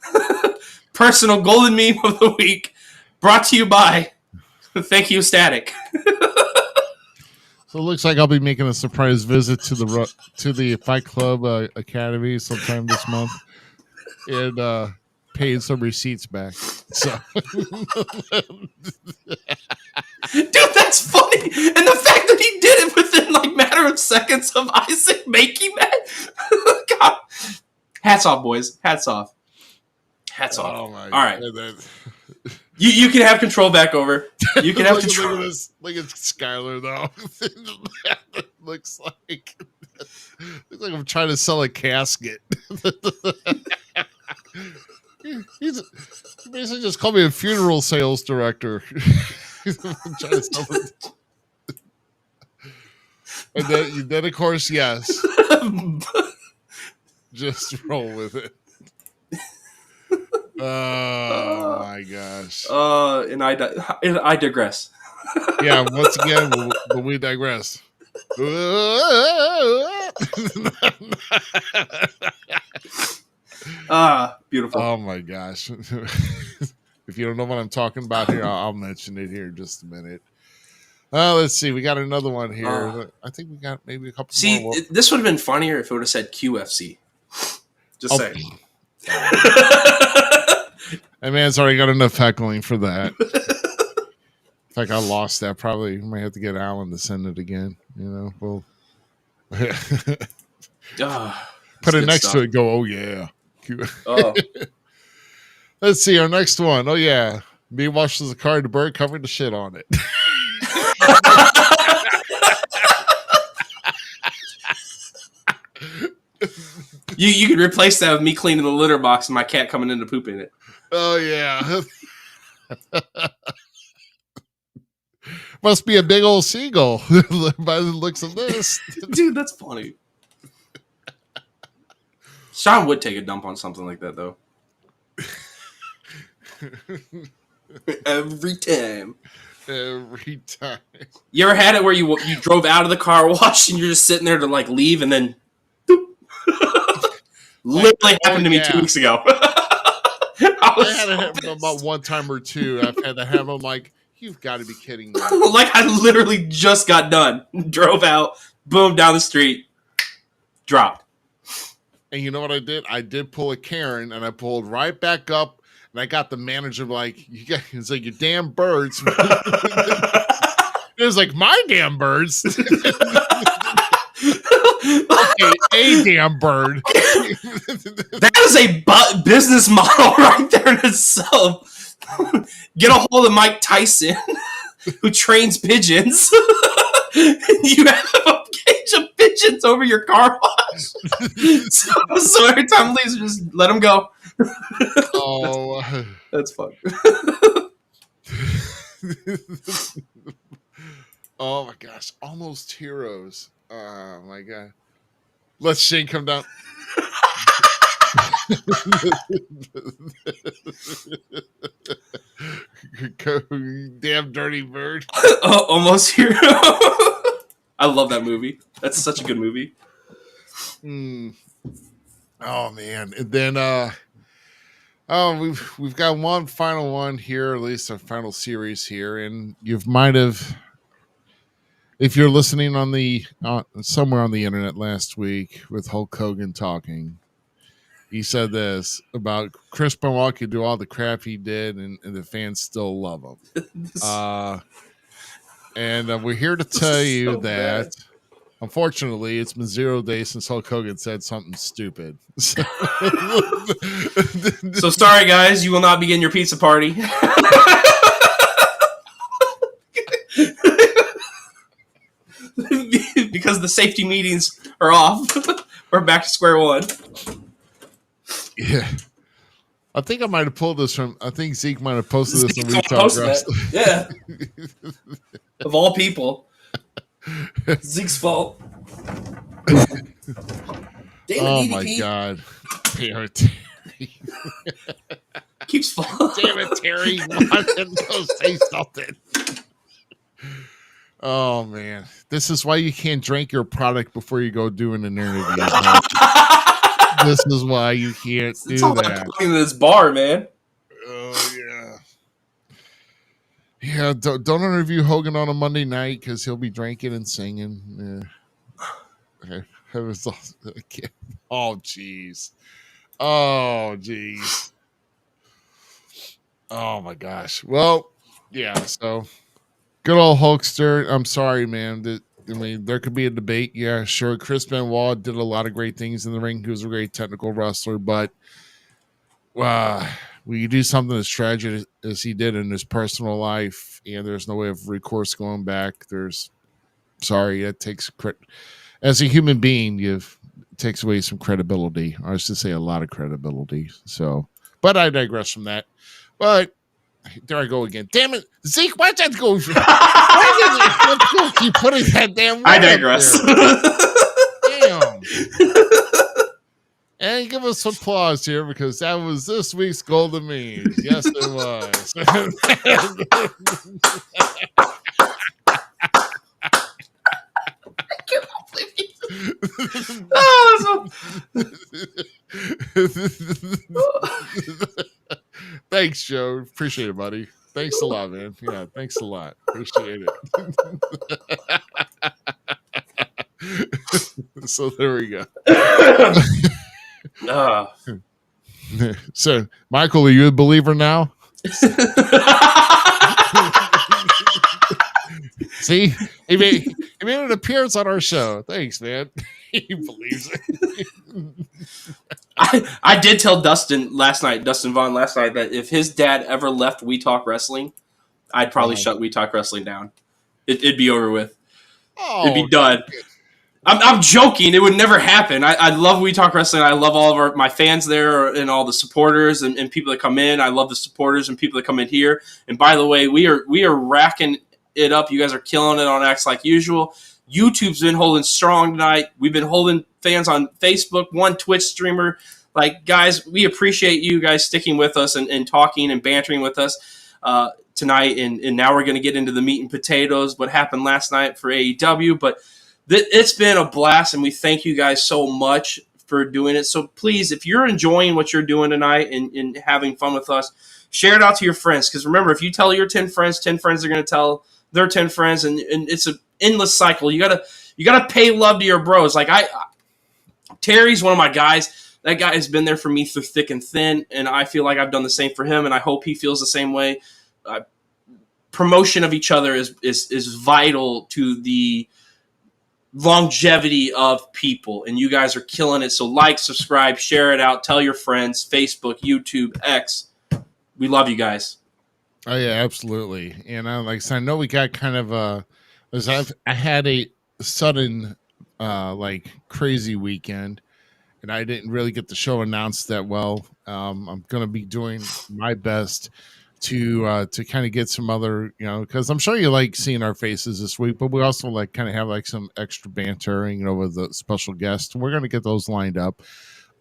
personal golden meme of the week. Brought to you by Thank You Static. So it looks like I'll be making a surprise visit to the Fight Club Academy sometime this month, and paying some receipts back. So, Dude, that's funny. And the fact that he did it within like matter of seconds of Isaac making that. God. Hats off, boys. Hats off. Hats off. oh my! All right. God. You can have control back over. You can have control. Look at this. Look at Skylar though. looks like I'm trying to sell a casket. He basically just called me a funeral sales director. Trying to sell it. And then of course, yes. Just roll with it. Oh my gosh. And I digress. Yeah, once again, we digress. Beautiful. Oh my gosh. If you don't know what I'm talking about here, I'll mention it here in just a minute. Let's see. We got another one here. I think we got maybe a couple more. See, this would have been funnier if it would have said QFC. Just saying. That man's already got enough heckling for that. In fact, I lost that. Probably might have to get Alan to send it again. You know, put it next to it. Go, oh yeah. Oh. Let's see our next one. Oh yeah, me washes the car. The bird covered the shit on it. You could replace that with me cleaning the litter box and my cat coming in to poop in it. Oh yeah. Must be a big old seagull by the looks of this. Dude, that's funny. Sean would take a dump on something like that, though. Every time. Every time. You ever had it where you drove out of the car wash and you're just sitting there to like leave and then literally happened to me 2 weeks ago. I had it happen about one time or two. I've had that happen. I'm like, you've got to be kidding me. Like I literally just got done. Drove out, boom, down the street, dropped. And you know what I did? I did pull a Karen, and I pulled right back up, and I got the manager like, it's like, your damn birds. It was like, my damn birds. Okay, a damn bird. That is a business model right there in itself. Get a hold of Mike Tyson, who trains pigeons. You have a cage of pigeons over your car wash. So every time leaves, just let them go. Oh, that's fun. Oh my gosh, almost heroes. Oh my god. Let Shane come down. Damn dirty bird. Almost hero. I love that movie. That's such a good movie. Oh man. And then we've got one final one here, at least a final series here, and you might have, if you're listening on the somewhere on the internet last week with Hulk Hogan talking, he said this about Chris Benoit could do all the crap he did, and the fans still love him. And we're here to tell you so that, unfortunately, it's been 0 days since Hulk Hogan said something stupid. So sorry, guys, you will not begin your pizza party. Because the safety meetings are off. We're back to square one. Yeah. I think I might have pulled this from, I think Zeke might have posted this on Retail Wrestling. Yeah. Of all people. Zeke's fault. Oh my god. Damn it, Terry. Keeps falling. Damn it, Terry. Go say something. Oh man. This is why you can't drink your product before you go do an interview. This is why you can't do it's all that. Like in this bar, man. Oh yeah. Yeah, don't interview Hogan on a Monday night because he'll be drinking and singing. Yeah. It was oh, jeez. Oh, jeez. Oh, my gosh. Well, yeah, so good old Hulkster. I'm sorry, man. There could be a debate. Yeah, sure. Chris Benoit did a lot of great things in the ring. He was a great technical wrestler, but when you do something as tragic as he did in his personal life, and there's no way of recourse going back, that takes as a human being, it takes away some credibility. I was to say a lot of credibility. So, but I digress from that. But there I go again. Damn it, Zeke! Why'd that go? Let's go keep putting that damn. I digress. Damn. And give us applause here because that was this week's Golden Memes. Yes, it was. Thanks, Joe. Appreciate it, buddy. Thanks a lot, man. Yeah, thanks a lot. Appreciate it. So there we go. So, Michael, are you a believer now? See, he made an appearance on our show. Thanks, man. He believes it. I did tell Dustin Vaughn last night, that if his dad ever left We Talk Wrestling, I'd probably shut We Talk Wrestling down. It'd be over with. It'd be done. I'm joking. It would never happen. I love We Talk Wrestling. I love all of my fans there and all the supporters and people that come in. I love the supporters and people that come in here. And by the way, we are racking it up. You guys are killing it on X like usual. YouTube's been holding strong tonight. We've been holding fans on Facebook, one Twitch streamer. Like, guys, we appreciate you guys sticking with us and talking and bantering with us tonight. And now we're going to get into the meat and potatoes, what happened last night for AEW. But it's been a blast, and we thank you guys so much for doing it. So please, if you're enjoying what you're doing tonight and having fun with us, share it out to your friends. Because remember, if you tell your 10 friends are going to tell their 10 friends, and it's an endless cycle. You gotta pay love to your bros. Like Terry's one of my guys. That guy has been there for me through thick and thin, and I feel like I've done the same for him, and I hope he feels the same way. Promotion of each other is vital to the longevity of people, and you guys are killing it. So like, subscribe, share it out, tell your friends, Facebook, YouTube, X. We love you guys. Oh yeah, absolutely. And I know we got kind of I had a sudden crazy weekend, and I didn't really get the show announced that well. I'm going to be doing my best to kind of get some other, because I'm sure you like seeing our faces this week, but we also kind of have some extra banter, with the special guests. We're going to get those lined up.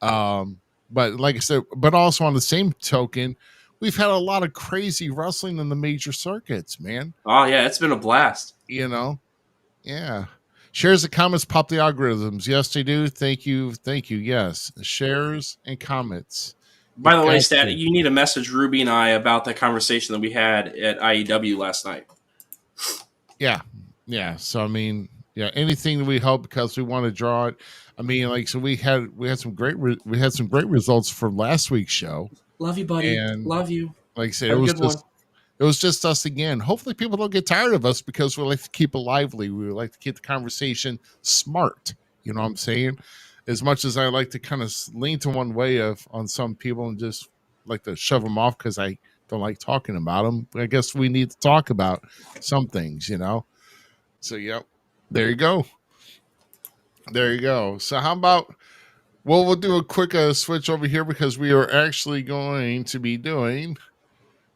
But like I said, but also on the same token, we've had a lot of crazy wrestling in the major circuits, man. Oh yeah, it's been a blast. Yeah. Shares and comments pop the algorithms. Yes, they do. Thank you. Yes, shares and comments. By the way, Stat, you need to message Ruby and I about that conversation that we had at IEW last night. Yeah. So anything that we help because we want to draw it. So we had some great results from last week's show. Love you, buddy. And love you. Like I said, it was just us again. Hopefully people don't get tired of us because we like to keep it lively. We like to keep the conversation smart. You know what I'm saying? As much as I like to kind of lean to one way on some people and just like to shove them off because I don't like talking about them, I guess we need to talk about some things, So, yep. There you go. So how about, we'll do a quick switch over here because we are actually going to be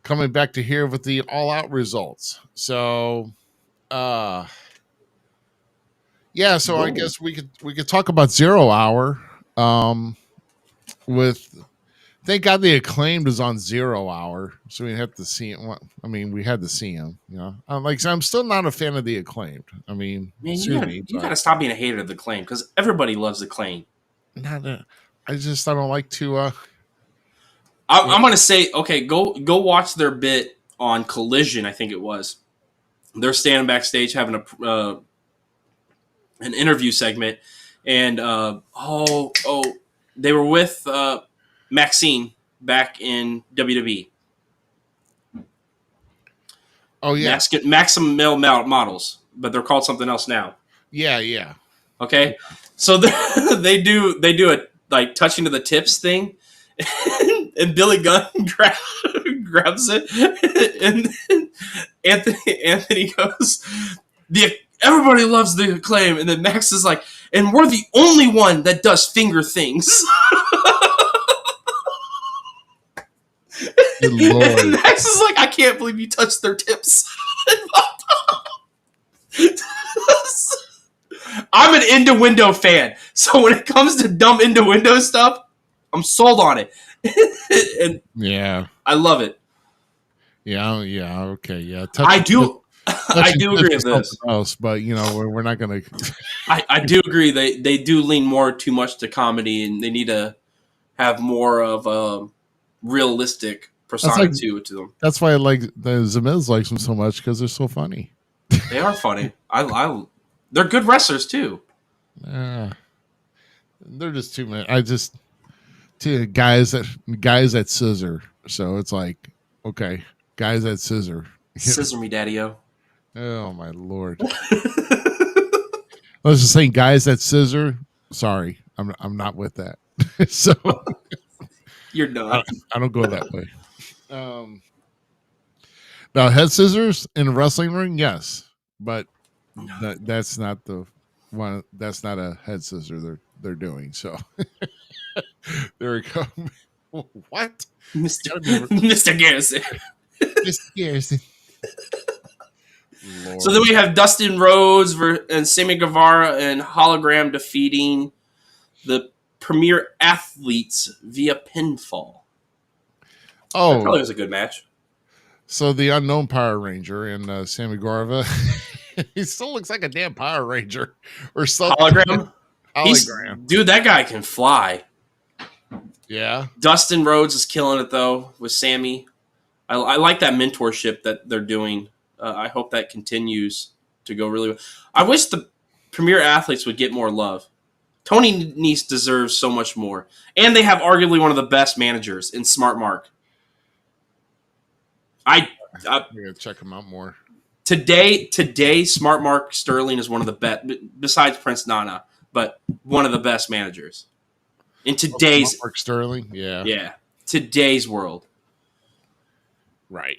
coming back to here with the all-out results. So, yeah, so I guess we could talk about 0 Hour. Thank God the Acclaimed was on 0 Hour, so we had to see him. We had to see him. I'm still not a fan of the Acclaimed. Man, you gotta stop being a hater of the Acclaimed because everybody loves the Acclaimed. I don't like to. I'm gonna say, okay, go watch their bit on Collision, I think it was. They're standing backstage having an interview segment, and they were with Maxine back in WWE. Oh yeah, Maxim male models, but they're called something else now. yeah. Okay, so they do a like touching to the tips thing, and Billy Gunn grabs it, and Anthony goes, everybody loves the Acclaim, and then Max is like, and we're the only one that does finger things. Good Lord. And Max is like, I can't believe you touched their tips. I'm an into-window fan, so when it comes to dumb into-window stuff, I'm sold on it. And yeah, I love it. Yeah, okay, yeah. I do agree with this. Else, but we're not gonna. I do agree. They do lean more too much to comedy, and they need to have more of a realistic persona to them. That's why I like the Zmiz likes them so much, because they're so funny. They are funny. They're good wrestlers too. They're just too many. Guys that scissor. So it's like, okay, guys that scissor. Scissor me, daddy-o. Oh my Lord. I was just saying, guys that scissor. Sorry, I'm not with that. So you're done. I don't go that way. Now, head scissors in a wrestling ring, yes, but that's not the one. That's not a head scissor they're doing. So there we go. What, Mr. Garrison? Mr. Garrison. Lord. So then we have Dustin Rhodes and Sammy Guevara and Hologram defeating the Premier Athletes via pinfall. Oh, that probably was a good match. So the unknown Power Ranger and Sammy Guevara, he still looks like a damn Power Ranger or something. Hologram. Dude, that guy can fly. Yeah. Dustin Rhodes is killing it though with Sammy. I like that mentorship that they're doing. I hope that continues to go really well. I wish the Premier Athletes would get more love. Tony Nese deserves so much more. And they have arguably one of the best managers in Smart Mark. I gotta check him out more. Today, Smart Mark Sterling is one of the best, besides Prince Nana, but one of the best managers. In today's... Mark Sterling? Yeah. Today's world. Right.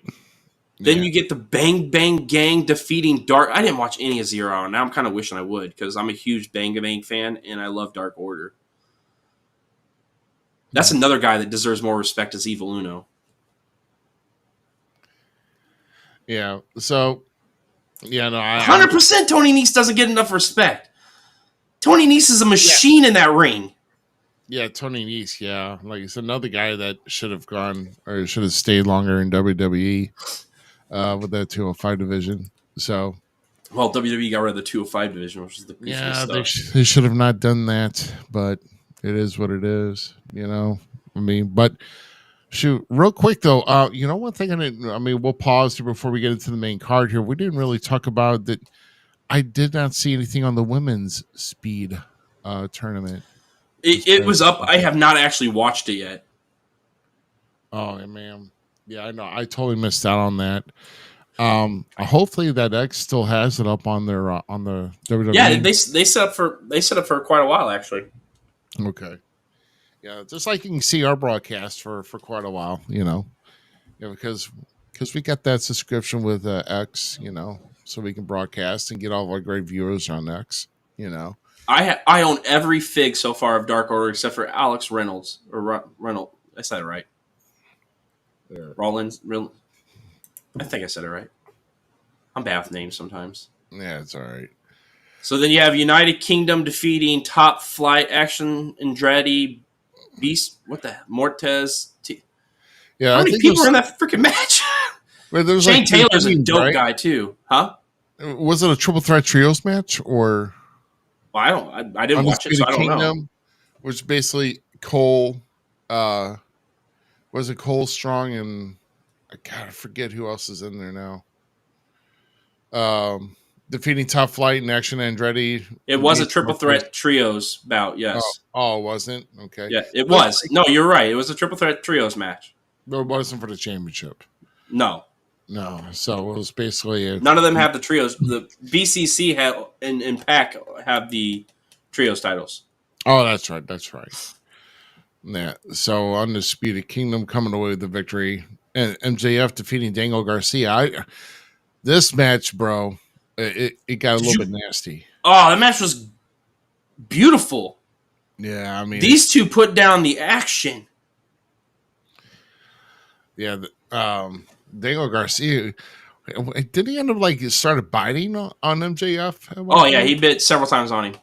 Then you get the Bang Bang Gang defeating Dark. I didn't watch any of Zero. Now I'm kind of wishing I would, because I'm a huge Bang Bang fan and I love Dark Order. That's another guy that deserves more respect as Evil Uno. Yeah. So, yeah, no, 100% Tony Nese doesn't get enough respect. Tony Nese is a machine in that ring. Yeah, Tony Nese, yeah. Like, it's another guy that should have gone or should have stayed longer in WWE with that 205 division. So, well, WWE got rid of the 205 division, which is the yeah, stuff. They should have not done that, but it is what it is, I mean, but shoot, real quick though, one thing we'll pause here before we get into the main card here. We didn't really talk about that. I did not see anything on the women's speed tournament. It was up. I have not actually watched it yet. Oh man, yeah, I know. I totally missed out on that. Hopefully that X still has it up on their on the WWE. Yeah, they set up for quite a while actually. Okay. Yeah, just like you can see our broadcast for quite a while, because we got that subscription with X, so we can broadcast and get all of our great viewers on X, I own every fig so far of Dark Order except for Alex Reynolds or Reynolds. I said it right. Rollins. I think I said it right. I'm bad with names sometimes. Yeah, it's all right. So then you have United Kingdom defeating Top Flight, Action Andretti, Beast. What the Mortez? Yeah, how many people were in that freaking match? Well, there was Shane Taylor's a dope guy too, huh? Was it a triple threat trios match or? Well, I didn't watch it, so I don't know. Which basically Cole, was it Cole Strong and I forget who else is in there now. Defeating Tough Flight and Action Andretti. It was a triple threat trios bout, yes. Oh, it wasn't? Okay. Yeah, it was. No, you're right. It was a triple threat trios match. No, it wasn't for the championship. No. So it was basically none of them have the trios. The BCC have and PAC have the trios titles. Oh, that's right. Yeah. So Undisputed Kingdom coming away with the victory, and MJF defeating Daniel Garcia. This match, bro, it got a little bit nasty. Oh, that match was beautiful. Yeah, I mean, these two put down the action. Yeah, Daniel Garcia, did he end up started biting on MJF? Oh yeah, he bit several times on him.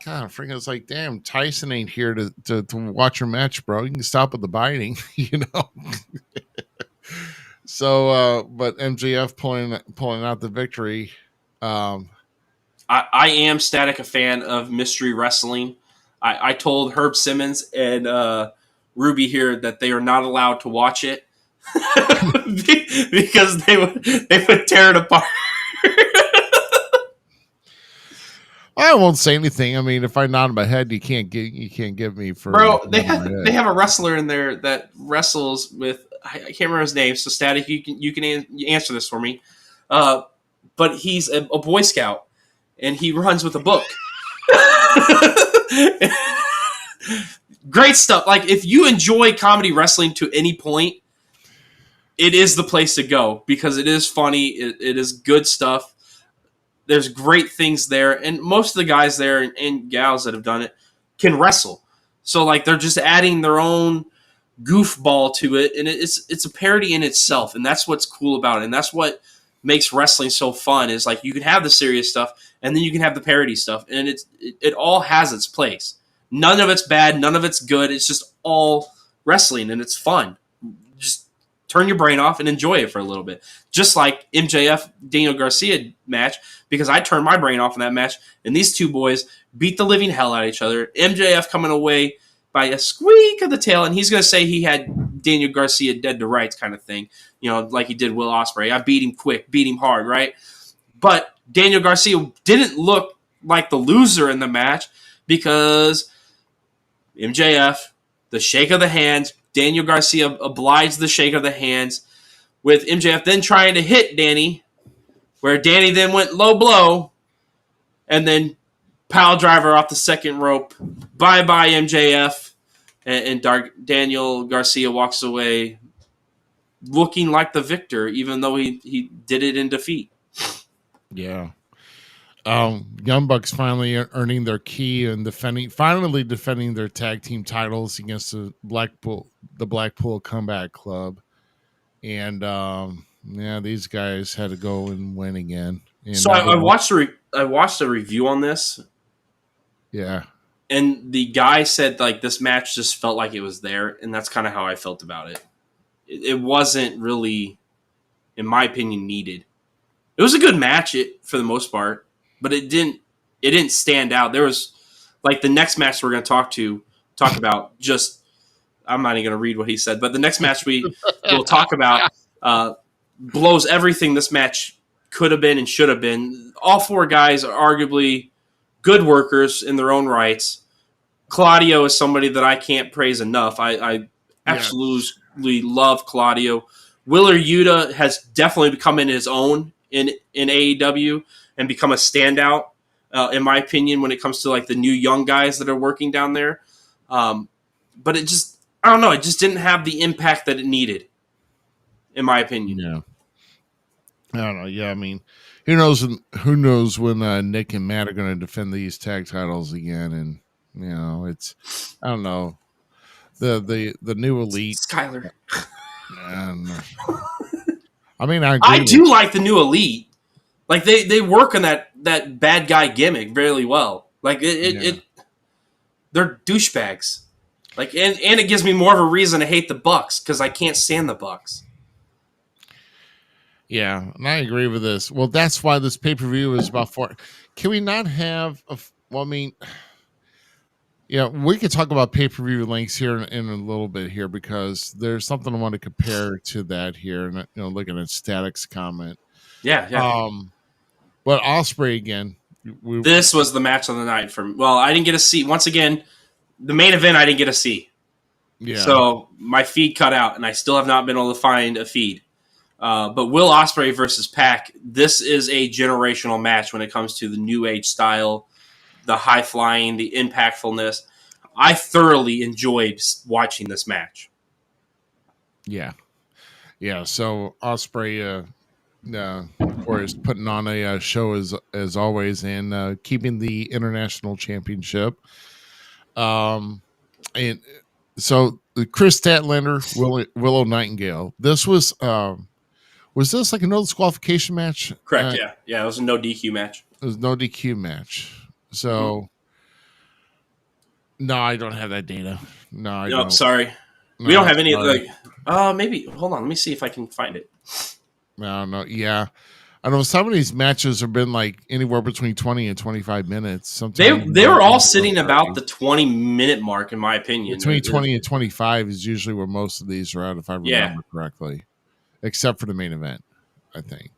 God, I think it's like, damn, Tyson ain't here to watch your match, bro. You can stop with the biting, you know. So, but MJF pulling out the victory. I am static a fan of mystery wrestling. I told Herb Simmons and Ruby here that they are not allowed to watch it because they would tear it apart. I won't say anything. I mean, if I nod my head, you can't give me for bro. They have a wrestler in there that wrestles with, I can't remember his name. So Static, you can answer this for me. But he's a Boy Scout and he runs with a book. Great stuff. Like, if you enjoy comedy wrestling to any point, it is the place to go because it is funny. It is good stuff. There's great things there, and most of the guys there and gals that have done it can wrestle. So like they're just adding their own goofball to it, and it's a parody in itself, and that's what's cool about it, and that's what makes wrestling so fun. Is like you can have the serious stuff, and then you can have the parody stuff, and it all has its place. None of it's bad, none of it's good. It's just all wrestling, and it's fun. Just turn your brain off and enjoy it for a little bit. Just like MJF Daniel Garcia match, because I turned my brain off in that match, and these two boys beat the living hell out of each other. MJF coming away by a squeak of the tail, and he's going to say he had Daniel Garcia dead to rights kind of thing, you know, like he did Will Ospreay. I beat him quick, beat him hard, right? But Daniel Garcia didn't look like the loser in the match because MJF, the shake of the hands, Daniel Garcia obliged the shake of the hands, with MJF then trying to hit Danny, where Danny then went low blow, and then pile driver off the second rope. Bye-bye, MJF. And Daniel Garcia walks away looking like the victor, even though he did it in defeat. Yeah. Young Bucks finally earning their key and finally defending their tag team titles against the Blackpool Comeback Club. And these guys had to go and win again. And so I watched a review on this. Yeah. And the guy said like this match just felt like it was there, and that's kind of how I felt about it. It wasn't really, in my opinion, needed. It was a good match for the most part, but it didn't stand out. There was like the next match we're going to talk about. Just I'm not even going to read what he said, but the next match we'll talk about blows everything this match could have been and should have been. All four guys are arguably good workers in their own rights. Claudio is somebody that I can't praise enough. I absolutely love Claudio. Willer Yuta has definitely become in his own in AEW and become a standout, in my opinion, when it comes to like the new young guys that are working down there. But it just, I don't know, it just didn't have the impact that it needed, in my opinion. Yeah. I don't know. Yeah, I mean, who knows when Nick and Matt are going to defend these tag titles again? And you know, it's, I don't know, the new elite Skyler. I mean, I do like the new elite. Like they work on that bad guy gimmick really well. Like they're douchebags. Like and it gives me more of a reason to hate the Bucks because I can't stand the Bucks. Yeah, and I agree with this. Well, that's why this pay-per-view is about 4. Can we not have well, I mean, Yeah, we could talk about pay-per-view links here in a little bit here because there's something I want to compare to that here. And looking at Static's comment. Yeah. But Osprey again. This was the match of the night I didn't get to see. Once again, the main event I didn't get to see. Yeah. So my feed cut out, and I still have not been able to find a feed. But Will Ospreay versus Pac, this is a generational match when it comes to the new age style, the high flying, the impactfulness. I thoroughly enjoyed watching this match. Yeah. So Osprey, of course, putting on a show as always, and keeping the international championship. And so Chris Statlander, Willow Nightingale. This was this like a no disqualification match? Correct. Yeah. It was a no DQ match. It was no DQ match. So, no, I don't have that data. No, I don't. Sorry. No, we don't have any maybe. Hold on. Let me see if I can find it. No. Yeah. I know some of these matches have been like anywhere between 20 and 25 minutes. Sometimes they were all sitting about the 20-minute mark, in my opinion. Between 20 and 25 is usually where most of these are at, if I remember correctly, except for the main event, I think.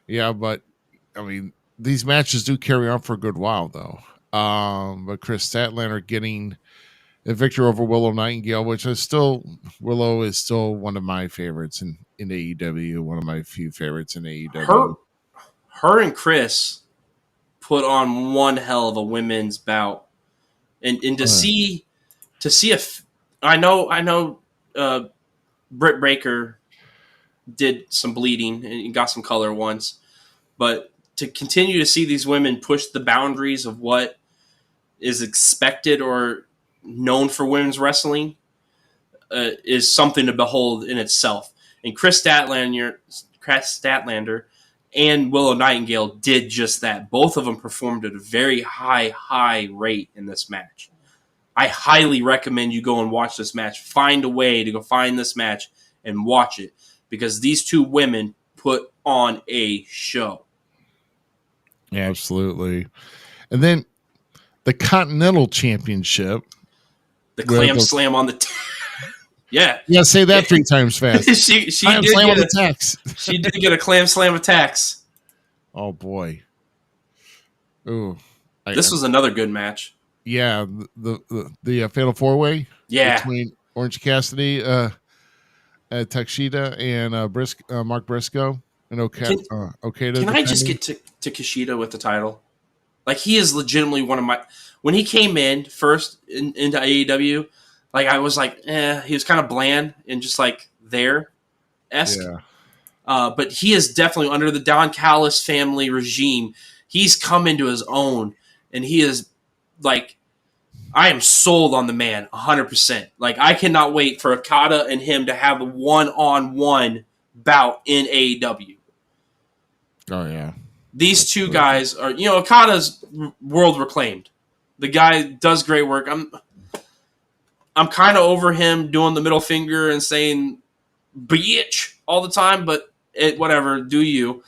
Yeah, but I mean, these matches do carry on for a good while, though. But Chris Statlander getting a victory over Willow Nightingale, which is still one of my favorites in AEW, one of my few favorites in AEW. Her and Chris put on one hell of a women's bout, and to I know Britt Baker did some bleeding and got some color once, but to continue to see these women push the boundaries of what is expected or known for women's wrestling is something to behold in itself. And Chris Statlander and Willow Nightingale did just that. Both of them performed at a very high rate in this match. I highly recommend you go and watch this match. Find a way to go find this match and watch it, because these two women put on a show. Yeah, absolutely. And then the Continental Championship. The clam slam on the yeah. Yeah, say that 3 times fast. she clam did slam get on the tax. She did get a clam slam attacks. Oh boy. Ooh. This was another good match. Yeah, the Fatal 4-Way. Yeah. Between Orange Cassidy, Takeshita, and Mark Briscoe and Okada. Can I just get to Kushida with the title? Like, he is legitimately one of my. When he came in first into AEW, like, I was like, he was kind of bland and just like there-esque. Yeah. But he is definitely under the Don Callis family regime. He's come into his own, and he is like, I am sold on the man 100%. Like, I cannot wait for Okada and him to have a one-on-one bout in AEW. Oh yeah. These two guys are, Okada's world reclaimed. The guy does great work. I'm kind of over him doing the middle finger and saying bitch all the time, but whatever, do you.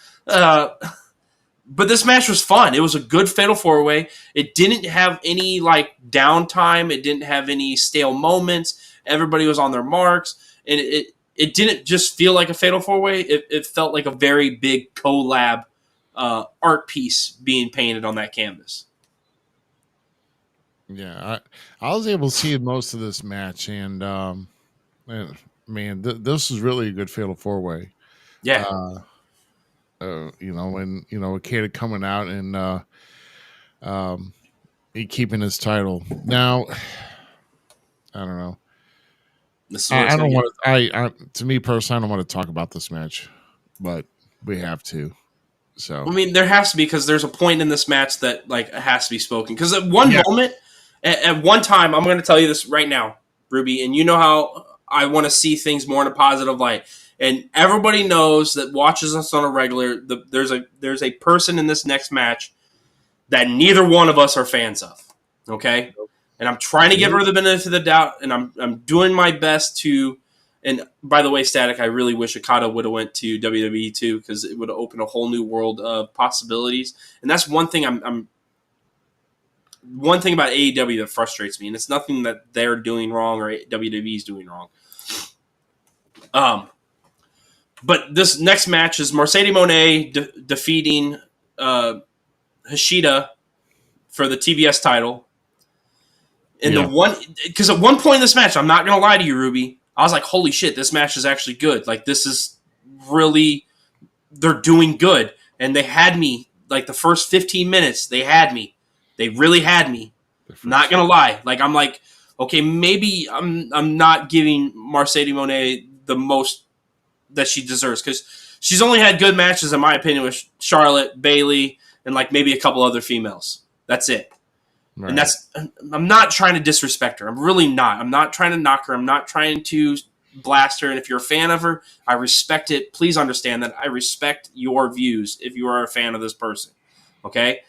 But this match was fun. It was a good Fatal 4-Way. It didn't have any like downtime. It didn't have any stale moments. Everybody was on their marks. And it didn't just feel like a Fatal 4-Way. It felt like a very big collab art piece being painted on that canvas. Yeah, I was able to see most of this match, and man, this is really a good Fatal 4-Way. Yeah. When Okada coming out and he keeping his title. Now, I don't know. I don't want to. To me personally, I don't want to talk about this match, but we have to. So I mean, there has to be, because there's a point in this match that like has to be spoken. Because at one moment, at one time, I'm going to tell you this right now, Ruby, and you know how I want to see things more in a positive light. And everybody knows that watches us on a regular. There's a person in this next match that neither one of us are fans of. Okay, and I'm trying to give her the benefit of the doubt, and I'm doing my best to. And by the way, Static, I really wish Okada would have went to WWE too, because it would have opened a whole new world of possibilities. And that's one thing I'm one thing about AEW that frustrates me, and it's nothing that they're doing wrong or WWE is doing wrong. But this next match is Mercedes Moné defeating Hashida for the TBS title. And because at one point in this match, I'm not gonna lie to you, Ruby, I was like, holy shit, this match is actually good. Like, this is really, they're doing good. And they had me, like, the first 15 minutes, they had me. They really had me. Not gonna lie. Like, I'm like, okay, maybe I'm not giving Mercedes Moné the most that she deserves, because she's only had good matches, in my opinion, with Charlotte, Bayley, and like maybe a couple other females. That's it. Right. And I'm not trying to disrespect her. I'm really not. I'm not trying to knock her. I'm not trying to blast her. And if you're a fan of her, I respect it. Please understand that I respect your views if you are a fan of this person. Okay?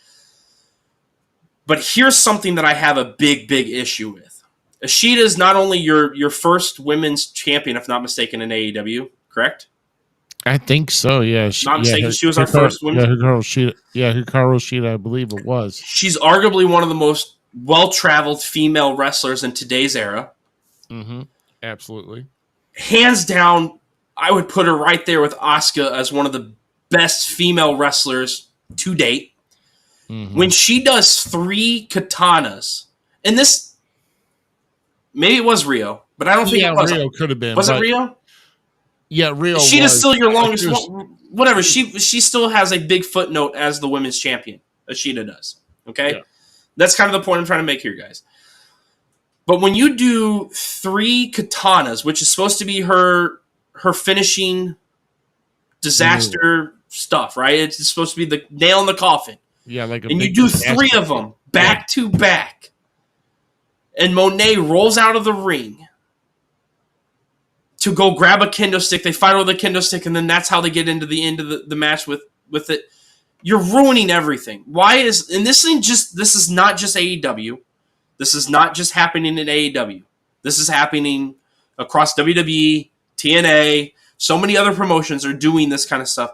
But here's something that I have a big, big issue with. Ashita is not only your first women's champion, if not mistaken, in AEW, correct? I think so, yeah. Not mistaken, she was our first women's. Hikaru Shida, I believe it was. She's arguably one of the most well-traveled female wrestlers in today's era. Mm-hmm. Absolutely. Hands down, I would put her right there with Asuka as one of the best female wrestlers to date. Mm-hmm. When she does 3 katanas, and this, maybe it was Rio, but I don't think it was. Rio could have been. Was it Rio? Yeah, Rio. Sheeta's still your longest. Whatever. She still has a big footnote as the women's champion. Ashita does. Okay, That's kind of the point I'm trying to make here, guys. But when you do 3 katanas, which is supposed to be her finishing disaster stuff, right? It's supposed to be the nail in the coffin. Yeah, like and you do 3 of them back to back, and Monet rolls out of the ring to go grab a kendo stick. They fight over the kendo stick, and then that's how they get into the end of the match with it. You're ruining everything. Why is... And this is not just AEW. This is not just happening in AEW. This is happening across WWE, TNA. So many other promotions are doing this kind of stuff.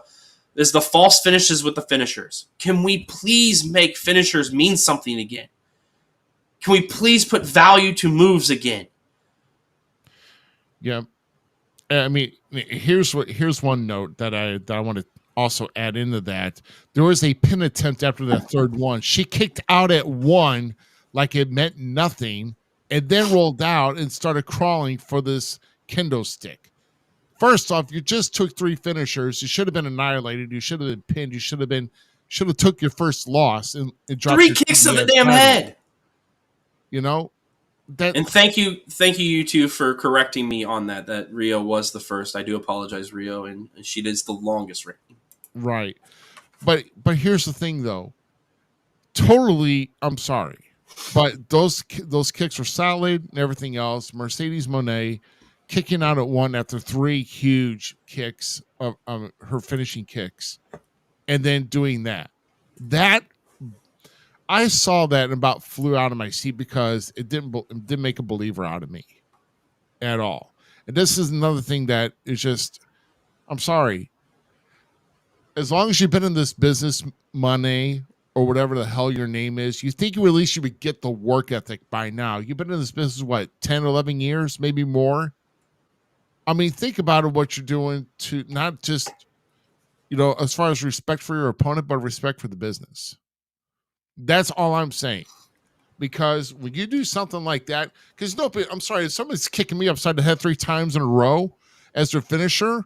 Is the false finishes with the finishers. Can we please make finishers mean something again? Can we please put value to moves again? Yeah. I mean, here's one note that I want to also add into that. There was a pin attempt after that third one. She kicked out at 1 like it meant nothing, and then rolled out and started crawling for this kendo stick. First off, you just took 3 finishers. You should have been annihilated. You should have been pinned. You should have took your first loss and dropped 3 kicks to the damn head. You know. And thank you, you two, for correcting me on that. That Rio was the first. I do apologize, Rio, and she is the longest reign. Right, but here's the thing, though. Totally, I'm sorry, but those kicks were solid and everything else. Mercedes Moné kicking out at 1 after 3 huge kicks of her finishing kicks, and then doing that. I saw that and about flew out of my seat because it didn't make a believer out of me at all. And this is another thing that is just, I'm sorry. As long as you've been in this business, money, or whatever the hell your name is, you think at least you would get the work ethic by now. You've been in this business, what, 10, 11 years, maybe more? I mean, think about it, what you're doing to not just, as far as respect for your opponent, but respect for the business. That's all I'm saying. Because when you do something like that, because I'm sorry, if somebody's kicking me upside the head 3 times in a row as their finisher,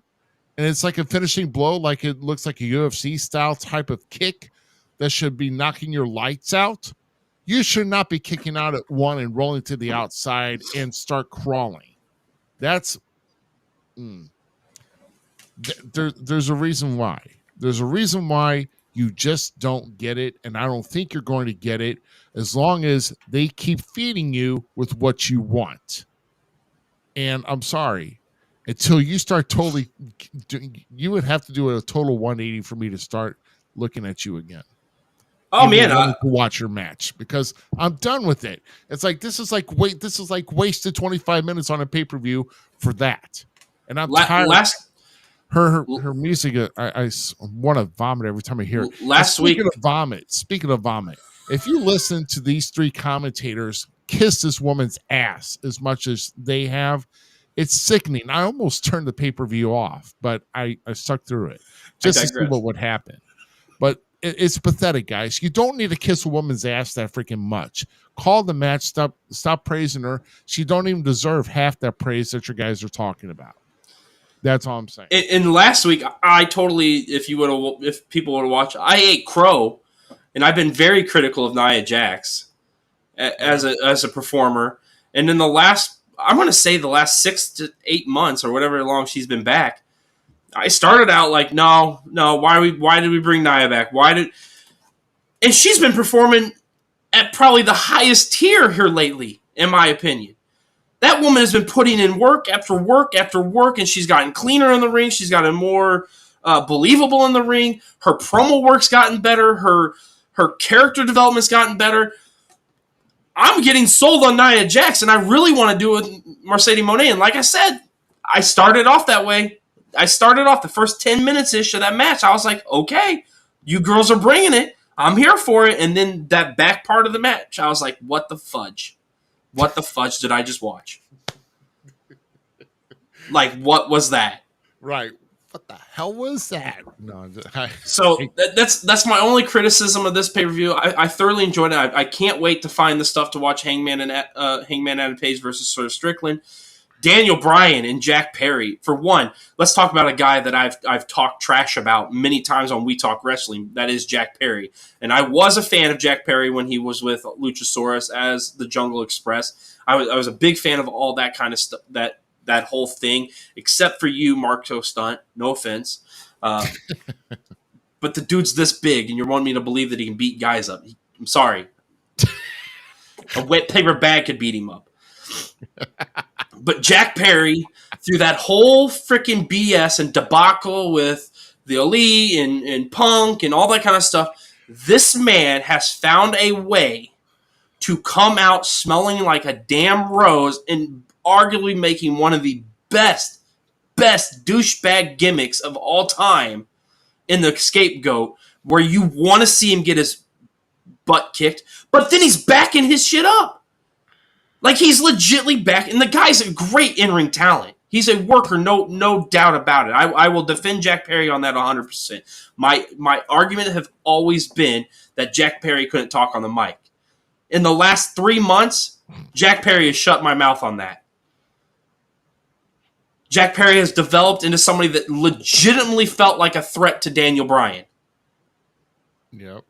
and it's like a finishing blow, like it looks like a UFC style type of kick that should be knocking your lights out, you should not be kicking out at 1 and rolling to the outside and start crawling. That's there's a reason why. There's a reason why you just don't get it, and I don't think you're going to get it as long as they keep feeding you with what you want. And I'm sorry, until you start totally, you would have to do a total 180 for me to start looking at you again. Oh man, to watch your match, because I'm done with it. It's like this is like wasted 25 minutes on a pay-per-view for that, and I'm tired. Her music, I want to vomit every time I hear it. Speaking Speaking of vomit, If you listen to these three commentators kiss this woman's ass as much as they have, it's sickening. I almost turned the pay-per-view off, but I stuck through it just to see what would happen. But it's pathetic, guys. You don't need to kiss a woman's ass that freaking much. Call the match. Stop praising her. She don't even deserve half that praise that you guys are talking about. That's all I'm saying. And last week, I totally, if people would have watched, I ate crow, and I've been very critical of Nia Jax as a performer. And in the last 6 to 8 months or whatever long she's been back, I started out like, no, why did we bring Nia back? And she's been performing at probably the highest tier here lately, in my opinion. That woman has been putting in work after work after work, and she's gotten cleaner in the ring. She's gotten more believable in the ring. Her promo work's gotten better. Her character development's gotten better. I'm getting sold on Nia Jax, and I really want to do it with Mercedes Moné. And like I said, I started off that way. I started off the first 10 minutes-ish of that match. I was like, okay, you girls are bringing it. I'm here for it. And then that back part of the match, I was like, what the fudge? What the fudge did I just watch? Like, what was that? Right. What the hell was that? No. That's my only criticism of this pay-per-view. I thoroughly enjoyed it. I can't wait to find the stuff to watch Hangman Adam Page versus Sir Strickland. Daniel Bryan and Jack Perry. For one, let's talk about a guy that I've talked trash about many times on We Talk Wrestling. That is Jack Perry. And I was a fan of Jack Perry when he was with Luchasaurus as the Jungle Express. I was a big fan of all that kind of stuff, that whole thing, except for you, Marco Stunt. No offense. But the dude's this big, and you're wanting me to believe that he can beat guys up. I'm sorry. A wet paper bag could beat him up. But Jack Perry, through that whole freaking BS and debacle with the Elite and Punk and all that kind of stuff, this man has found a way to come out smelling like a damn rose and arguably making one of the best douchebag gimmicks of all time in the Scapegoat, where you want to see him get his butt kicked, but then he's backing his shit up. Like, he's legitly back, and the guy's a great in-ring talent. He's a worker, no doubt about it. I will defend Jack Perry on that 100%. My argument have always been that Jack Perry couldn't talk on the mic. In the last 3 months, Jack Perry has shut my mouth on that. Jack Perry has developed into somebody that legitimately felt like a threat to Daniel Bryan. Yep.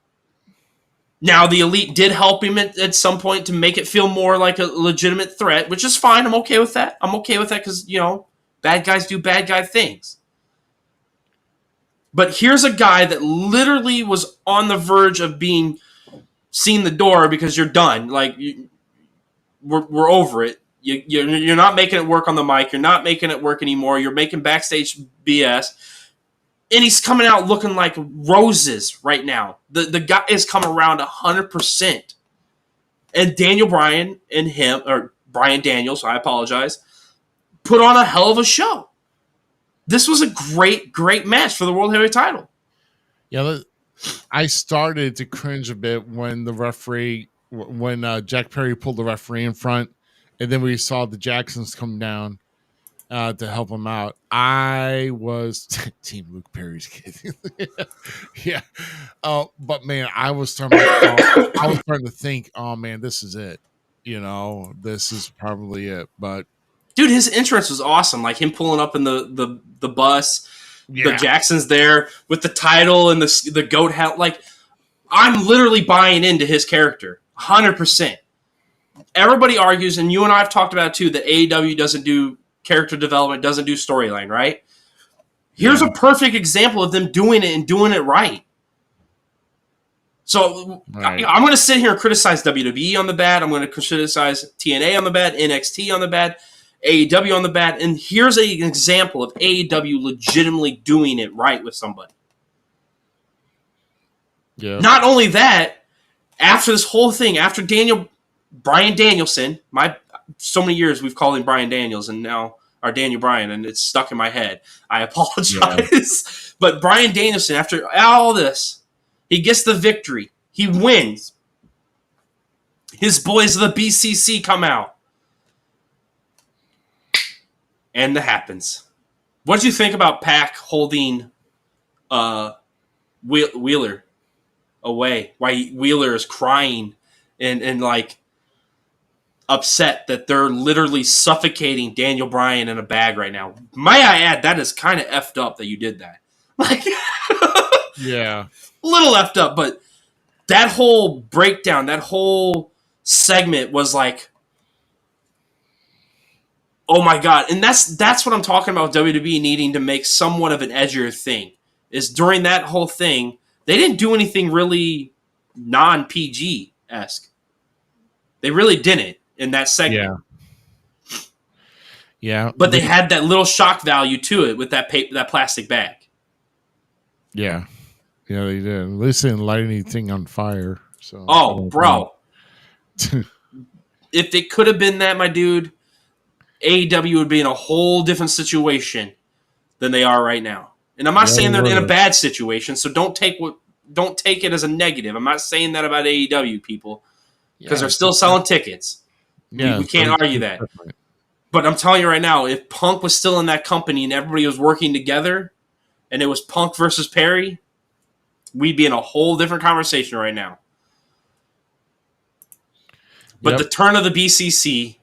Now, the Elite did help him at some point to make it feel more like a legitimate threat, which is fine. I'm okay with that. I'm okay with that because, bad guys do bad guy things. But here's a guy that literally was on the verge of being seen the door because you're done. Like, we're over it. You're not making it work on the mic. You're not making it work anymore. You're making backstage BS. And he's coming out looking like roses right now. The guy has come around 100%. And Daniel Bryan and him, or Bryan Daniels, I apologize, put on a hell of a show. This was a great match for the World Heavyweight title. Yeah, I started to cringe a bit when Jack Perry pulled the referee in front, and then we saw the Jacksons come down to help him out. I was Team Luke Perry's kid. Yeah. But man, I was starting to think, oh man, this is it. This is probably it. But dude, his entrance was awesome. Like him pulling up in the bus, the Jacksons there with the title and the goat hat. Like, I'm literally buying into his character 100%. Everybody argues, and you and I have talked about it too, that AEW doesn't do character development, doesn't do storyline, right? Here's a perfect example of them doing it and doing it right. So right. I'm going to sit here and criticize WWE on the bad. I'm going to criticize TNA on the bad, NXT on the bad, AEW on the bad. And here's an example of AEW legitimately doing it right with somebody. Yeah. Not only that, after this whole thing, after Bryan Danielson, so many years we've called him Bryan Daniels and now our Daniel Bryan, and it's stuck in my head. I apologize. Yeah. But Bryan Danielson, after all this, he gets the victory. He wins. His boys of the BCC come out. And that happens. What did you think about Pac holding Wheeler away? Why Wheeler is crying and like upset that they're literally suffocating Daniel Bryan in a bag right now. May I add, that is kind of effed up that you did that. Like, Yeah. a little effed up, but that whole breakdown, that whole segment was like, oh my God. And that's what I'm talking about with WWE needing to make somewhat of an edgier thing. Is during that whole thing, they didn't do anything really non-PG-esque. They really didn't in that segment. Yeah. But they had that little shock value to it with that plastic bag. Yeah. Yeah, they did. At least they didn't light anything on fire. So. Oh, bro. If it could have been that, my dude, AEW would be in a whole different situation than they are right now. And I'm not saying they're in a bad situation, so don't take it as a negative. I'm not saying that about AEW people because they're still selling tickets. Yeah, we can't argue that. Different. But I'm telling you right now, if Punk was still in that company and everybody was working together and it was Punk versus Perry, we'd be in a whole different conversation right now. But the turn of the BCC,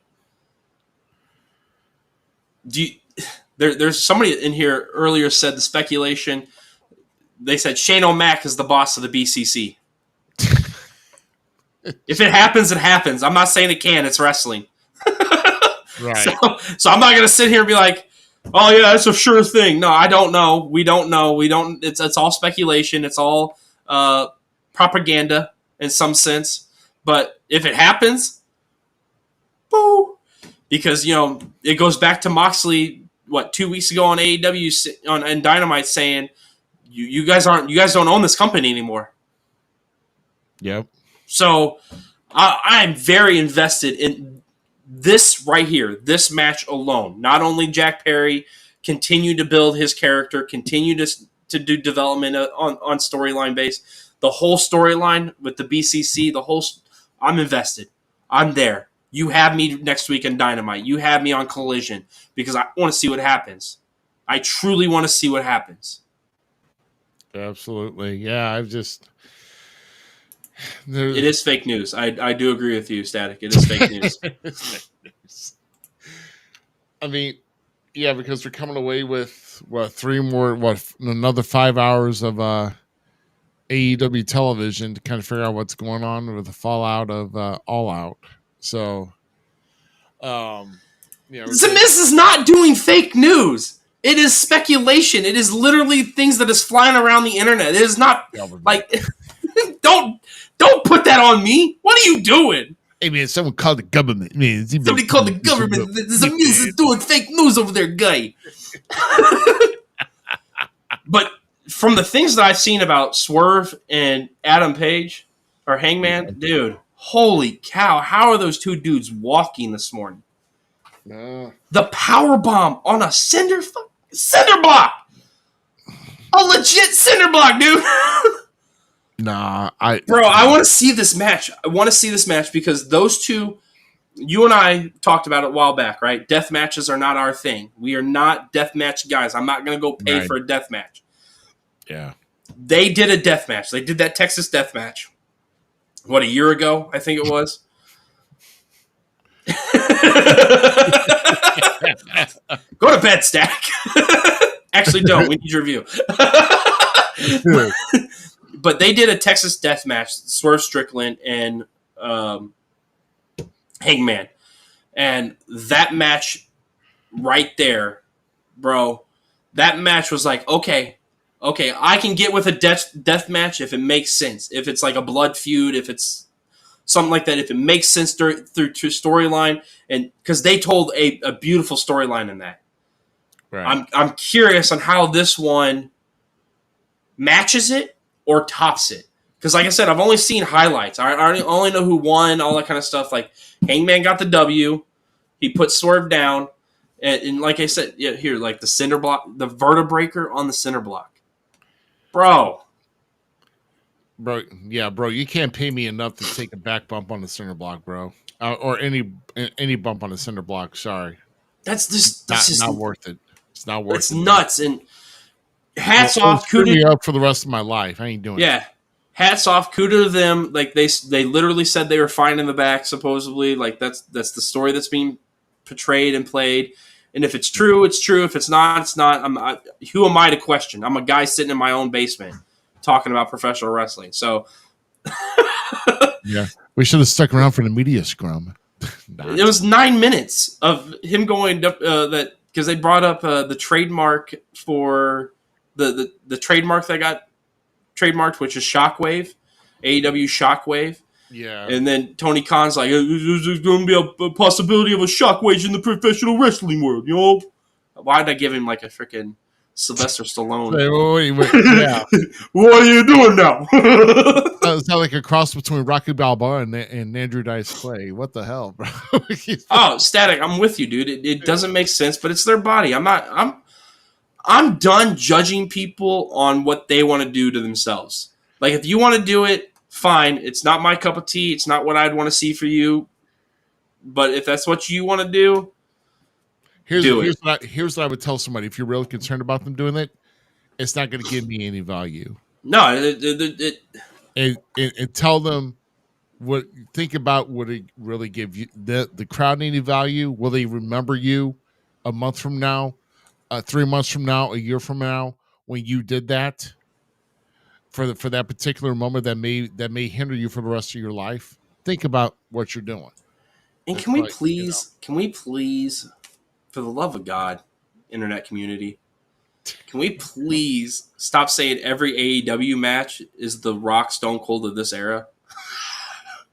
there's somebody in here earlier said the speculation. They said Shane O'Mac is the boss of the BCC. If it happens, it happens. I'm not saying it can. It's wrestling. Right. So I'm not going to sit here and be like, oh, yeah, it's a sure thing. No, I don't know. We don't know. It's all speculation. It's all propaganda in some sense. But if it happens, boo. Because, it goes back to Moxley, 2 weeks ago on AEW and Dynamite saying, you guys don't own this company anymore. Yep. So I'm very invested in this right here, this match alone. Not only Jack Perry continue to build his character, continue to do development on storyline base, the whole storyline with the BCC, I'm invested. I'm there. You have me next week in Dynamite. You have me on Collision because I want to see what happens. I truly want to see what happens. Absolutely. Yeah, it is fake news. I do agree with you, Static. It is fake news. I mean, yeah, because we're coming away with another 5 hours of AEW television to kind of figure out what's going on with the fallout of All Out. So, Zmiz is not doing fake news. It is speculation. It is literally things that is flying around the internet. It is not like don't put that on me. What are you doing? Hey man, someone called the government. Man, somebody called the government. Zmiz is doing fake news over there, guy. But from the things that I've seen about Swerve and Adam Page or Hangman, dude, holy cow! How are those two dudes walking this morning? The power bomb on a cinder block, a legit cinder block, dude. I want to see this match. I want to see this match because those two, you and I talked about it a while back, right? Death matches are not our thing. We are not death match guys. I'm not going to go pay for a death match. Yeah. They did a death match. They did that Texas death match. A year ago, I think it was. Go to bed, Stack. Actually, don't. We need your review. But they did a Texas death match, Swerve Strickland and Hangman. And that match right there, bro, that match was like, okay, I can get with a death match if it makes sense. If it's like a blood feud, if it's something like that, if it makes sense through storyline, and because they told a beautiful storyline in that. Right. I'm curious on how this one matches it or tops it. Because like I said, I've only seen highlights. I only know who won, all that kind of stuff. Like Hangman got the W. He put Swerve down. And like I said, here, like the cinder block, the vertebraker on the cinder block. Bro. bro. Yeah, bro. You can't pay me enough to take a back bump on the center block, bro, or any bump on the center block. Sorry, That's just not worth it. It's not worth it's it, man. nuts. And hats off, Screw kudos. me up for the rest of my life. I ain't doing it. Yeah, hats off, kudos to them. Like they literally said they were fine in the back. Supposedly, like that's the story that's being portrayed and played. And if it's true, it's true. If it's not, it's not. Who am I to question? I'm a guy sitting in my own basement talking about professional wrestling. So Yeah, we should have stuck around for the media scrum. it was 9 minutes of him going that because they brought up the trademark for the trademark that got trademarked, which is Shockwave, AEW Shockwave. Yeah, And then Tony Khan's like, there's going to be a possibility of a shockwave in the professional wrestling world, you know? Why did I give him like a freaking Sylvester Stallone? wait, yeah. What are you doing now? It's not like a cross between Rocky Balboa and Andrew Dice Clay. What the hell, bro? Oh, Static, I'm with you, dude. It doesn't make sense, but it's their body. I'm done judging people on what they want to do to themselves. Like, if you want to do it, fine. It's not my cup of tea. It's not what I'd want to see for you. But if that's what you want to do, here's what I would tell somebody if you're really concerned about them doing it. It's not going to give me any value. no. And tell them think about would it really give you the crowd any value? Will they remember you a month from now, 3 months from now, a year from now when you did that for that particular moment that may hinder you for the rest of your life? Think about what you're doing. And can we please, for the love of God, internet community, can we please stop saying every AEW match is the Rock Stone Cold of this era?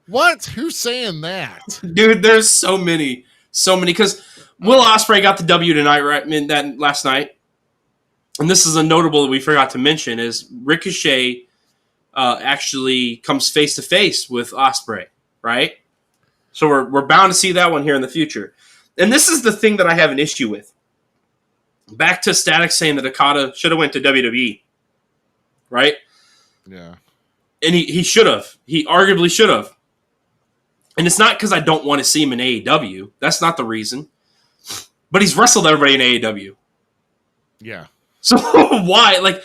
What? Who's saying that? Dude, there's so many. Because Will Ospreay got the W tonight, right? I mean, that last night. And this is a notable that we forgot to mention is Ricochet actually comes face to face with Ospreay, right? So we're bound to see that one here in the future. And this is the thing that I have an issue with. Back to Static saying that Okada should have went to WWE, right? Yeah. And he should have. He arguably should have. And it's not because I don't want to see him in AEW. That's not the reason. But he's wrestled everybody in AEW. Yeah. So why? Like,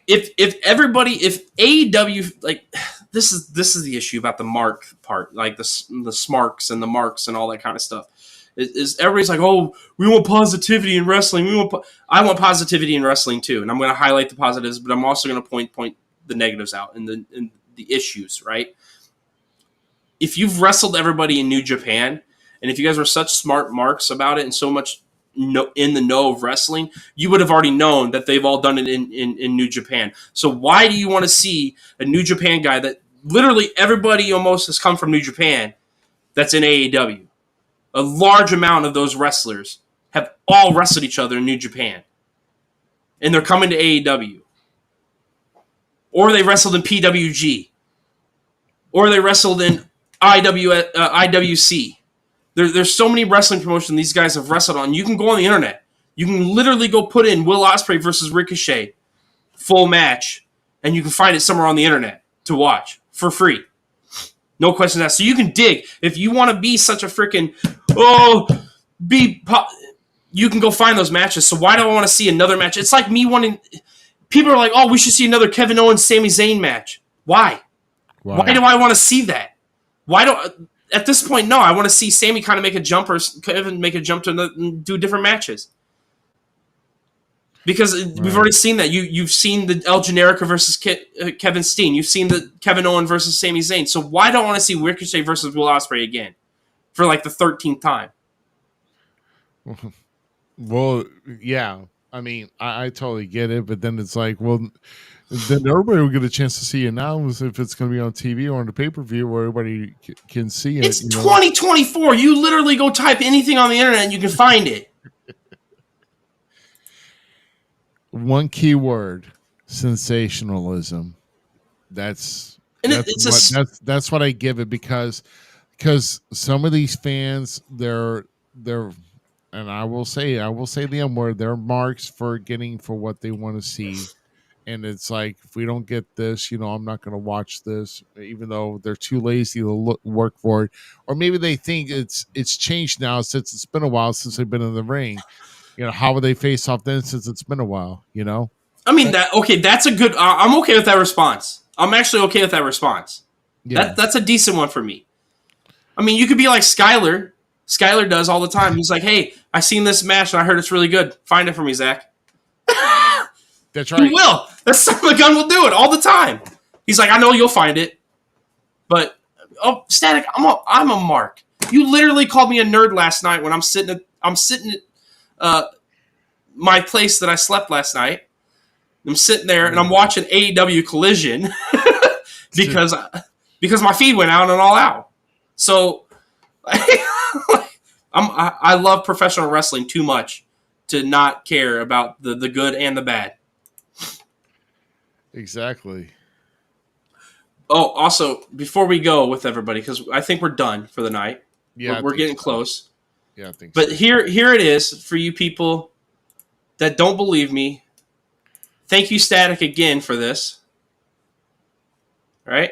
if AEW, like, this is the issue about the mark part, like the smarks and the marks and all that kind of stuff. Is everybody's like, oh, we want positivity in wrestling. I want positivity in wrestling too, and I'm going to highlight the positives, but I'm also going to point the negatives out and the issues, right? If you've wrestled everybody in New Japan, and if you guys were such smart marks about it and so much in the know of wrestling, you would have already known that they've all done it in New Japan. So why do you want to see a New Japan guy that literally everybody almost has come from New Japan that's in AEW? A large amount of those wrestlers have all wrestled each other in New Japan. And they're coming to AEW. Or they wrestled in PWG. Or they wrestled in IWC. There's so many wrestling promotions these guys have wrestled on. You can go on the internet. You can literally go put in Will Ospreay versus Ricochet full match, and you can find it somewhere on the internet to watch for free. No question asked. So you can dig. If you want to be such a freaking, you can go find those matches. So why do I want to see another match? It's like me wanting, people are like, oh, we should see another Kevin Owens, Sami Zayn match. Why? Why do I want to see that? At this point, no. I want to see Sami kind of make a jump or Kevin make a jump to do different matches. Because we've already seen that. You've seen the El Generico versus Kevin Steen. You've seen the Kevin Owens versus Sami Zayn. So why don't I want to see Ricochet versus Will Ospreay again for like the 13th time? Well, yeah. I mean, I totally get it, but then it's like, well, then everybody will get a chance to see it now if it's going to be on TV or on the pay-per-view where everybody can see it. It's 2024. You literally go type anything on the internet and you can find it. One key word: sensationalism. That's what I give it because some of these fans they're and I will say the M word, they're marks for getting for what they want to see And it's like, if we don't get this, I'm not going to watch this, even though they're too lazy to work for it. Or maybe they think it's changed now since it's been a while since they've been in the ring. How would they face off then since it's been a while, I mean, that's a good, I'm okay with that response. I'm actually okay with that response. Yeah. That's a decent one for me. I mean, you could be like Skyler. Skyler does all the time. He's like, hey, I seen this match and I heard it's really good. Find it for me, Zach. That's right. He will. That son of a gun will do it all the time. He's like, I know you'll find it. But, Static, I'm a mark. You literally called me a nerd last night when I'm sitting at my place that I slept last night. I'm sitting there and I'm watching AEW Collision because my feed went out and all out. So I love professional wrestling too much to not care about the good and the bad. Exactly. Oh, also, before we go with everybody, because I think we're done for the night. Yeah, we're getting close. Yeah, I think But so. here it is for you people that don't believe me. Thank you, Static, again for this. All right?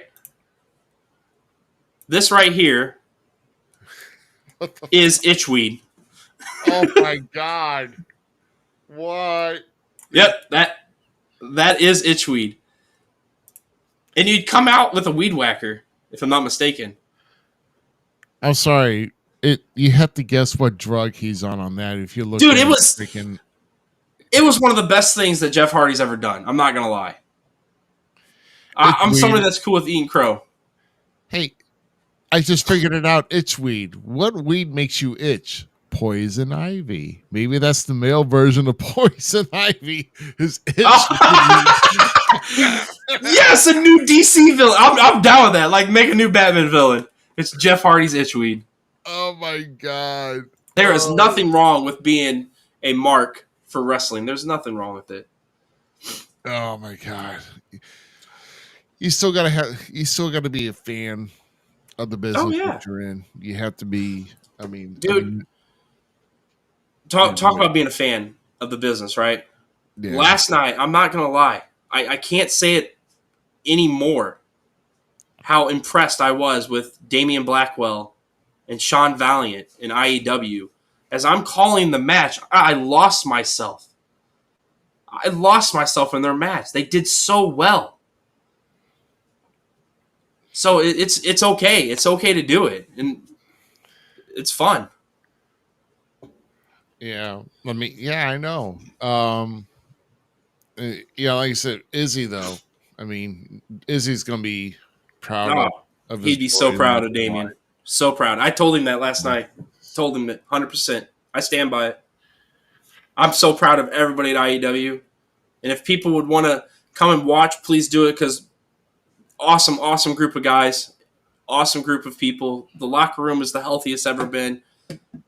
This right here is itchweed. Oh my God. What? Yep, that is itchweed. And you'd come out with a weed whacker, if I'm not mistaken. I'm sorry. You have to guess what drug he's on that. If you look, Dude, at it was freaking. It was one of the best things that Jeff Hardy's ever done. I'm not gonna lie. I'm somebody that's cool with eating crow. Hey, I just figured it out. Itch weed. What weed makes you itch? Poison ivy. Maybe that's the male version of poison ivy. Is itch? Yes, a new DC villain. I'm down with that. Like, make a new Batman villain. It's Jeff Hardy's itchweed. Oh my God. There is nothing wrong with being a mark for wrestling. There's nothing wrong with it. Oh my God. You still gotta be a fan of the business that you're in. You have to be. Dude, talk about being a fan of the business, right? Yeah. Last night, I'm not gonna lie, I can't say it anymore. How impressed I was with Damian Blackwell and Sean Valiant in IEW. As I'm calling the match, I lost myself. I lost myself in their match. They did so well. So it's okay. It's okay to do it, and it's fun. Yeah, I know. Yeah, like I said, Izzy though. Izzy's gonna be proud of his he'd be so boy. proud of Damian. So proud. I told him that last night. Told him that 100%. I stand by it. I'm so proud of everybody at IEW. And if people would want to come and watch, please do it, because awesome group of guys. Awesome group of people. The locker room is the healthiest ever been.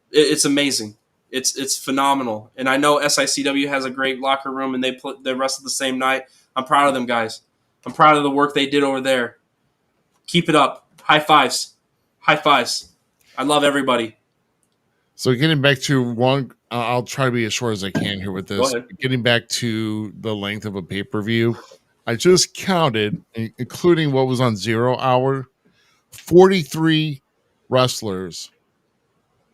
It's amazing. It's phenomenal. And I know SICW has a great locker room, and they wrestled the same night. I'm proud of them guys. I'm proud of the work they did over there. Keep it up. High fives. High fives. I love everybody. So getting back to one, I'll try to be as short as I can here with this. Go ahead. Getting back to the length of a pay-per-view, I just counted, including what was on 0 hour, 43 wrestlers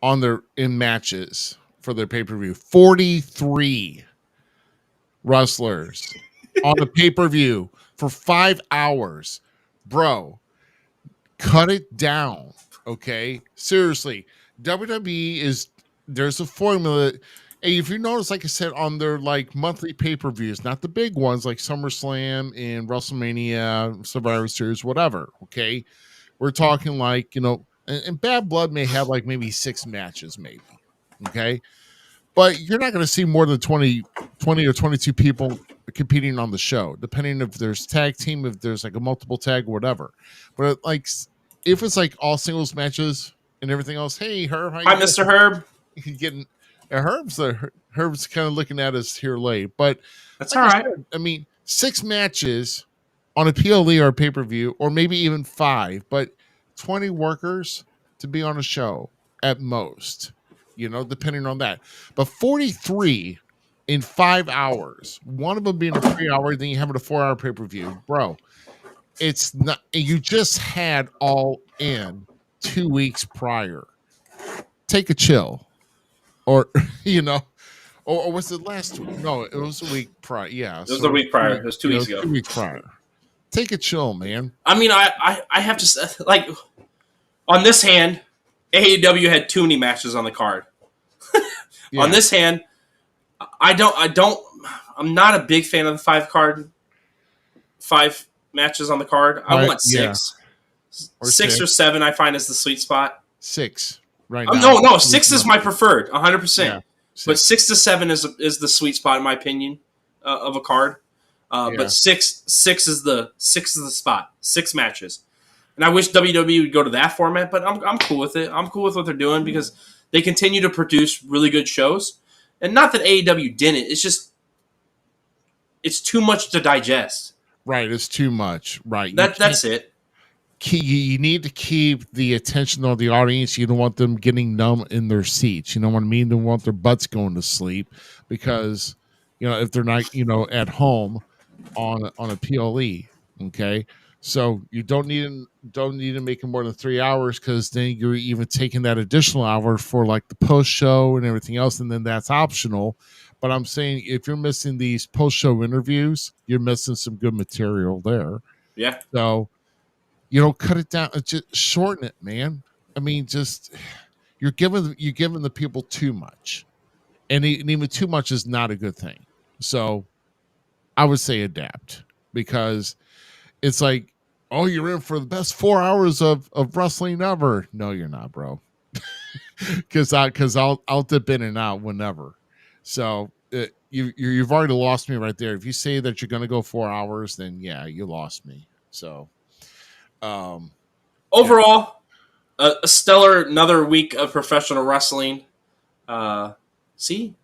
in matches for their pay-per-view. 43 wrestlers on a pay-per-view for 5 hours. Bro, cut it down. Okay, seriously, WWE there's a formula. Hey, if you notice, like I said, on their like monthly pay-per-views, not the big ones like SummerSlam and WrestleMania, Survivor Series, whatever. Okay, we're talking like, and Bad Blood may have like maybe 6 matches, maybe. Okay, but you're not going to see more than 20 or 22 people competing on the show, depending if there's tag team, if there's like a multiple tag, or whatever. But like, if it's like all singles matches and everything else, hey Herb, Hi, Mr. Herb. Getting Herb's kind of looking at us here late, but That's all right. 6 matches on a PLE or a pay-per-view, or maybe even 5, but 20 workers to be on a show at most, depending on that. But 43 in 5 hours. One of them being a 3-hour, then you have it a 4-hour pay-per-view. Bro, it's not, you just had All In 2 weeks prior. Take a chill. Or, or was it last week? No, it was a week prior. Yeah. It was the week prior. It was 2 weeks ago. 2 weeks prior. Take a chill, man. I mean, I have to say, like, on this hand, AEW had too many matches on the card. Yeah. On this hand, I'm not a big fan of the 5 matches on the card. I want 6. Yeah. Or 6 or 7 I find is the sweet spot. 6 right now. No, 6 is my preferred, 100%. Yeah, but 6 to 7 is the sweet spot in my opinion of a card. But 6 is the spot. 6 matches. And I wish WWE would go to that format, but I'm cool with it. I'm cool with what they're doing because they continue to produce really good shows. And not that AEW didn't. It's just it's too much to digest. Right, it's too much. Right. That's it. You need to keep the attention of the audience. You don't want them getting numb in their seats. You know what I mean? They don't want their butts going to sleep because, if they're not, at home on a PLE. Okay. So you don't need to make it more than 3 hours because then you're even taking that additional hour for like the post show and everything else, and then that's optional. But I'm saying if you're missing these post show interviews, you're missing some good material there. Yeah. So cut it down, just shorten it, man. I mean, just you're giving the people too much, and even too much is not a good thing. So I would say adapt because it's like, oh, you're in for the best 4 hours of wrestling ever. No, you're not, bro. Because I'll dip in and out whenever. So you've already lost me right there. If you say that you're going to go 4 hours, then yeah, you lost me. So overall, a stellar another week of professional wrestling. See,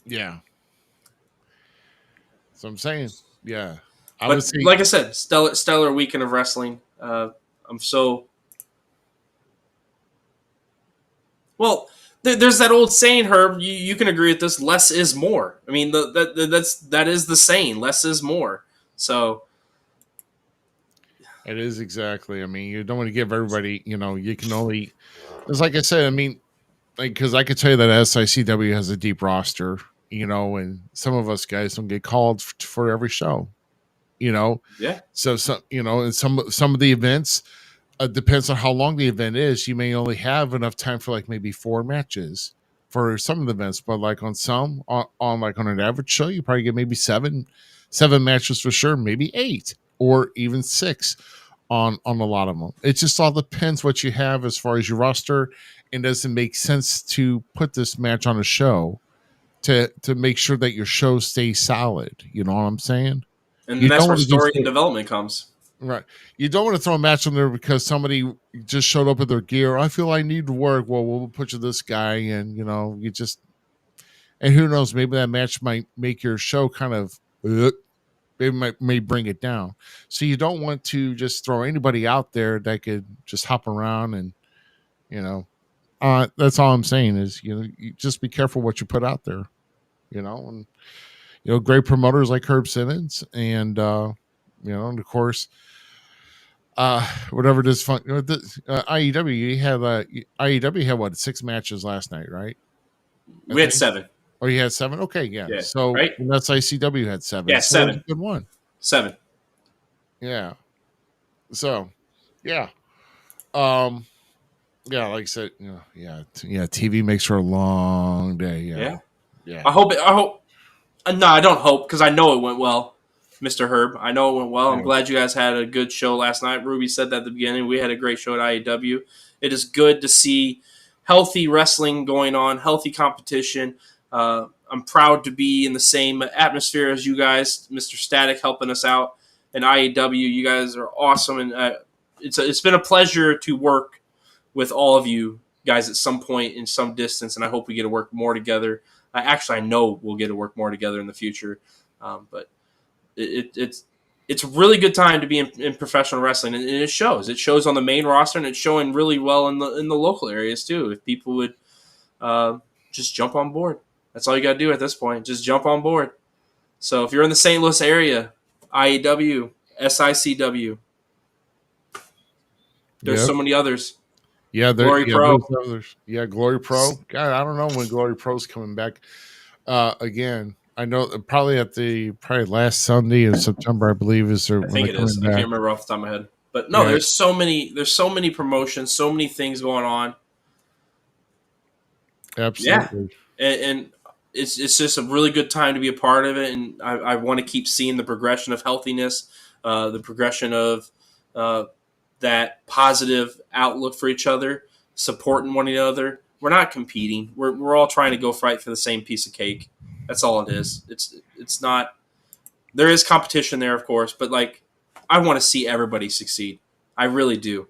yeah. So I'm saying, yeah. Like I said, stellar weekend of wrestling. I'm so well. There's that old saying, Herb. You can agree with this. Less is more. I mean, that is the saying. Less is more. So it is exactly. I mean, you don't want to give everybody. You can only. It's like I said. I mean, because I could tell you that SICW has a deep roster. And some of us guys don't get called for every show. Yeah. So and some of the events depends on how long the event is. You may only have enough time for like maybe 4 matches for some of the events, but like on an average show, you probably get maybe seven matches for sure, maybe 8 or even 6 on a lot of them. It just all depends what you have as far as your roster, and does it make sense to put this match on a show to make sure that your show stays solid. You know what I'm saying? And that's where story and development comes. Right. You don't want to throw a match on there because somebody just showed up with their gear. I feel I need to work. Well, we'll put you this guy, and you just. And who knows? Maybe that match might make your show kind of. May bring it down. So you don't want to just throw anybody out there that could just hop around and, that's all I'm saying is you just be careful what you put out there, and. Great promoters like Herb Simmons and, and of course, whatever this fun, IEW, IEW had what, 6 matches last night, right? We had 7. Oh, you had 7? Okay, yeah. So right? that's ICW had 7. Yeah, so 7. Good one. 7. Yeah. So, yeah. Yeah, like I said, TV makes for a long day. Yeah. I hope. No, I don't hope because I know it went well, Mr. Herb. I know it went well. I'm glad you guys had a good show last night. Ruby said that at the beginning. We had a great show at IEW. It is good to see healthy wrestling going on, healthy competition. I'm proud to be in the same atmosphere as you guys, Mr. Static helping us out, and IEW. You guys are awesome, and it's been a pleasure to work with all of you guys at some point in some distance, and I hope we get to work more together. Actually, I know we'll get to work more together in the future, but it's a really good time to be in professional wrestling, and it shows. It shows on the main roster, and it's showing really well in the local areas too. If people would just jump on board, That's all you got to do at this point. Just jump on board. So if you're in the St. Louis area, IEW, SICW, there's so many others. Yeah, Glory Pro. Yeah, Glory Pro. God, I don't know when Glory Pro's coming back. Again, I know probably last Sunday in September, I believe, is there. I think it is. I can't remember off the top of my head. But no, there's so many promotions, so many things going on. Absolutely. Yeah. And it's just a really good time to be a part of it. And I want to keep seeing the progression of healthiness, the progression of that positive outlook for each other, supporting one another. We're not competing. We're all trying to go fight for the same piece of cake. That's all it is. It's not. There is competition there, of course, but like I want to see everybody succeed. I really do.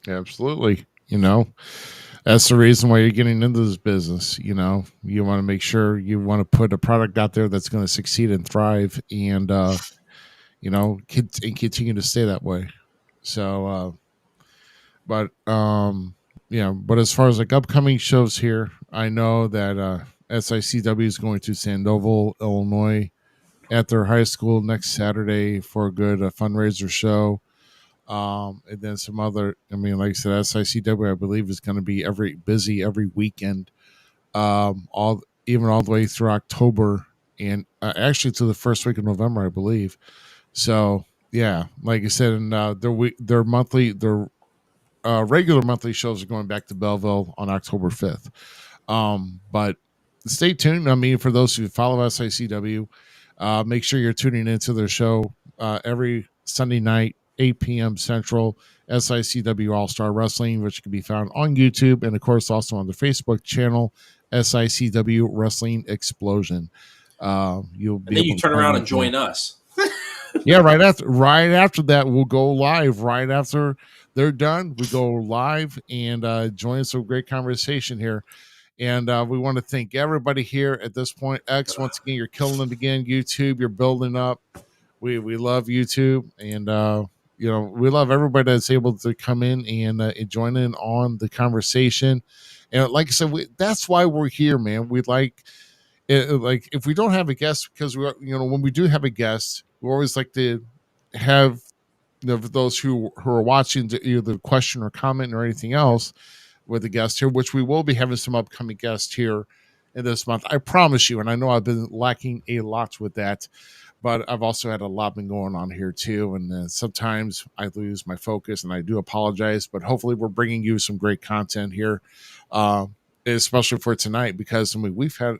Absolutely. That's the reason why you're getting into this business. You want to make sure you want to put a product out there that's going to succeed and thrive, and continue to stay that way. So, but as far as like upcoming shows here, I know that SICW is going to Sandoval, Illinois, at their high school next Saturday for a good fundraiser show. And then some other, like I said, SICW, I believe, is going to be busy every weekend, all the way through October, and actually to the first week of November, I believe. So yeah, like I said, and their regular monthly shows are going back to Belleville on October 5th. But stay tuned. For those who follow SICW, make sure you're tuning into their show every Sunday night, 8 p.m. Central, SICW All-Star Wrestling, which can be found on YouTube and, of course, also on the Facebook channel, SICW Wrestling Explosion. You'll be. And then you turn around and join us. Yeah, right after that, we'll go live. Right after they're done, we go live and join some great conversation here. And we want to thank everybody here at this point. X, once again, you're killing it again. YouTube, you're building up. We love YouTube, and we love everybody that's able to come in and join in on the conversation. And like I said, that's why we're here, man. We like if we don't have a guest, because when we do have a guest, we always like to have those who are watching to either question or comment or anything else with the guest here, which we will be having some upcoming guests here in this month. I promise you, and I know I've been lacking a lot with that, but I've also had a lot been going on here too, and sometimes I lose my focus, and I do apologize, but hopefully we're bringing you some great content here, especially for tonight, because we've had,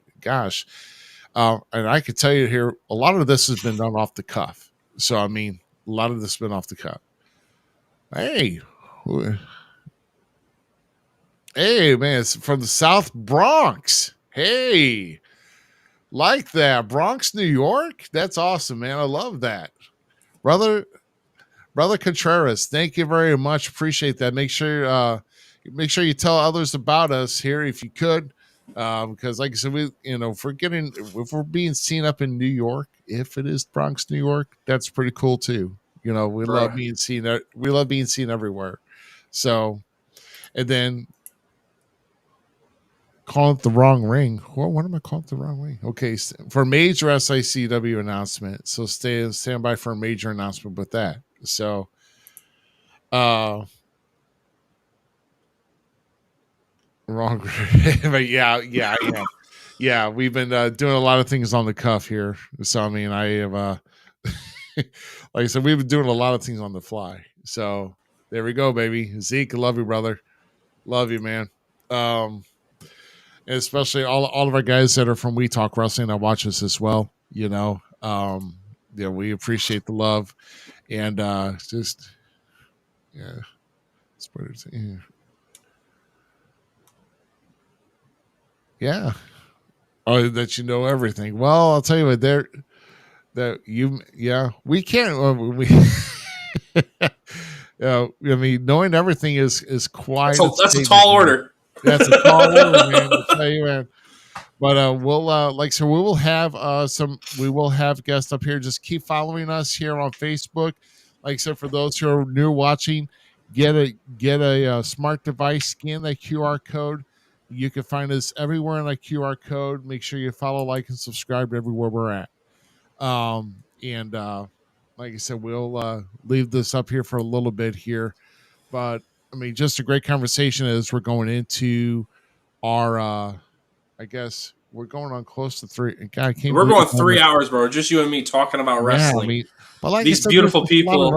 and I could tell you here, a lot of this has been done off the cuff. So, a lot of this has been off the cuff. Hey, man, it's from the South Bronx. Hey, like that. Bronx, New York? That's awesome, man. I love that. Brother Contreras, thank you very much. Appreciate that. Make sure you tell others about us here if you could. Because like I said, if we're being seen up in New York, if it is Bronx, New York, that's pretty cool too. We love being seen. We love being seen everywhere. So, and then calling it the wrong ring. What am I calling it the wrong ring? Okay, for major SICW announcement. So stand by for a major announcement with that. So, wrong. But yeah. We've been doing a lot of things on the cuff here. So I have, like I said, we've been doing a lot of things on the fly. So there we go, baby. Zeke, love you, brother. Love you, man. And especially all of our guys that are from We Talk Wrestling that watch us as well. We appreciate the love, and yeah. Oh, that everything. Well, I'll tell you what. We can't. Knowing everything is quite. That's a tall order. That's a tall order, man. I'll tell you, man. But we will have guests up here. Just keep following us here on Facebook. Like I said, for those who are new watching, get a smart device, scan that QR code. You can find us everywhere in our QR code. Make sure you follow, like, and subscribe everywhere we're at. And like I said, we'll leave this up here for a little bit here. But, I mean, just a great conversation as we're going into our, I guess, we're going on close to 3. God, I can't We're believe going 3 hours, bro. Just you and me talking about wrestling. I mean, but like These I said, beautiful people.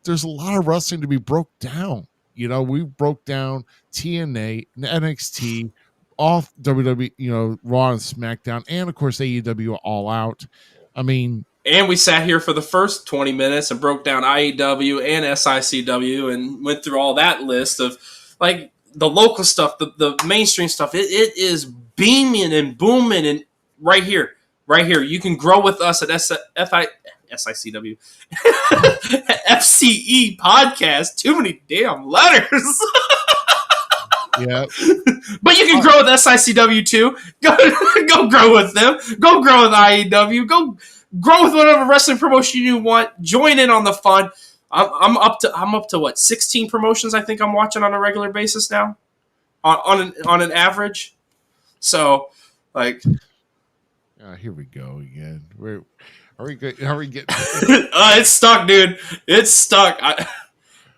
There's a lot of wrestling to be broke down. You know, we broke down TNA, NXT, all WWE, you know, Raw and SmackDown, and of course AEW All Out. I mean, and we sat here for the first 20 minutes and broke down IEW and SICW and went through all that list of like the local stuff, the mainstream stuff. It is beaming and booming, and right here. You can grow with us at SICW, FCE podcast. Too many damn letters. Yeah, but you can grow with SICW too. Go grow with them. Go grow with IEW. Go grow with whatever wrestling promotion you want. Join in on the fun. I'm up to what, 16 promotions I think I'm watching on a regular basis now, on an average. So like. Here we go again. Are we getting? It's stuck, dude. It's stuck.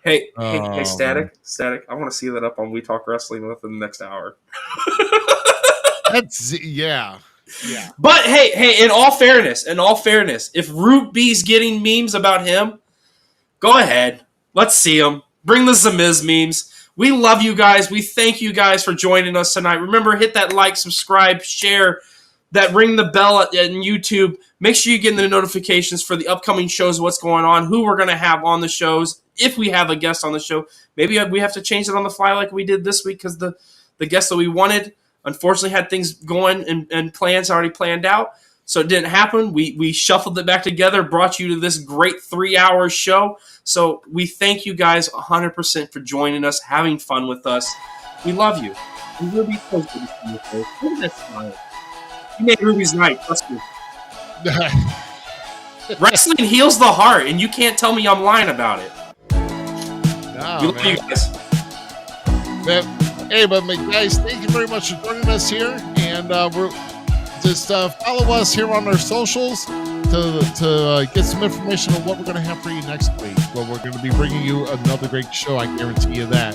Hey, Static. I want to see that up on We Talk Wrestling within the next hour. Yeah. But hey, in all fairness, if Root B's getting memes about him, go ahead. Let's see them. Bring the Zmiz memes. We love you guys. We thank you guys for joining us tonight. Remember, hit that like, subscribe, share, that ring the bell at YouTube. Make sure you get the notifications for the upcoming shows, what's going on, who we're going to have on the shows. If we have a guest on the show, maybe we have to change it on the fly like we did this week because the guest that we wanted, unfortunately, had things going and plans already planned out. So it didn't happen. We shuffled it back together, brought you to this great 3-hour show. So we thank you guys 100% for joining us, having fun with us. We love you. We will be close to this thing. Look at that smile. You made Ruby's night, trust me. Wrestling heals the heart, and you can't tell me I'm lying about it. No, we love you guys. Hey, but guys, thank you very much for joining us here, and we're just follow us here on our socials to get some information on what we're going to have for you next week. Well, we're going to be bringing you another great show. I guarantee you that.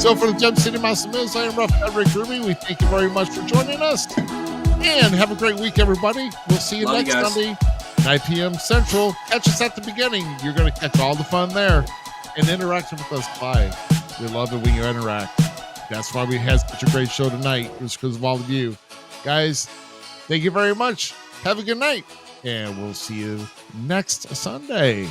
So for the Gem City Mouse Zmiz, I am Rough Cut Rick Ruby. We thank you very much for joining us. And have a great week, everybody. We'll see you next Sunday, 9 p.m. Central. Catch us at the beginning. You're going to catch all the fun there. And interact with us live. We love it when you interact. That's why we had such a great show tonight. It's because of all of you. Guys, thank you very much. Have a good night. And we'll see you next Sunday.